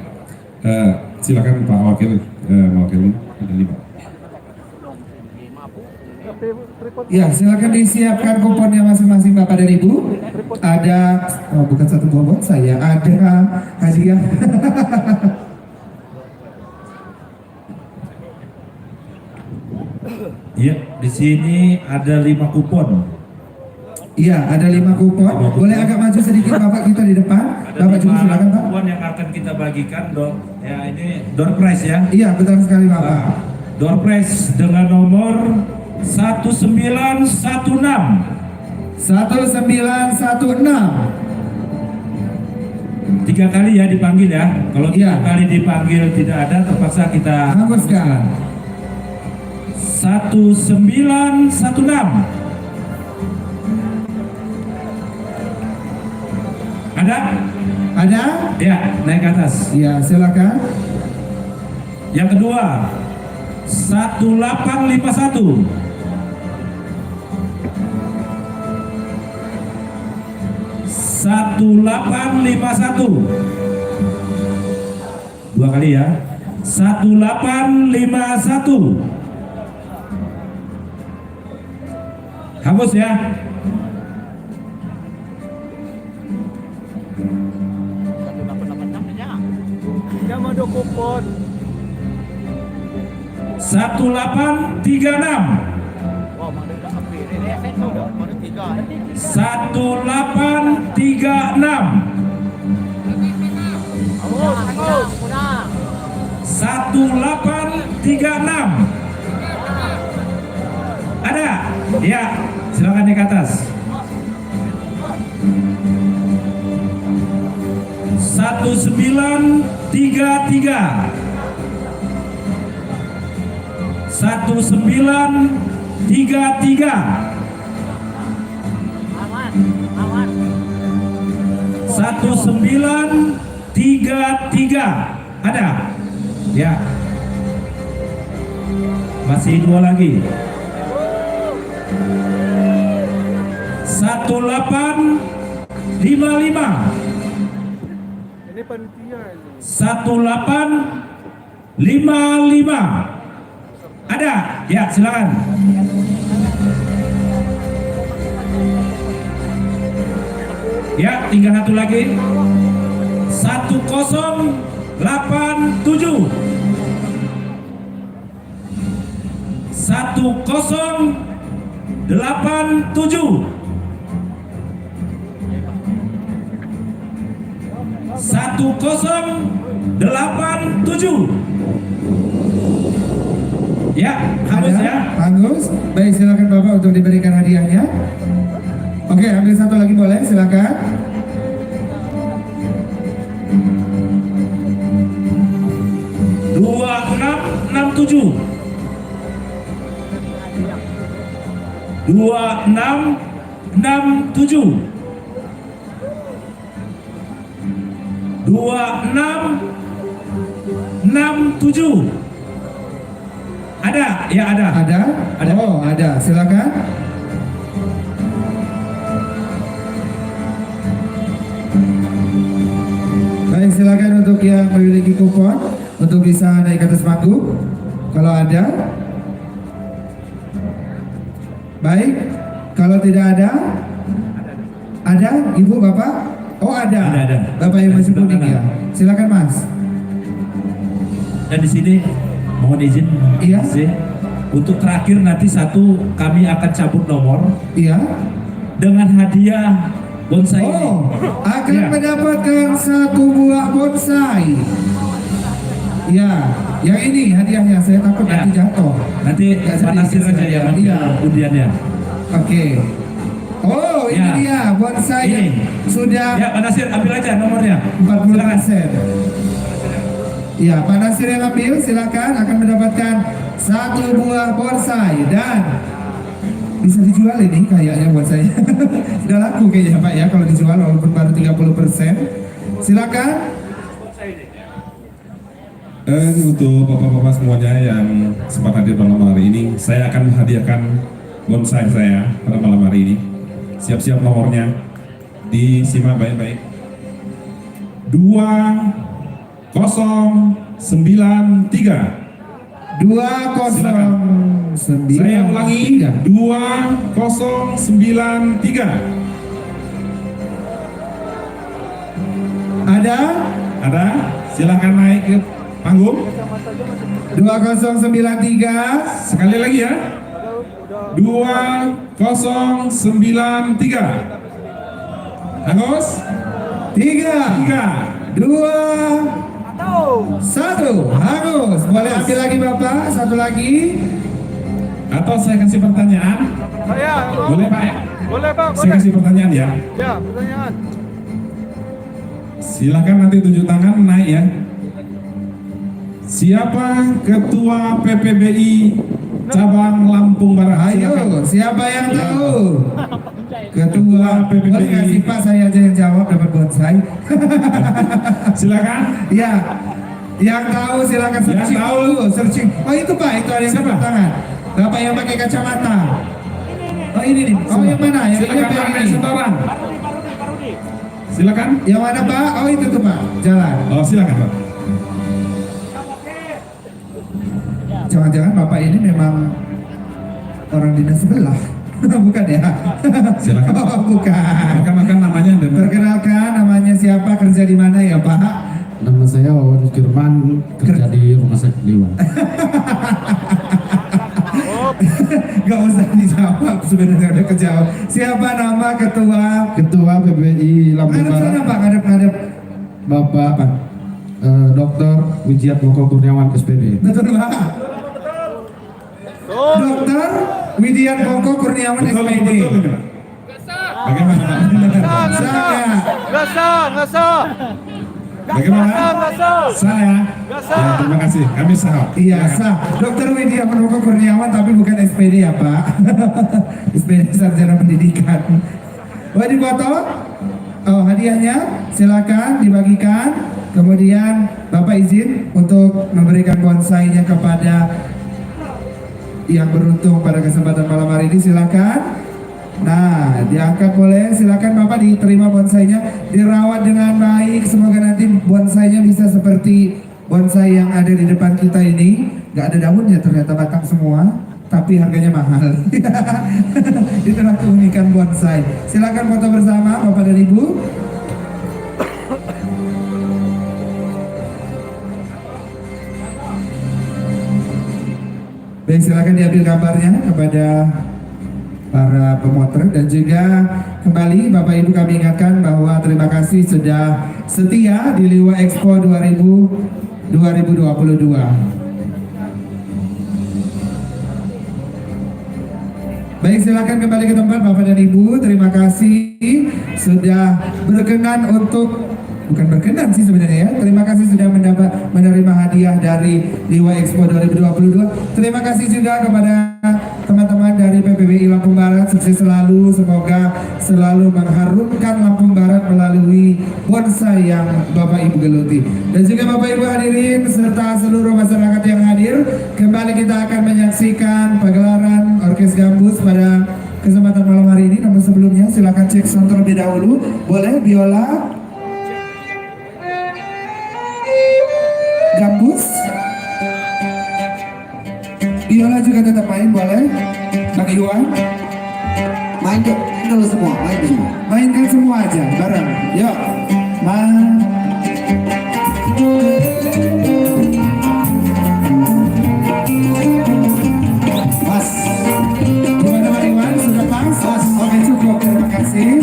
Silakan Pak Wakil, mewakili ini Pak. Ya, silakan disiapkan kuponnya masing-masing Bapak dan Ibu. Ada, bukan satu buah bonsai ya, ada hadiah. Ya, di sini ada 5 kupon. Iya, ada 5 kupon. Boleh agak maju sedikit Bapak, kita di depan. Bapak juga silakan Pak. Kupon yang akan kita bagikan, Dok. Ya, ini door prize ya. Iya, betul sekali Bapak. Door prize dengan nomor 1916. 1916. 3 kali ya dipanggil ya. Kalau 3 kali dipanggil tidak ada, terpaksa kita hanguskan. 1916. Ada? Ada? Ya, naik ke atas. Iya, silakan. Yang kedua, 1851. 1851. 2 kali ya. 1851. Hapus ya. Yang mau kupon. 1836. 1836. 1836. Ada? Ya, silakan naik ke atas. 1933. 1933. 1933. Ada? Ya. Masih 2 lagi. 1855. Ini panitia ini. 1855. Ada? Ya, silakan. Ya, tinggal 1 lagi. 1087. 1087. 1087. Ya, hapus ya. Bagus. Baik, silakan Bapak untuk diberikan hadiahnya. Oke, ambil 1 lagi boleh, silakan. Dua enam tujuh. 2667. 2667. Ada? Ya, ada. Ada? Oh, ada. Silakan. Baik, silakan untuk yang memiliki kupon untuk bisa naik ke atas panggung. Kalau ada. Baik, kalau tidak ada. Ada, Ibu, Bapak? Oh, ada. Ada. Bapak yang masih kuning ya. Silakan, Mas. Dan di sini mohon izin. Iya. Untuk terakhir nanti kami akan cabut nomor. Iya. Dengan hadiah bonsai. Oh, akan Ya. mendapatkan 1 buah bonsai. Ya, yang ini hadiahnya. Saya takut Ya. nanti jatuh. Nanti panasir aja ya undiannya. Oke. Oh, ini Ya. dia bonsai yang sudah Ya, Pak Nasir ambil aja nomornya. 40%. Ya, Pak Nasir yang ambil, silakan akan mendapatkan 1 buah bonsai dan bisa dijual ini kayaknya bonsainya. Sudah laku kayaknya Pak ya kalau dijual walaupun baru 30%. Silakan. Dan untuk bapak-bapak semuanya yang sempat hadir malam hari ini, saya akan menghadiahkan bonsai saya pada malam hari ini. Siap-siap nomornya, disimak baik-baik. 2093. 209. Saya ulangi, 2093. Ada? Ada? Silahkan naik ke panggung. 2093. Sekali lagi ya. 2093. Hangus? 3, 2, 1. Hangus. Boleh ambil lagi Bapak, satu lagi. Atau saya kasih pertanyaan? Boleh Pak ya? Boleh Pak, Saya kasih pertanyaan ya. Ya, pertanyaan. Silakan nanti tunjuk tangan naik ya. Siapa ketua PPBI cabang Lampung Barat? Ayo, Silakan. siapa yang tahu? Ketua Boleh PPBI. kasih Pak, saya aja yang jawab, dapat bonsai. Silakan. Ya, yang tahu silakan searching tahu. dulu, searching. Oh itu Pak, itu ada yang Siapa? tepuk tangan. Bapak yang pakai kacamata. Oh ini nih. Oh yang mana? Yang Silakan ini Pak, ini. setoran. Silakan. Yang mana Pak? Oh itu tuh Pak, jalan. Oh silakan Pak. Jangan-jangan Bapak ini memang orang dinas sebelah. Bukan ya? Silakan. Oh bukan. Makan namanya dan Perkenalkan, namanya siapa, kerja di mana ya Pak? Nama saya Wawan Firman, kerja di Rumah Sakit Liwan. Gak usah dijawab, sebenarnya udah kejawab. Siapa nama ketua? Ketua PPBI Lampung Ngadep sana Barat, Pak, ngadep. Bapak Dr. Wijiat Moko Kurniawan SPD. Betul Pak. Dokter Widiat Bongko Kurniawan SPD. Bagaimana Pak? Saya. Nggak sah. Bagaimana? Saya. Ya, terima kasih. Kami sah. Iya sah. Dokter Widiat Bongko Kurniawan tapi bukan SPD ya Pak. SPD Sarjana Pendidikan. Oh dipoto? Oh hadiahnya silakan dibagikan. Kemudian Bapak izin untuk memberikan bonsainya kepada yang beruntung pada kesempatan malam hari ini, silakan. Nah, diangkat boleh, silakan Bapak diterima bonsainya, dirawat dengan baik. Semoga nanti bonsainya bisa seperti bonsai yang ada di depan kita ini. Gak ada daunnya, ternyata batang semua, tapi harganya mahal. Itulah keunikan bonsai. Silakan foto bersama Bapak dan Ibu. Baik, silakan diambil gambarnya kepada para pemotret dan juga kembali Bapak Ibu kami ingatkan bahwa terima kasih sudah setia di Liwa Expo 2022. Baik, silakan kembali ke tempat Bapak dan Ibu. Terima kasih sudah berkenan untuk, bukan berkenan sih sebenarnya ya. Terima kasih sudah menerima hadiah dari Liwa Expo 2022. Terima kasih juga kepada teman-teman dari PPBI Lampung Barat. Sukses selalu, semoga selalu mengharumkan Lampung Barat melalui bonsai yang Bapak Ibu geluti. Dan juga Bapak Ibu hadirin serta seluruh masyarakat yang hadir, kembali kita akan menyaksikan pagelaran Orkes Gambus pada kesempatan malam hari ini. Namun sebelumnya silakan cek sound terlebih dahulu. Boleh biola Gambus, biola juga tetap main boleh. Bang Iwan Main semua, mainkan semua aja bareng. Yuk, Mas, gimana Bang Iwan? Sudah pas? Oke cukup, terima kasih.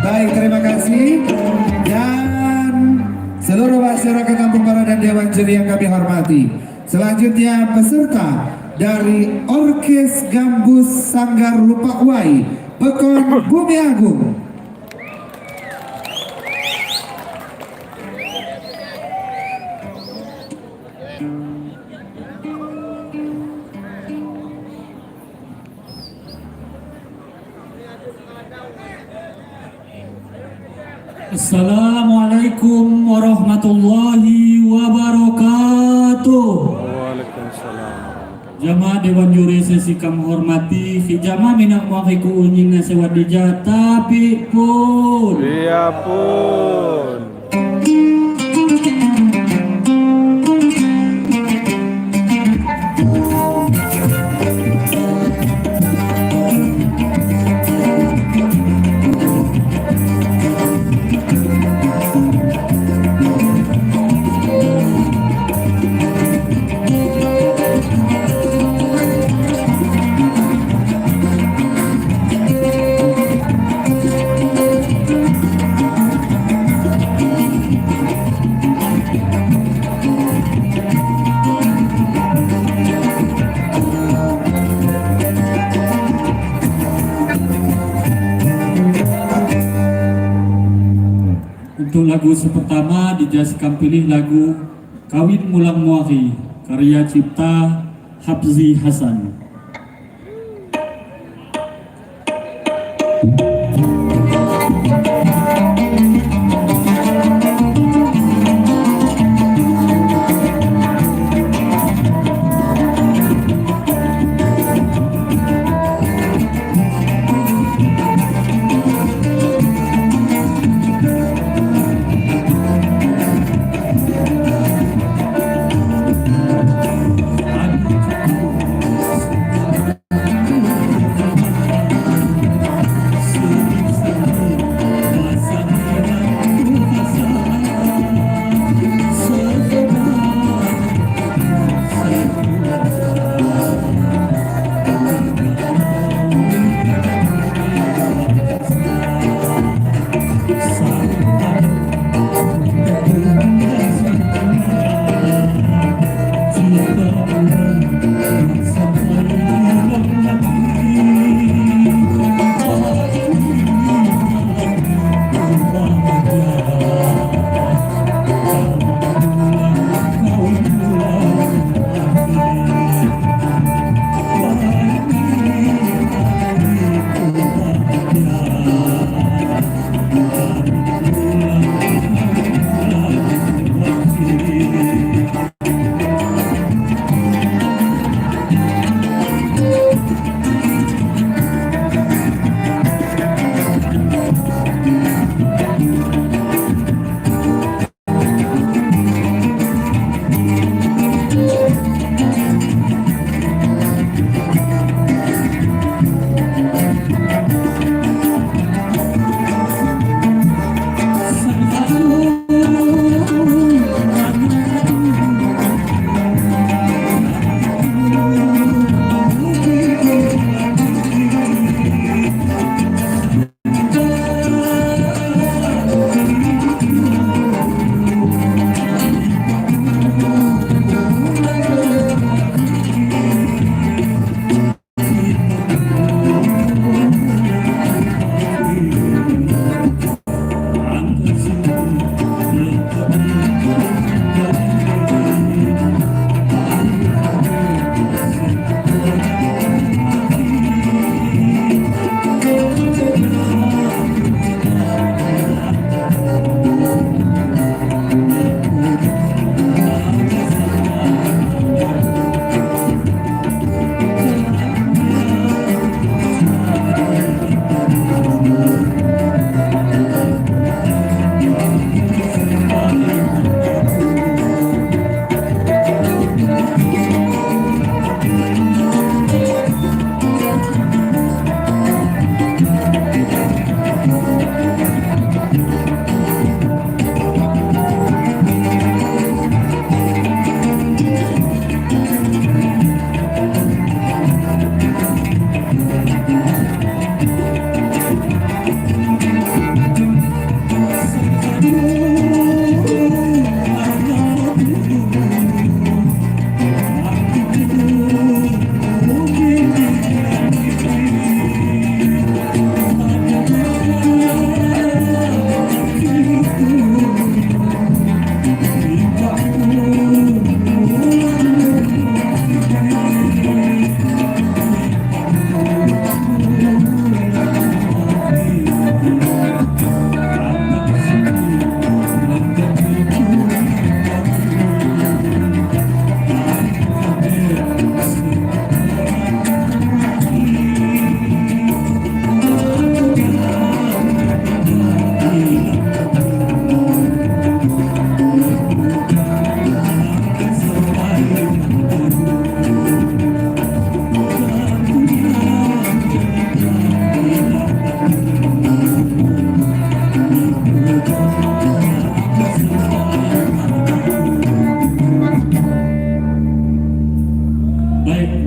Baik, terima kasih. Dan seluruh masyarakat Lampung Barat dan Dewan Juri yang kami hormati. Selanjutnya peserta dari Orkes Gambus Sanggar Lupakwai, Pekon Bumi Agung. Assalamualaikum warahmatullahi wabarakatuh. Waalaikumsalam. Jamaah Dewan Juri sesi kami hormati, jamaah minak wafiku unying nasewadija tapi pun. Iya pun. Untuk lagu pertama dijasikan pilih lagu Kawin Mulang Muari karya cipta Habzi Hasan.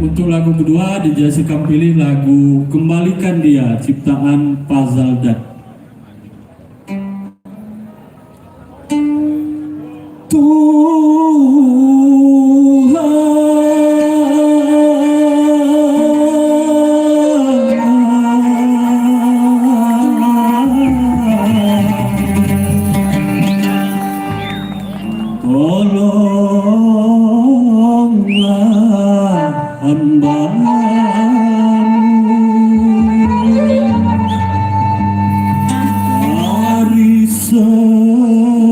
Untuk lagu kedua dijasikan pilih lagu Kembalikan Dia ciptaan Fazaldat. hambamu. Dari sengsara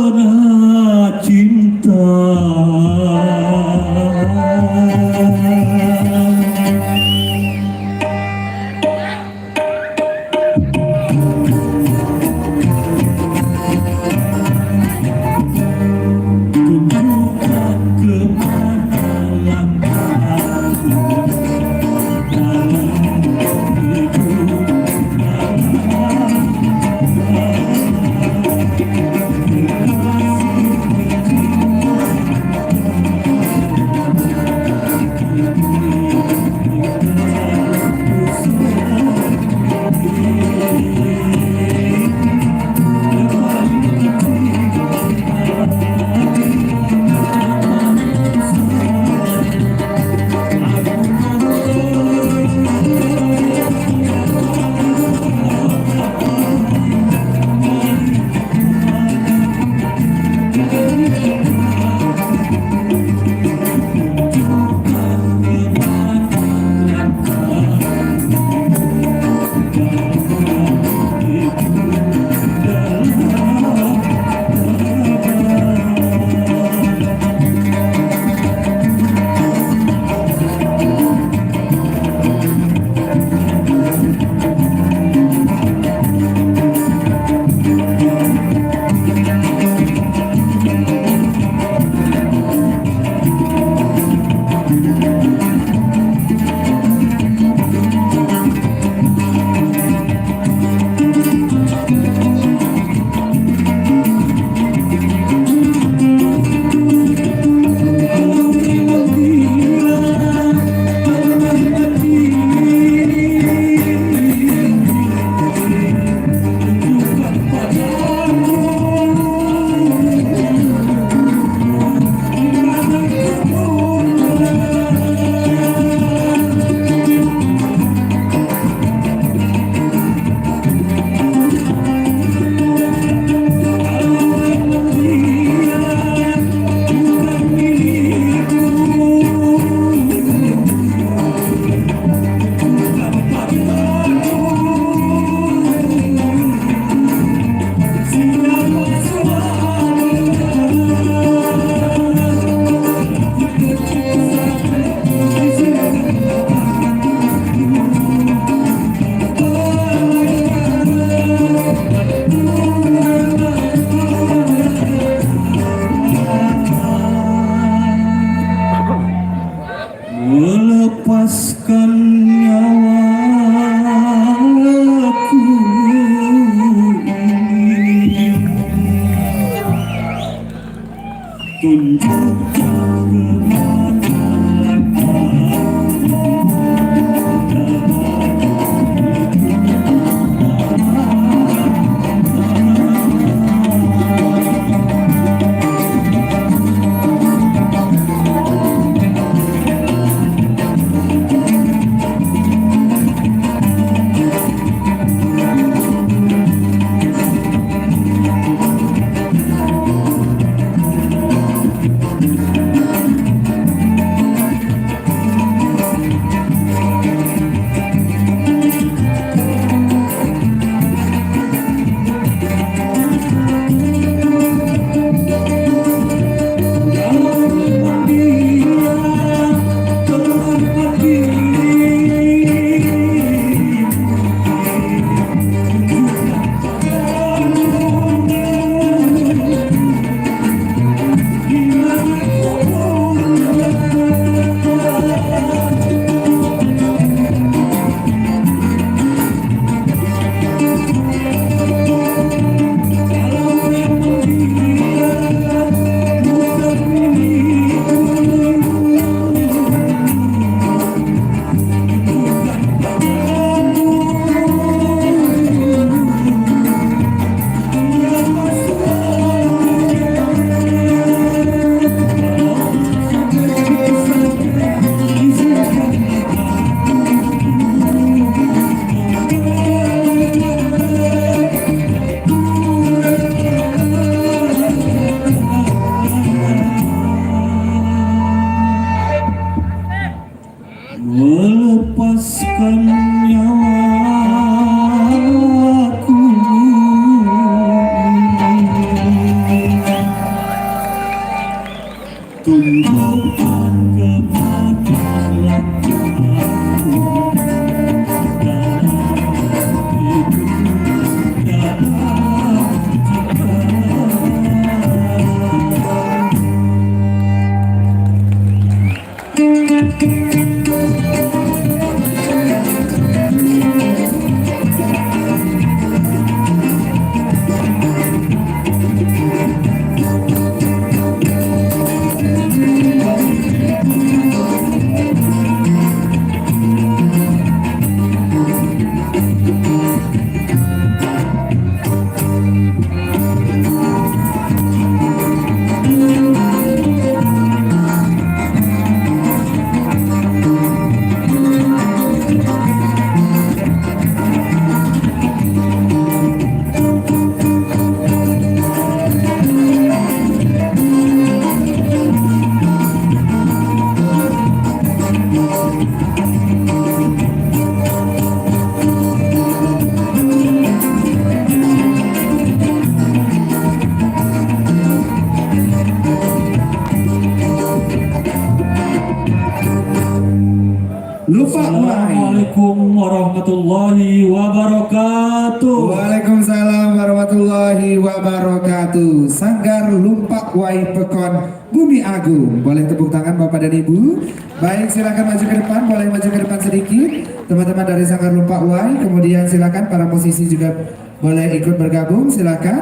karena cinta. Melepaskan nyawaku ini, tunjukkan kemana serahkan nyawaku tunjukkan kepada Assalamualaikum warahmatullahi wabarakatuh. Waalaikumsalam warahmatullahi wabarakatuh. Sanggar Lumpak Wai Pekon Bumi Agung. Boleh tepuk tangan Bapak dan Ibu. Baik, silakan maju ke depan. Boleh maju ke depan sedikit teman-teman dari Sanggar Lumpak Wai. Kemudian silakan para musisi juga boleh ikut bergabung. Silakan.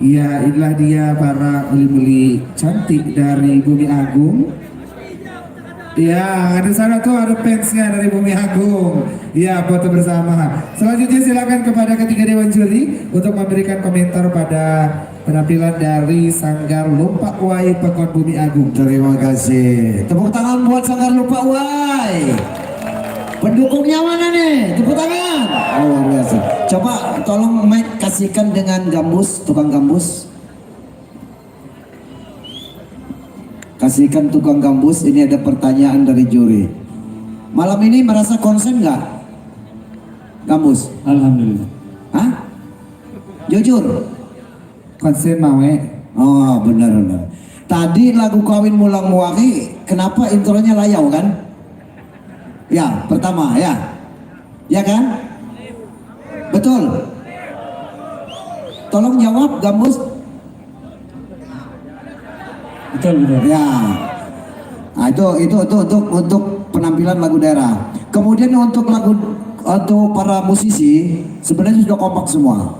Ya, inilah dia para uli-uli cantik dari Bumi Agung. Ya, ada sana tuh ada fansnya dari Bumi Agung. Ya, foto bersama. Selanjutnya silakan kepada ketiga dewan juri untuk memberikan komentar pada penampilan dari Sanggar Lumpak Wai Pekon Bumi Agung. Terima kasih. Tepuk tangan buat Sanggar Lumpak Wai. Pendukungnya mana nih? Tepuk tangan. Oh, luar biasa. Coba tolong mic kasihkan dengan gambus, tukang gambus. Kasihkan tukang gambus, ini ada pertanyaan dari juri. Malam ini merasa konsen nggak? Gambus? Alhamdulillah. Hah? Jujur? Konsen mawe. Oh, benar. Tadi lagu Kawin Mulang Muwaki, kenapa intronya layau kan? Ya, pertama ya. Ya kan? Betul? Tolong jawab gambus. Betul. Ya. Nah, itu untuk penampilan lagu daerah. Kemudian untuk para musisi sebenarnya sudah kompak semua.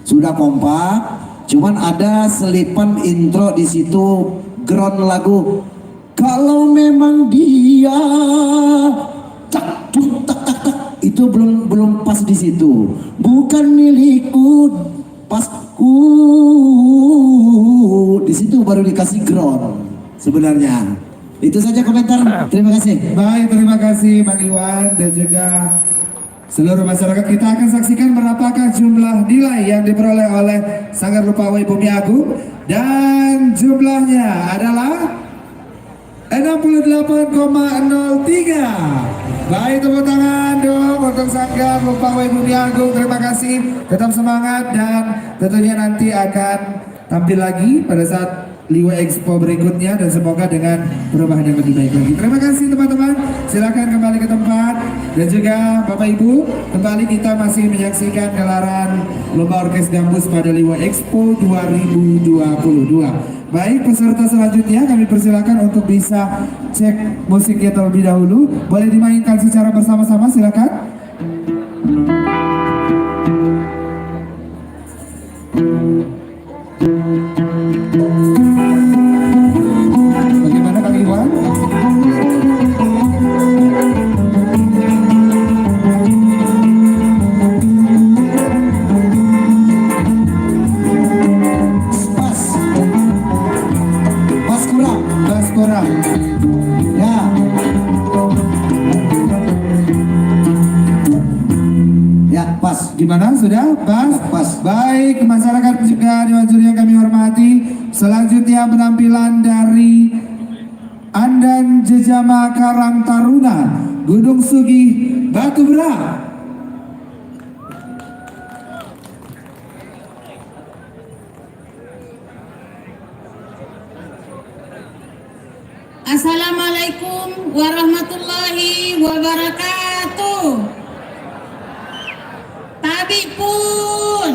Sudah kompak, cuman ada selipan intro di situ ground lagu. Kalau memang dia tak itu belum pas di situ. Bukan milikku, pasku. Di situ baru dikasih ground sebenarnya. Itu saja komentar. Terima kasih. Baik, terima kasih Bang Iwan dan juga seluruh masyarakat. Kita akan saksikan berapakah jumlah nilai yang diperoleh oleh Sanggar Lumpak Wai Bumi Agung, dan jumlahnya adalah 68,03. Baik, tepuk tangan dong untuk Sanggar Lumpak Wai Bumi Agung. Terima kasih, tetap semangat, dan tentunya nanti akan tampil lagi pada saat Liwa Expo berikutnya, dan semoga dengan perubahan yang lebih baik lagi. Terima kasih teman-teman, silakan kembali ke tempat, dan juga Bapak Ibu, kembali kita masih menyaksikan gelaran Lomba Orkes Gambus pada Liwa Expo 2022. Baik, peserta selanjutnya kami persilakan untuk bisa cek musiknya terlebih dahulu. Boleh dimainkan secara bersama-sama, silakan. Bagaimana Bang Iwan? Bas kurang. Ya. Ya, pas. Gimana, sudah? Pas? Baik, masyarakat juga dewan juri yang kami hormati. Selanjutnya penampilan dari Andan Jejama Karang Taruna Gunung Sugih Batu Berak. Assalamualaikum warahmatullahi wabarakatuh. Tabi pun.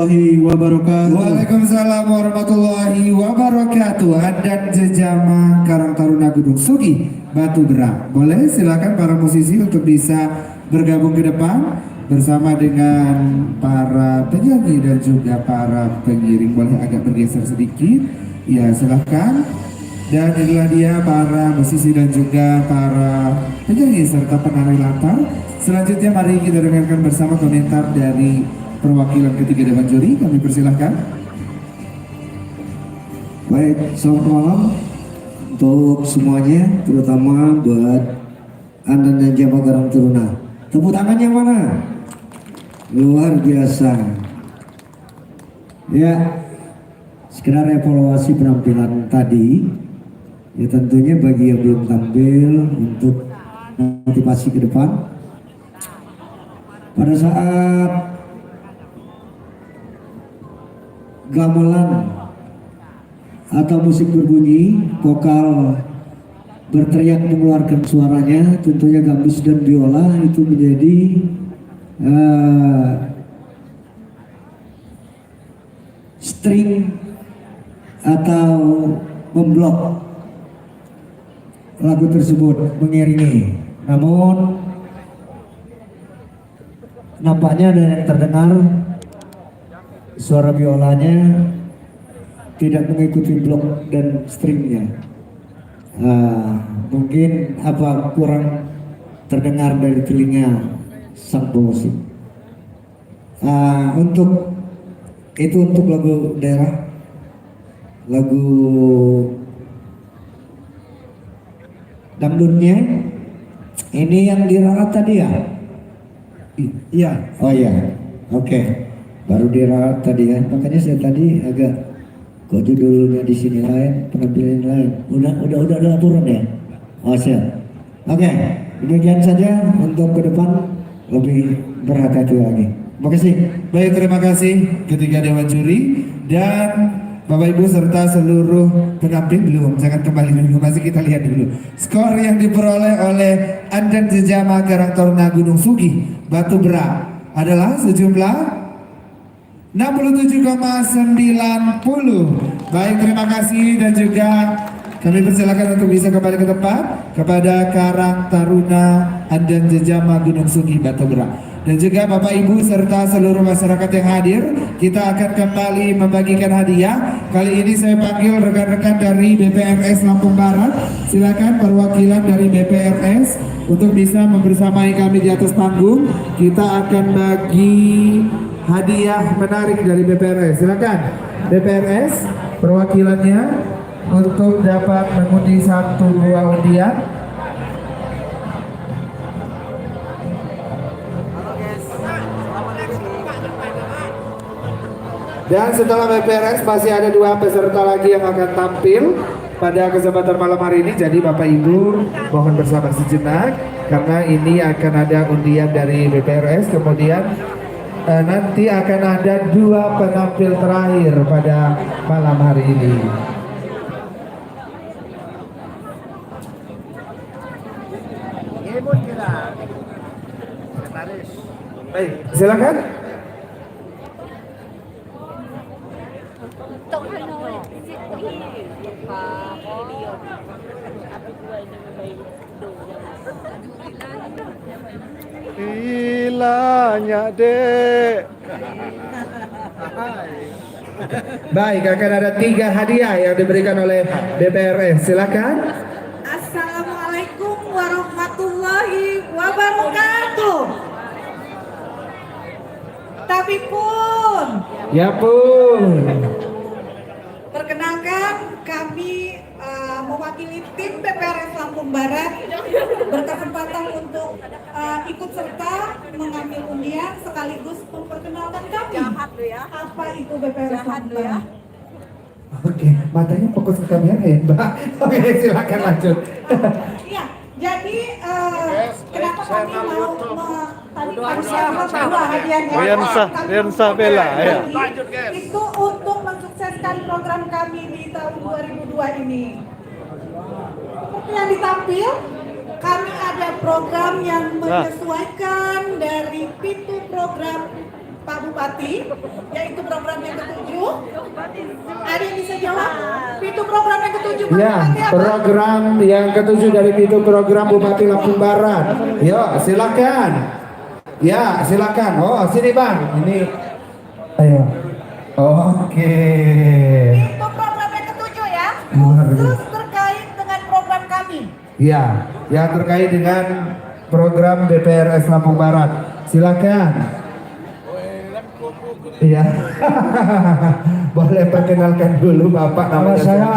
warahmatullahi wabarakatuh. Waalaikumsalam warahmatullahi wabarakatuh. Adat Jejama Karang Taruna Gunung Sugi, Batu Berak. Boleh silakan para musisi untuk bisa bergabung ke depan bersama dengan para penyanyi dan juga para pengiring. Boleh agak bergeser sedikit. Ya, silakan. Dan inilah dia para musisi dan juga para penyanyi serta penari latar. Selanjutnya mari kita dengarkan bersama komentar dari perwakilan ketiga dewan juri. Kami persilahkan. Baik, selamat malam untuk semuanya, terutama buat Andan dan Jama Karang Taruna. Tepuk tangannya mana? Luar biasa. Ya, sekedar evaluasi penampilan tadi. Ya tentunya bagi yang belum tampil untuk motivasi ke depan. Pada saat gamelan atau musik berbunyi, vokal berteriak mengeluarkan suaranya, tentunya gambus dan biola itu menjadi string atau memblok lagu tersebut mengiringi. Namun nampaknya ada yang terdengar suara biolanya tidak mengikuti blok dan stringnya. Mungkin apa kurang terdengar dari telinga sang pemusik. Untuk itu untuk lagu daerah, lagu dangdutnya ini yang diralat tadi ya? Iya. Oh iya. Oke. Baru diralat tadi ya. Makanya saya tadi agak kok judulnya di sini lain, penampilan lain. Udah aturan ya. Oh siap. Oke. Demikian saja untuk ke depan lebih berhati-hati lagi. Terima kasih. Baik, terima kasih ketiga dewan juri dan Bapak Ibu serta seluruh penampil. Belum, jangan kembali dulu, masih kita lihat dulu skor yang diperoleh oleh Andan Jejama Karang Taruna Gunung Sugi, Batu Berak adalah sejumlah 67,90. Baik, terima kasih dan juga kami persilakan untuk bisa kembali ke tempat kepada Karang Taruna Andan Jejama Gunung Sugi, Batu Berak. Dan juga Bapak Ibu serta seluruh masyarakat yang hadir, kita akan kembali membagikan hadiah. Kali ini saya panggil rekan-rekan dari BPRS Lampung Barat. Silakan perwakilan dari BPRS untuk bisa membersamai kami di atas panggung. Kita akan bagi hadiah menarik dari BPRS. Silakan BPRS perwakilannya untuk dapat mengundi 1 buah undian. Dan setelah BPRS masih ada 2 peserta lagi yang akan tampil pada kesempatan malam hari ini. Jadi Bapak Ibu mohon bersabar sejenak karena ini akan ada undian dari BPRS. Kemudian nanti akan ada 2 penampil terakhir pada malam hari ini. Baik, silakan. Ilanya dek. Baik, akan ada 3 hadiah yang diberikan oleh BPRS. Silakan. Assalamualaikum warahmatullahi wabarakatuh. Tapi pun. Ya pun. Perkenalkan kami mewakili tim BPRS Lampung Barat berkesempatan untuk ikut serta mengambil undian sekaligus memperkenalkan kami. Apa itu BPRS Lampung Barat? Oke, matanya fokus ke kamera ya Mbak. Oke, silakan lanjut. Iya, jadi kenapa kami mau tadi dua hadiahnya? Riansa Bella ya. Itu untuk mensukseskan program kami di tahun 2002 ini. Seperti yang ditampil, kami ada program yang menyesuaikan dari pintu program Pak Bupati, yaitu program yang ketujuh. Ada yang bisa jawab? Itu program yang ketujuh Pak Ya, Bupati apa? program yang ketujuh dari pintu program Bupati Lampung Barat. Yuk, silakan. Ya, silakan. Oh, sini Bang. Ini. Ayo. Oke. Itu program yang ketujuh ya. Luar biasa. Khusus terkait dengan program kami. Ya, yang terkait dengan program BPRS Lampung Barat. Silakan. Iya. Boleh perkenalkan dulu Bapak namanya. saya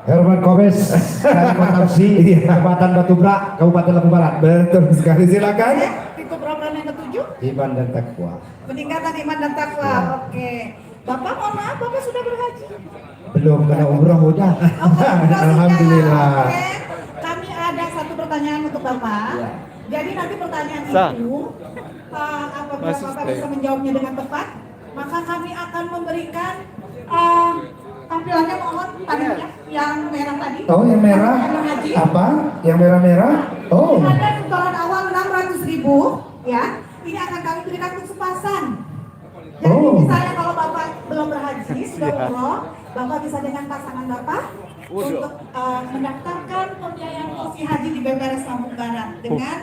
Herman Komes dari Kontaksi, Kecamatan Batubrak, Kabupaten Lampung Barat. Betul sekali, silakan. Itu program yang ketujuh. Iman dan takwa. Peningkatan iman dan takwa. Oke. Bapak mohon maaf, Bapak sudah berhaji. Belum kena umroh udah. Alhamdulillah. Oke. Kami ada satu pertanyaan untuk Bapak. Jadi nanti pertanyaan Sah. itu apabila Masih Bapak stay. bisa menjawabnya dengan tepat, maka kami akan memberikan tampilannya mohon tadinya yang merah tadi. Oh, yang merah? Yang haji. Apa? Yang merah-merah? Oh. Ada setoran awal 600.000 ya. Ini akan kami berikan untuk sepasan. Jadi misalnya kalau Bapak belum berhaji, sudah umroh, Bapak bisa dengan pasangan Bapak untuk mendaftarkan pembiayaan kursi haji di BPRS Lampung Barat dengan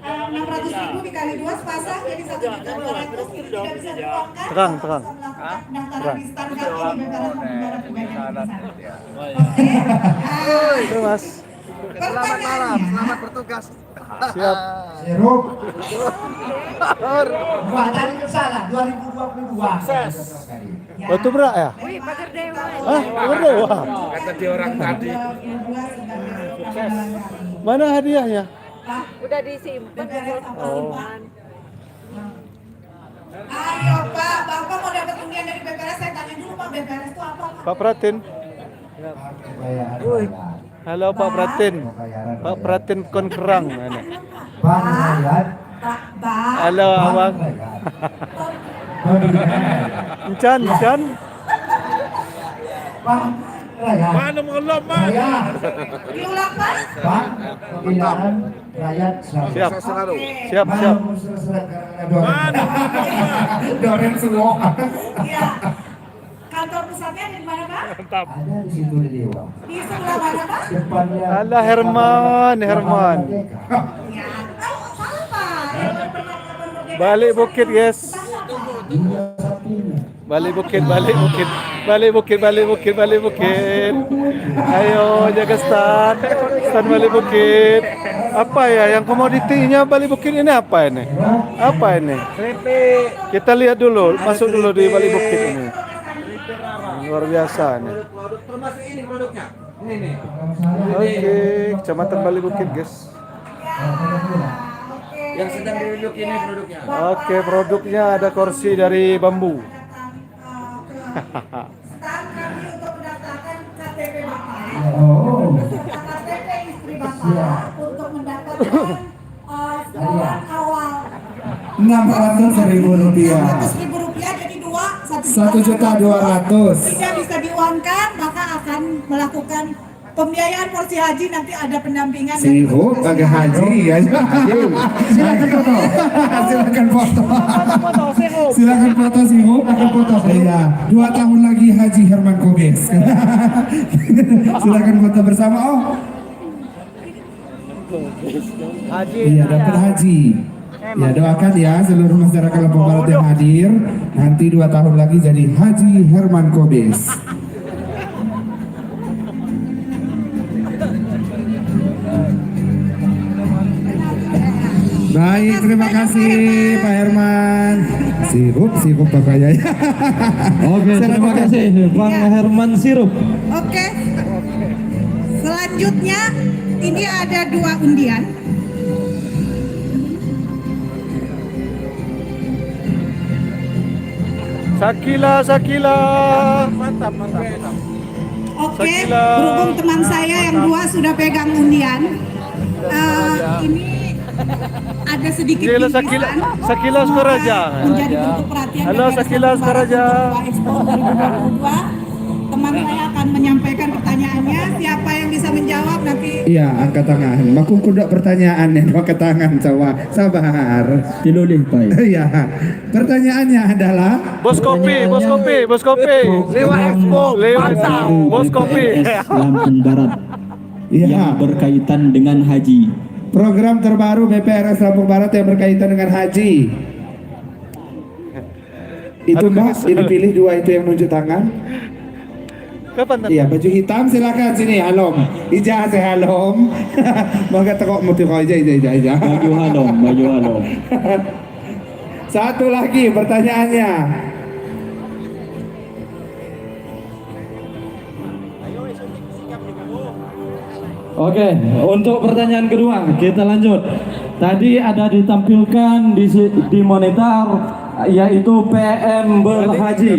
600.000 dikali 2 sepasang jadi 1.200.000. Ini tidak bisa diuangkan. Terang. Pendaftaran di stand kami di BPRS Lampung Barat di bagian sana. Itu Mas. Selamat malam, selamat bertugas. Siap. Sirup. Buatan salah 2022. Batubrak ya? Hah? Dewa. Kata dia orang tadi. Mana hadiahnya? Udah disimpan. Oh. Ayo Pak, Bapak mau dapat undian dari BPRS, saya tanya dulu Pak, BPRS itu apa? Pak Pratin. Halo Pak Pratin. Pak Pratin Konkerang. Mana? Halo Abang. Encan. Mana mengelam, Mas? Diulang Pak? Pemilihan rakyat Siap. Siap. Mana? Doreng semua. Iya. Kantor pusatnya di mana Pak? ada di situ di Dewa. Di sebelah mana Pak? Depannya Alah Herman. Ya, salah Pak. Balik bukit guys. Balik bukit. Ayo jaga stand balik bukit. Apa ya yang komoditinya balik bukit ini apa ini? Kita lihat dulu, masuk dulu di balik bukit ini. Luar biasa nih. Termasuk ini produknya. Ini nih. Oke, Kecamatan Bali Bukit guys. Yang sedang duduk ini produknya. Oke, produknya ada kursi dari bambu. Stand kami untuk mendaftarkan KTP Bapak. Oh. KTP istri Bapak untuk mendapatkan setoran awal 600.000 rupiah. 600.000 rupiah jadi 1.200.000. Tidak bisa diuangkan, maka akan melakukan pembiayaan kursi haji, nanti ada pendampingan. Sibuk agak haji ya. Silakan foto. Silakan foto sibuk akan foto. Iya, 2 tahun lagi Haji Herman Komes. Silakan foto bersama. Oh. Iya, dapat haji. Ya, doakan ya seluruh masyarakat Lampung Barat yang hadir. Nanti 2 tahun lagi jadi Haji Herman Komes. Baik, terima kasih Pak Herman. Sibuk Bapak ya. Oke, terima kasih Bang Herman Sirup. Oke. Selanjutnya ini ada 2 undian. Sakila. Mantap. Oke, Sakila. berhubung teman saya yang 2 sudah pegang undian, ini ada sedikit Gila, bingkisan. Sakila Sukaraja. Menjadi bentuk perhatian Halo BPRS Sakila Lampung Barat Sukaraja. untuk Expo 2022. teman saya akan menyampaikan pertanyaannya. Siapa yang bisa menjawab nanti? Iya, angkat tangan. Makung kuda pertanyaan yang angkat tangan coba. Sabar. Dilulih, Pak. Iya. Pertanyaannya adalah Bos kopi. Lewa Expo, Bos kopi. Lampung Barat Iya. yang berkaitan dengan haji. Program terbaru BPRS Lampung Barat yang berkaitan dengan haji. Itu Mbak, dipilih dua itu yang nunjuk tangan. Kapan Iya, baju hitam silakan sini halom. Ija saya halom. Maka tekok muti kau ija. Baju halom. Satu lagi pertanyaannya. Oke, untuk pertanyaan kedua kita lanjut. Tadi ada ditampilkan di monitor yaitu PM berhaji.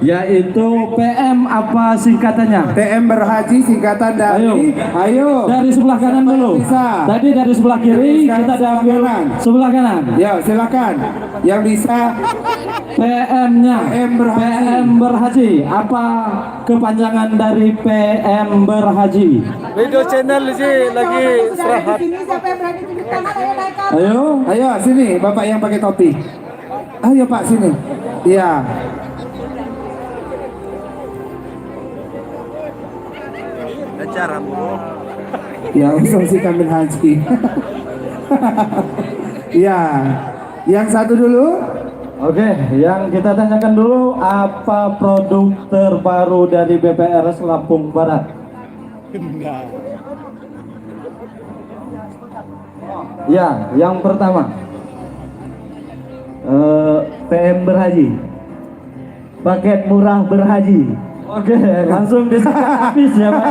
Yaitu PM apa singkatannya? PM berhaji singkatan dari ayo dari sebelah kanan dulu. Bisa. Tadi dari sebelah kiri kita ambil sebelah kanan. Ya, silakan. Yang bisa PM-nya PM berhaji. Apa kepanjangan dari PM berhaji? Video channel lagi istirahat. Sini siapa yang berani tunjuk tangan? Ayo naik ke atas. Ayo sini Bapak yang pakai topi. Ayo Pak sini. Iya. Ya usul si kambing haji. Iya. Yang satu dulu. Oke, yang kita tanyakan dulu apa produk terbaru dari BPRS Lampung Barat? Ya, yang pertama PM berhaji, paket murah berhaji. Oke, langsung disekat habis ya Pak.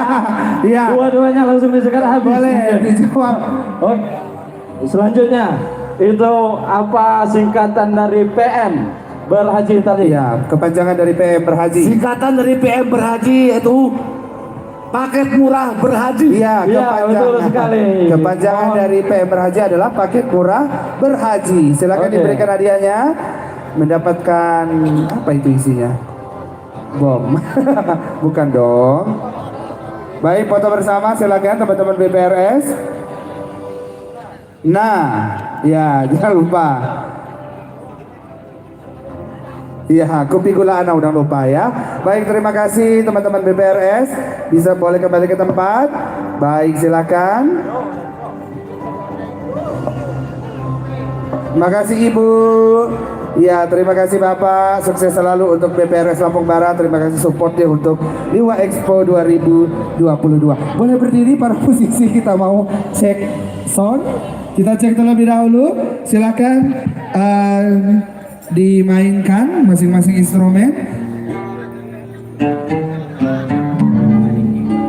Iya. Dua-duanya langsung disekat habis. Boleh dijawab. Oke. Selanjutnya itu apa singkatan dari PM berhaji tadi? Ya, kepanjangan dari PM berhaji. Singkatan dari PM berhaji itu paket murah berhaji. Iya, betul sekali. Kepanjangan dari PM berhaji adalah paket murah berhaji. Silakan diberikan hadiahnya. Mendapatkan apa itu isinya? Bom. Bukan dong. Baik, foto bersama silakan teman-teman BPRS. Nah, ya jangan lupa. Iya, kopi gula anak udah lupa ya. Baik, terima kasih teman-teman BPRS. Bisa boleh kembali ke tempat. Baik, silakan. Terima kasih Ibu. Ya, terima kasih Bapak. Sukses selalu untuk BPRS Lampung Barat. Terima kasih supportnya untuk Liwa Expo 2022. Boleh berdiri para musisi, kita mau cek sound. Kita cek terlebih dahulu. Silakan dimainkan masing-masing instrumen.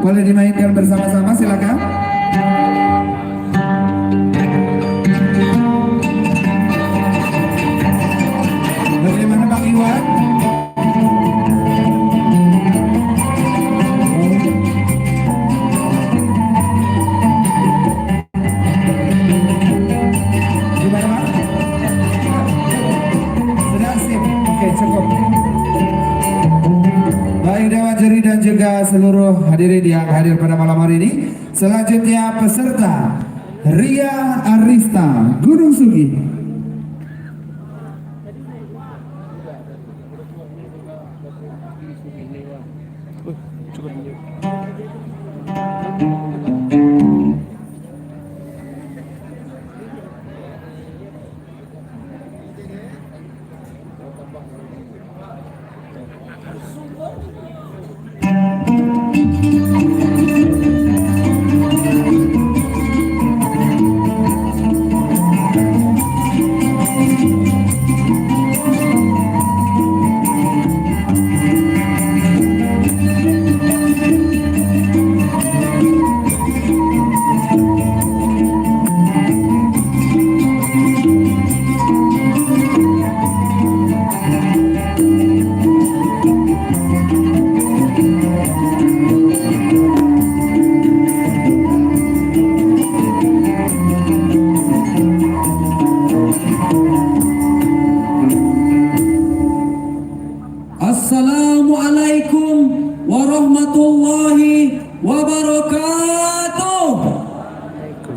Boleh dimainkan bersama-sama, silakan. Bagaimana Bang Iwan? Gimana Bang? Sudah sip? Oke, cukup. Baik Dewan Juri dan juga seluruh hadirin yang hadir pada malam hari ini. Selanjutnya peserta Ria Arista Gunung Sugi.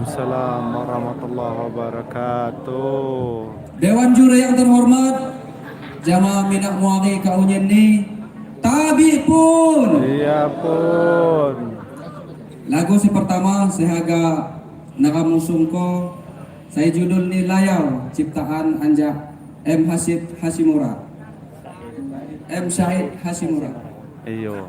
Waalaikumsalam warahmatullahi wabarakatuh. Dewan juri yang terhormat, jamaah minak muaki kaunyen ni, tabi pun. Iya pun. Lagu si pertama sehaga nakamusungko, saya judul ni Layau, ciptaan Anja M. Hasid Hasimura. M. Syahid Hasimura. Iyo.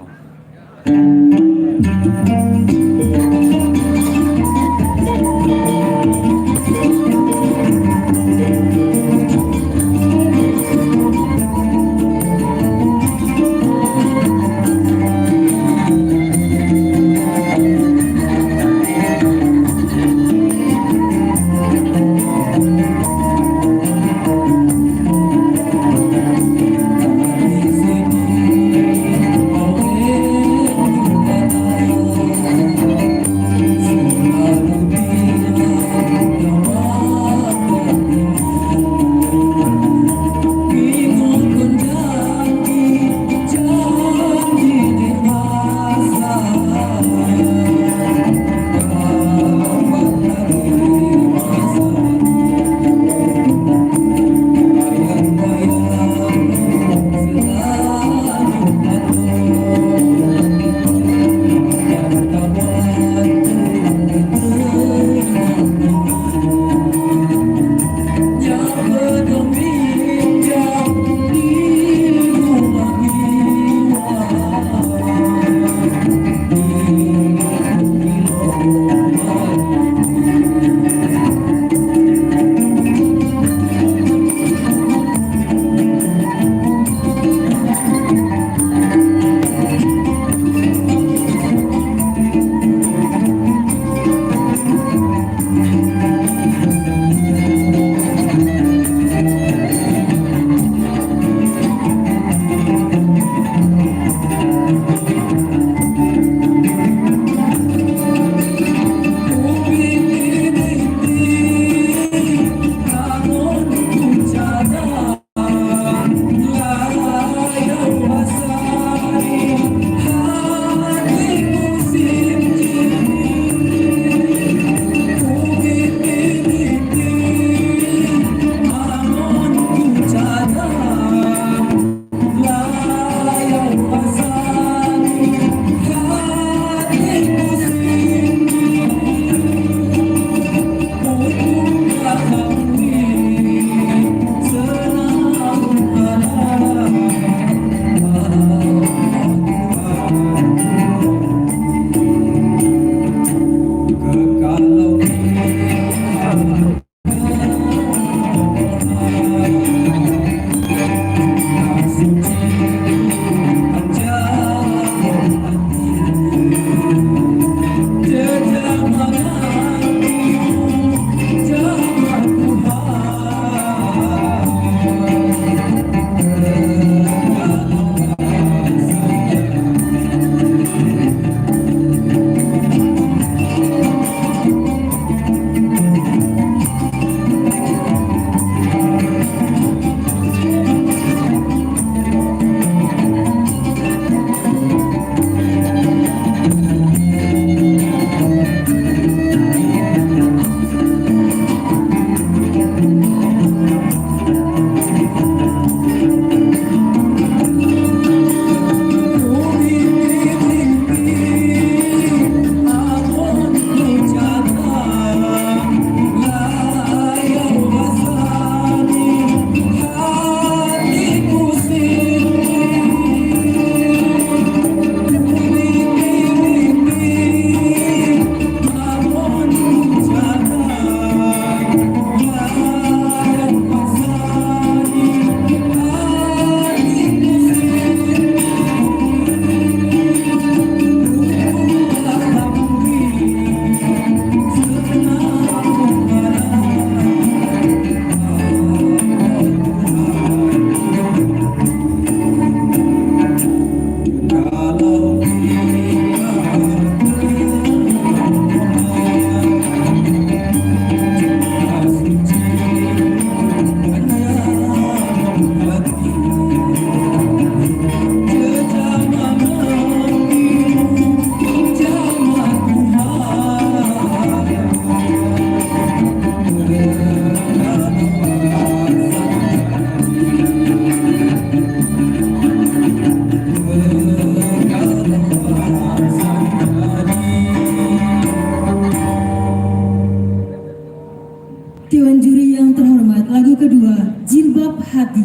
Hati,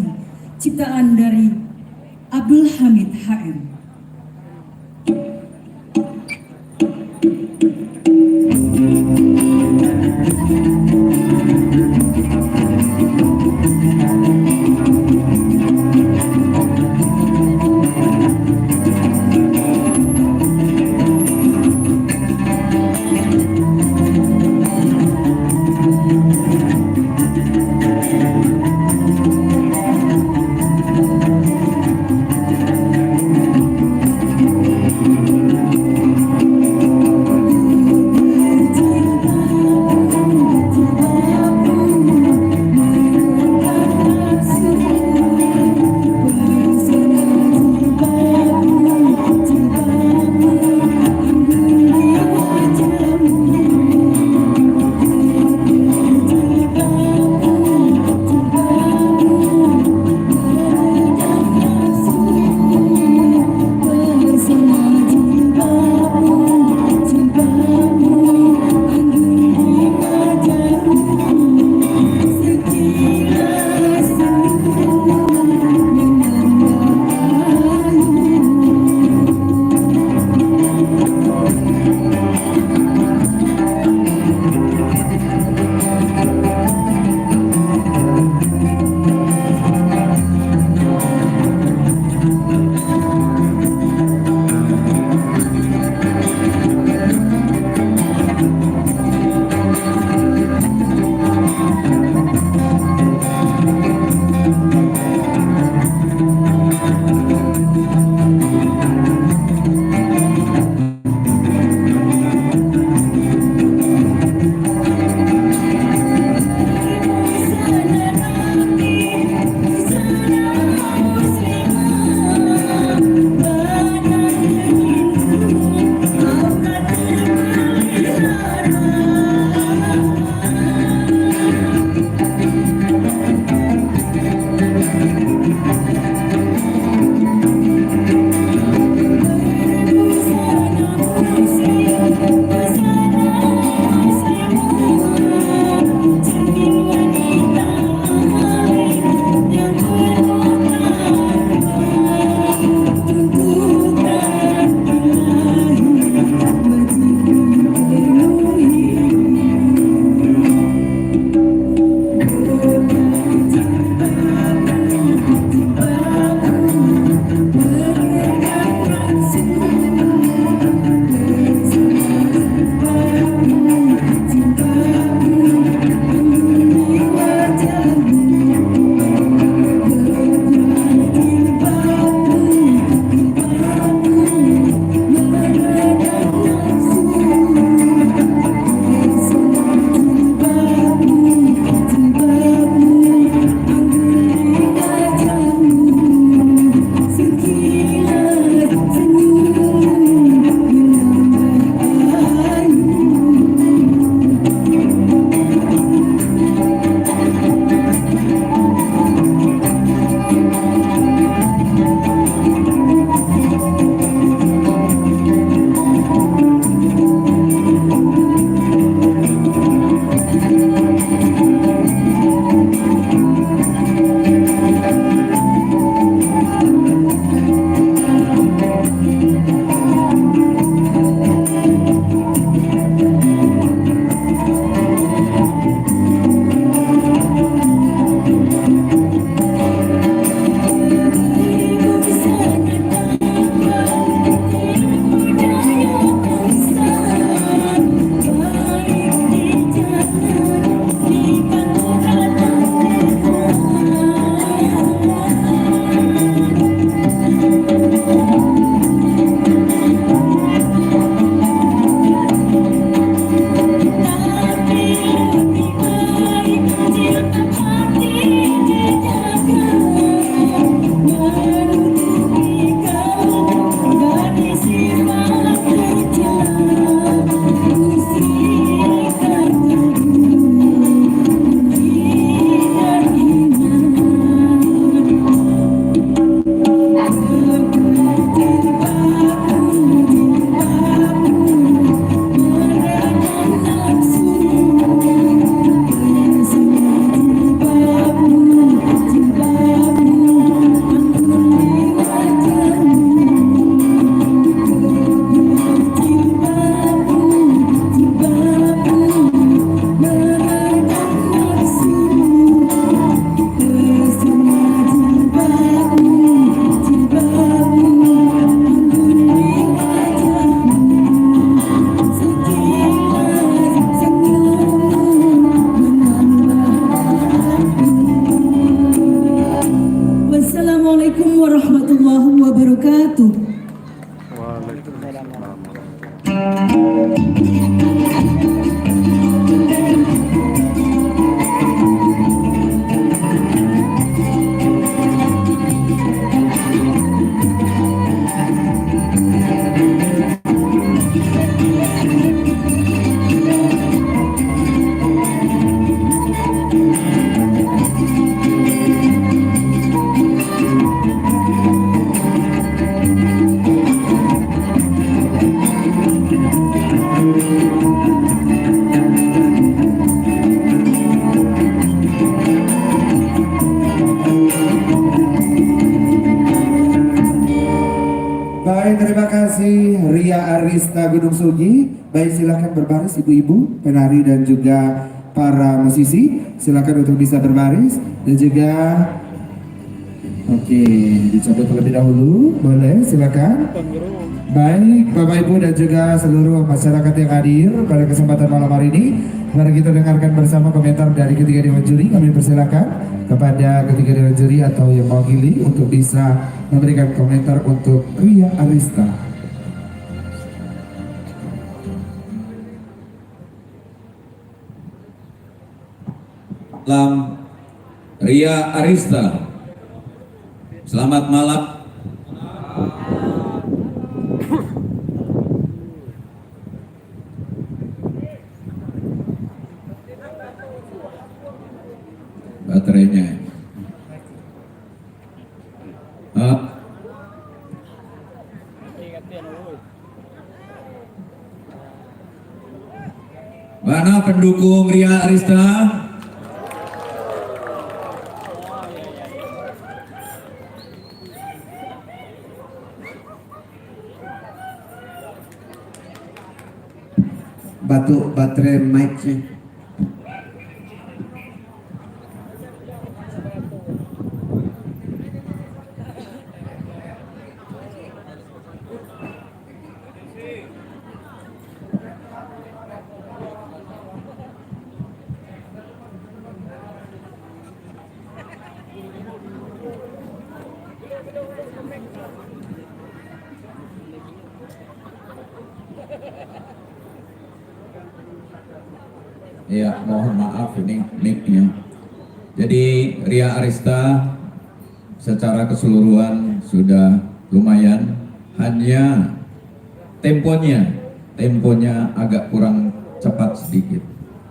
ciptaan dari Abdul Hamid HM. Sugi. Baik, silakan berbaris ibu-ibu, penari dan juga para musisi. Silakan untuk bisa berbaris dan juga oke, dicoba terlebih dahulu. Boleh, silakan. Baik, Bapak Ibu dan juga seluruh masyarakat yang hadir pada kesempatan malam hari ini, mari kita dengarkan bersama komentar dari ketiga dewan juri. Kami persilakan kepada ketiga dewan juri atau yang mewakili untuk bisa memberikan komentar untuk Ria Arista. Salam Ria Arista. Selamat malam. Baterainya. Mana pendukung Ria Arista? Batu baterai mic-nya. Ya, mohon maaf ini mic-nya. Jadi Ria Arista secara keseluruhan sudah lumayan, hanya temponya agak kurang cepat sedikit.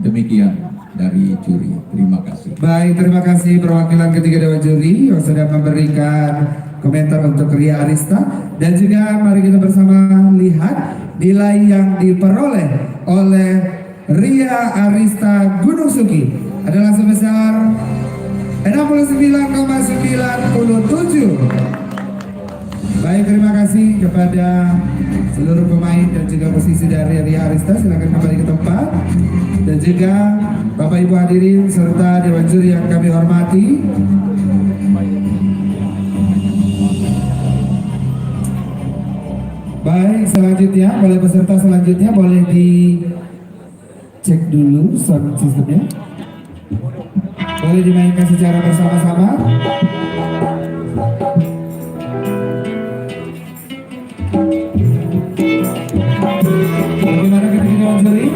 Demikian dari juri. Terima kasih. Baik, terima kasih perwakilan ketiga dewan juri yang sudah memberikan komentar untuk Ria Arista. Dan juga mari kita bersama lihat nilai yang diperoleh oleh Ria Arista Gunung Sugi adalah sebesar 69,97. Baik, terima kasih kepada seluruh pemain dan juga musisi dari Ria Arista. Silakan kembali ke tempat. Dan juga Bapak Ibu hadirin serta dewan juri yang kami hormati. Baik, selanjutnya boleh peserta selanjutnya boleh dicek dulu sound sistemnya. Boleh dimainkan secara bersama-sama. Bagaimana ketika dewan juri?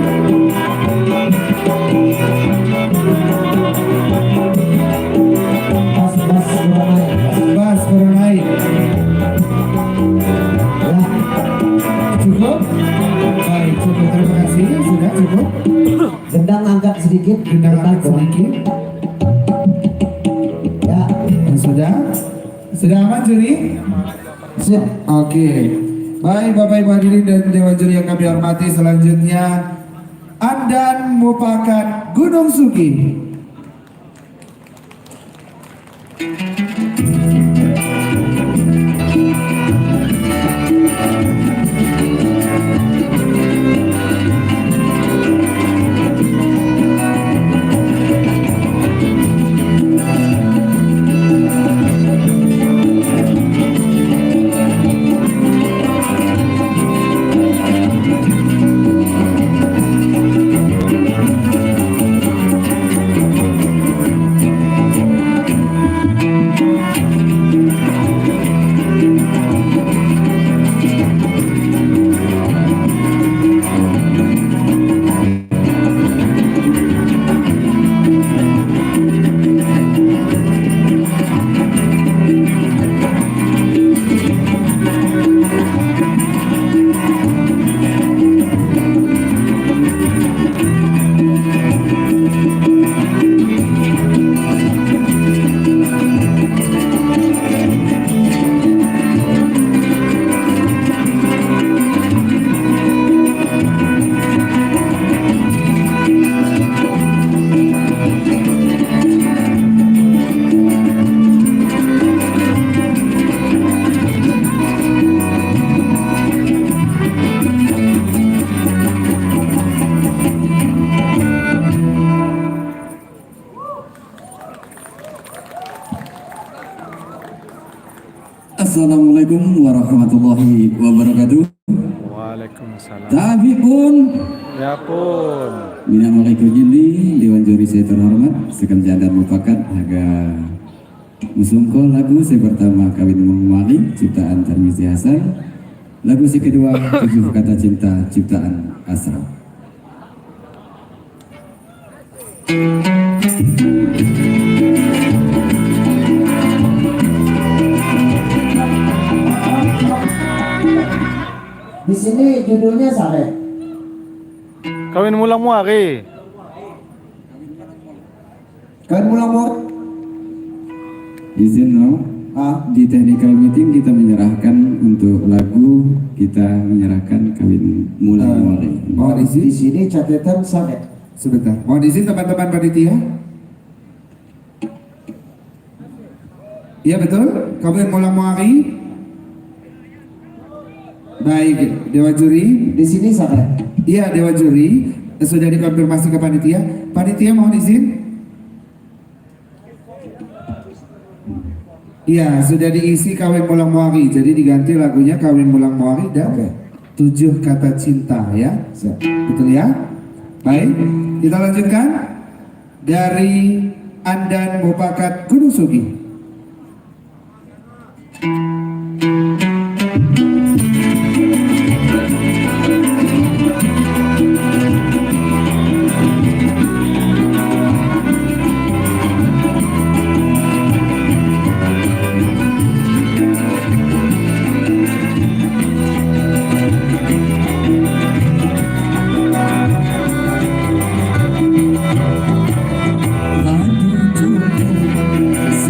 Bas kurang naik. Cukup? Baik, cukup. Terima kasih. Sudah cukup. Gendang angkat sedikit. Gendang angkat sedikit. Ya. Sudah? Sudah aman juri? Siap. Oke. Baik, Bapak Ibu hadirin dan dewan juri yang kami hormati, selanjutnya Andan Mupakat Gunung Sugi. Assalamualaikum warahmatullahi wabarakatuh. Waalaikumsalam. Tapi pun Ya pun. minamai kujindi Dewan Juri saya terhormat sekalian dan mufakat haga musungko lagu saya pertama Kawin Memali ciptaan Tarmizi Hasan, lagu si kedua 7 Kata Cinta ciptaan Asra. Di sini judulnya Saleh. Kawin mulang muari. Kawin mulang muari. Izin no, di technical meeting kita menyerahkan untuk lagu, kita menyerahkan Kawin Mulang Muari. Mohon izin. Di sini catatan Saleh. Sebentar. Mohon izin teman-teman panitia. Iya betul. Kawin Mulang Muari. Baik, Dewa Juri. Di sini Saleh. Iya, Dewa Juri sudah dikonfirmasi ke panitia. Panitia mohon izin. Iya, sudah diisi Kawin Mulang Muari. Jadi diganti lagunya Kawin Mulang Muari dan 7 Kata Cinta ya. Betul ya? Baik, kita lanjutkan dari Andan Mufakat Gunung Sugi.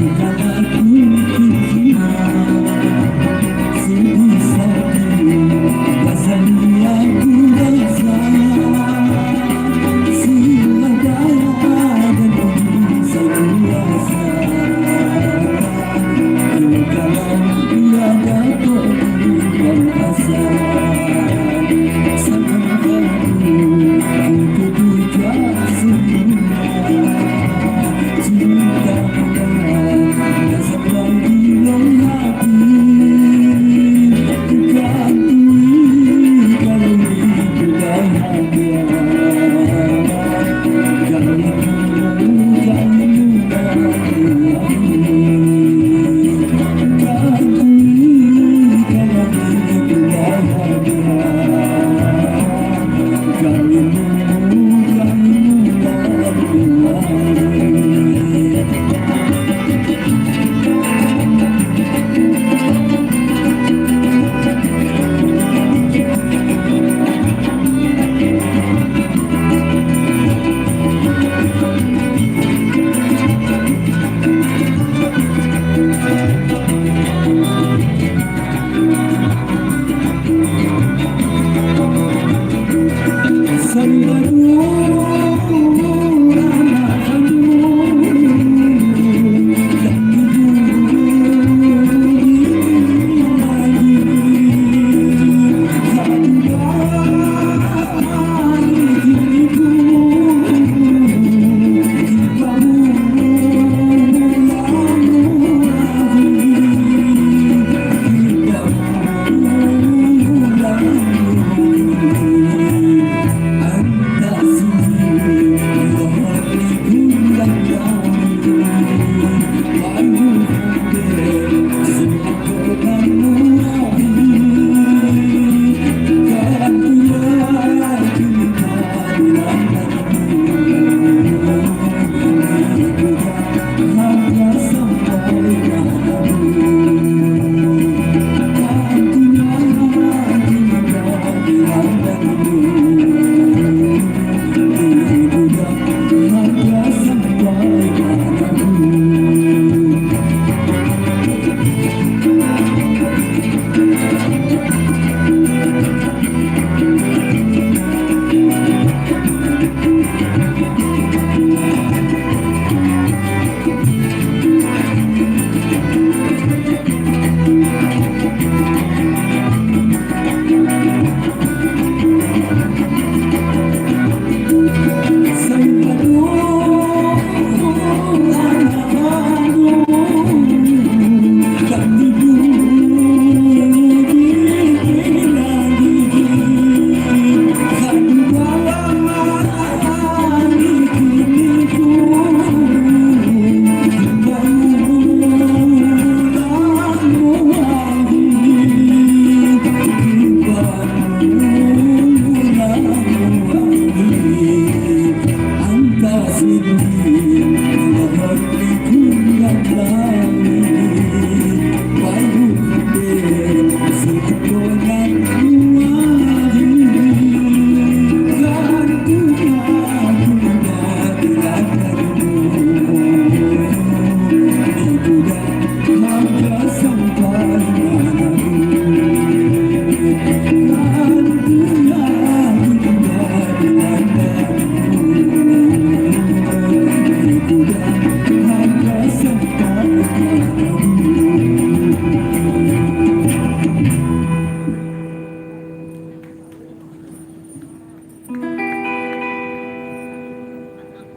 Segala ku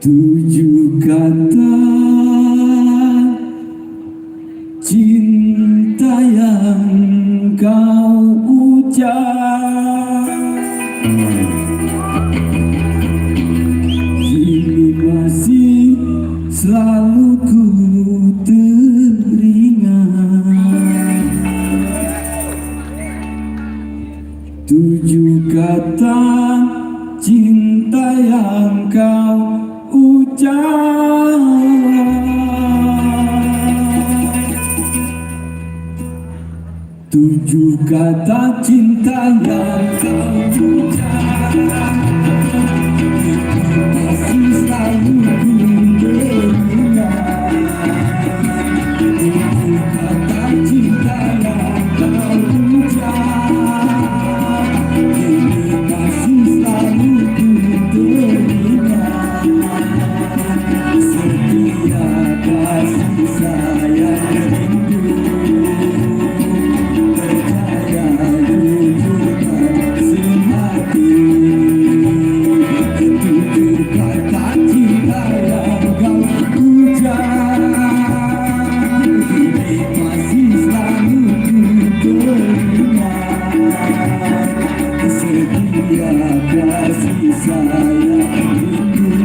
Tujuh kata cinta yang kau ucap kini masih selalu ku teringat. Tujuh kata cinta yang kau ucap tujuh kata cinta yang kau ucap masih selalu ku teringat. Tujuh kata cinta yang kau ucap kini masih selalu ku teringat. Setiap kasih sayang rindu percaya jujurkan sehati. Tujuh kata cinta yang kau ucap kini masih selalu ku teringat. Setiap kasih sayang rindu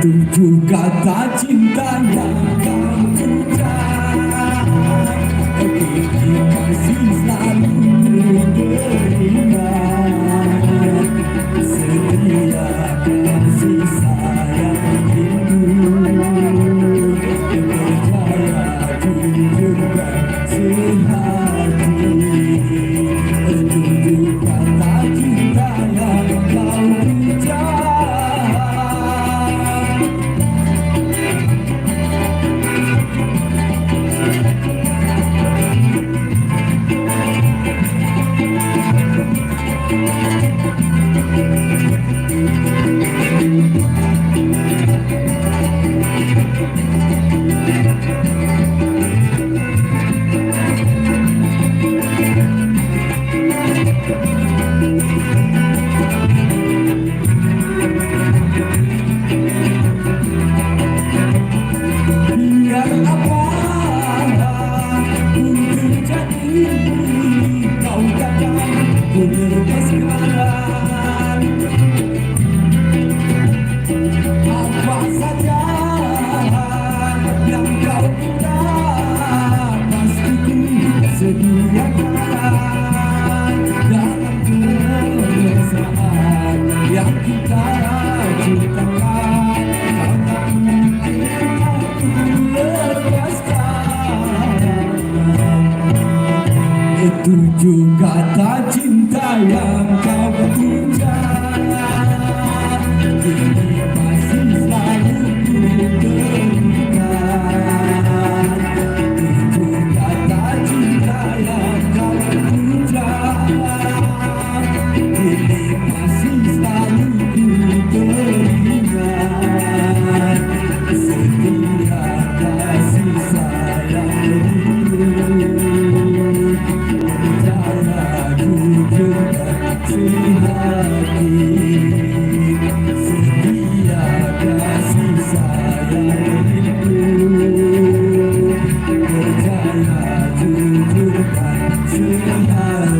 tujuh kata cinta yang kau ucap kini masih selalu teringat. Setiap kasih sayang rindu percaya jujurkan sehati. Tujuh kata cinta yang kau ucap sediakan dalam cinta yang kau puja, kini masih selalu ku berikan. Itu kata cinta yang kau puja, kini masih selalu ku berikan. Setia kasih sayangku, percaya jujur dan sehati. Setia kasih sayangku, percaya jujur dan sehati.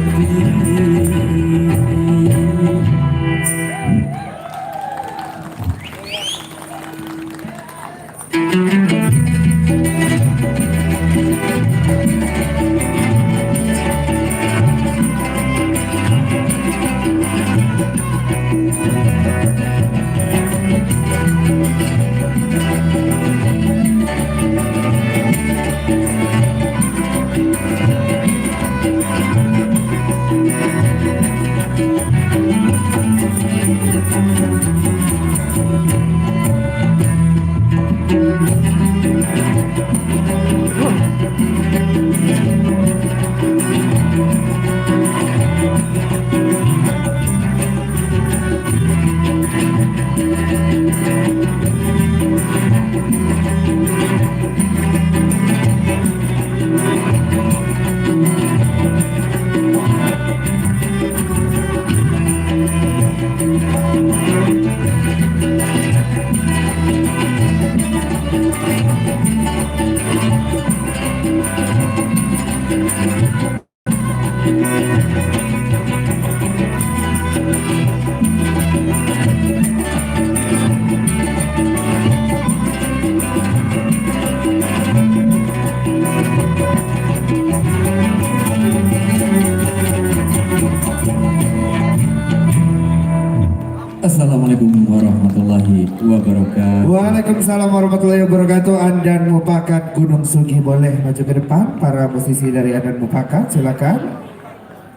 Assalamualaikum warahmatullahi wabarakatuh. Waalaikumsalam warahmatullahi wabarakatuh. Andan Mupakat Gunung Sugih boleh maju ke depan. Para musisi dari Andan Mupakat silakan.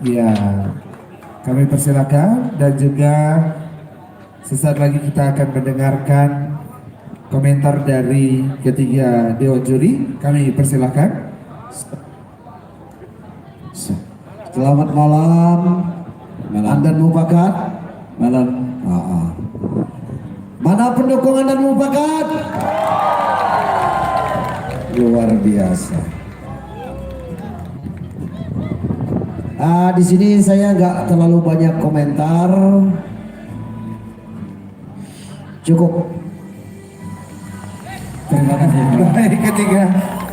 Ya, kami persilakan dan juga sesaat lagi kita akan mendengarkan komentar dari ketiga dewan juri. Kami persilakan. Selamat malam, Andan Mupakat. Malam. Mana pendukung Andan Mupakat? Luar biasa. Di sini saya nggak terlalu banyak komentar. Cukup. Terima kasih.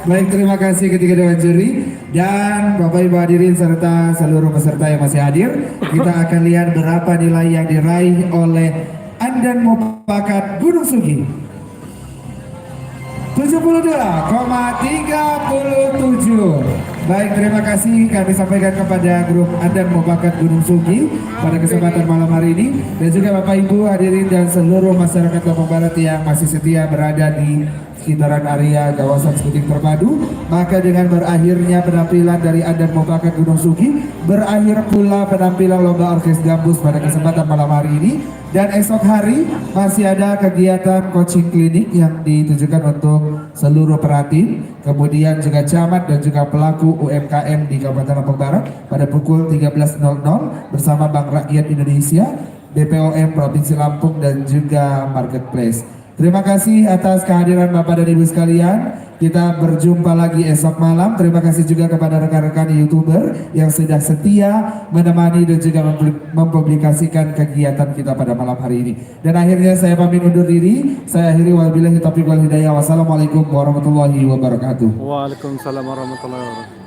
Baik, terima kasih ketiga dewan juri dan Bapak Ibu hadirin serta seluruh peserta yang masih hadir. Kita akan lihat berapa nilai yang diraih oleh Andan Mupakat Gunung Sugih. 72,37. Baik, terima kasih kami sampaikan kepada grup Andan Mupakat Gunung Sugih pada kesempatan malam hari ini, dan juga Bapak Ibu hadirin dan seluruh masyarakat Lombok Barat yang masih setia berada di sekitaran area kawasan Skuting Terpadu. Maka dengan berakhirnya penampilan dari Andan Mupakat Gunung Sugih, berakhir pula penampilan lomba orkes gambus pada kesempatan malam hari ini. Dan esok hari masih ada kegiatan coaching klinik yang ditujukan untuk seluruh peratin, kemudian juga camat dan juga pelaku UMKM di Kabupaten Lombok Barat pada pukul 13.00 bersama Bank Rakyat Indonesia, BPOM Provinsi Lampung dan juga Marketplace. Terima kasih atas kehadiran Bapak dan Ibu sekalian. Kita berjumpa lagi esok malam. Terima kasih juga kepada rekan-rekan YouTuber yang sudah setia menemani dan juga mempublikasikan kegiatan kita pada malam hari ini. Dan akhirnya saya pamit undur diri. Saya akhiri wabillahi taufiq wal hidayah. Wassalamualaikum warahmatullahi wabarakatuh. Waalaikumsalam warahmatullahi wabarakatuh.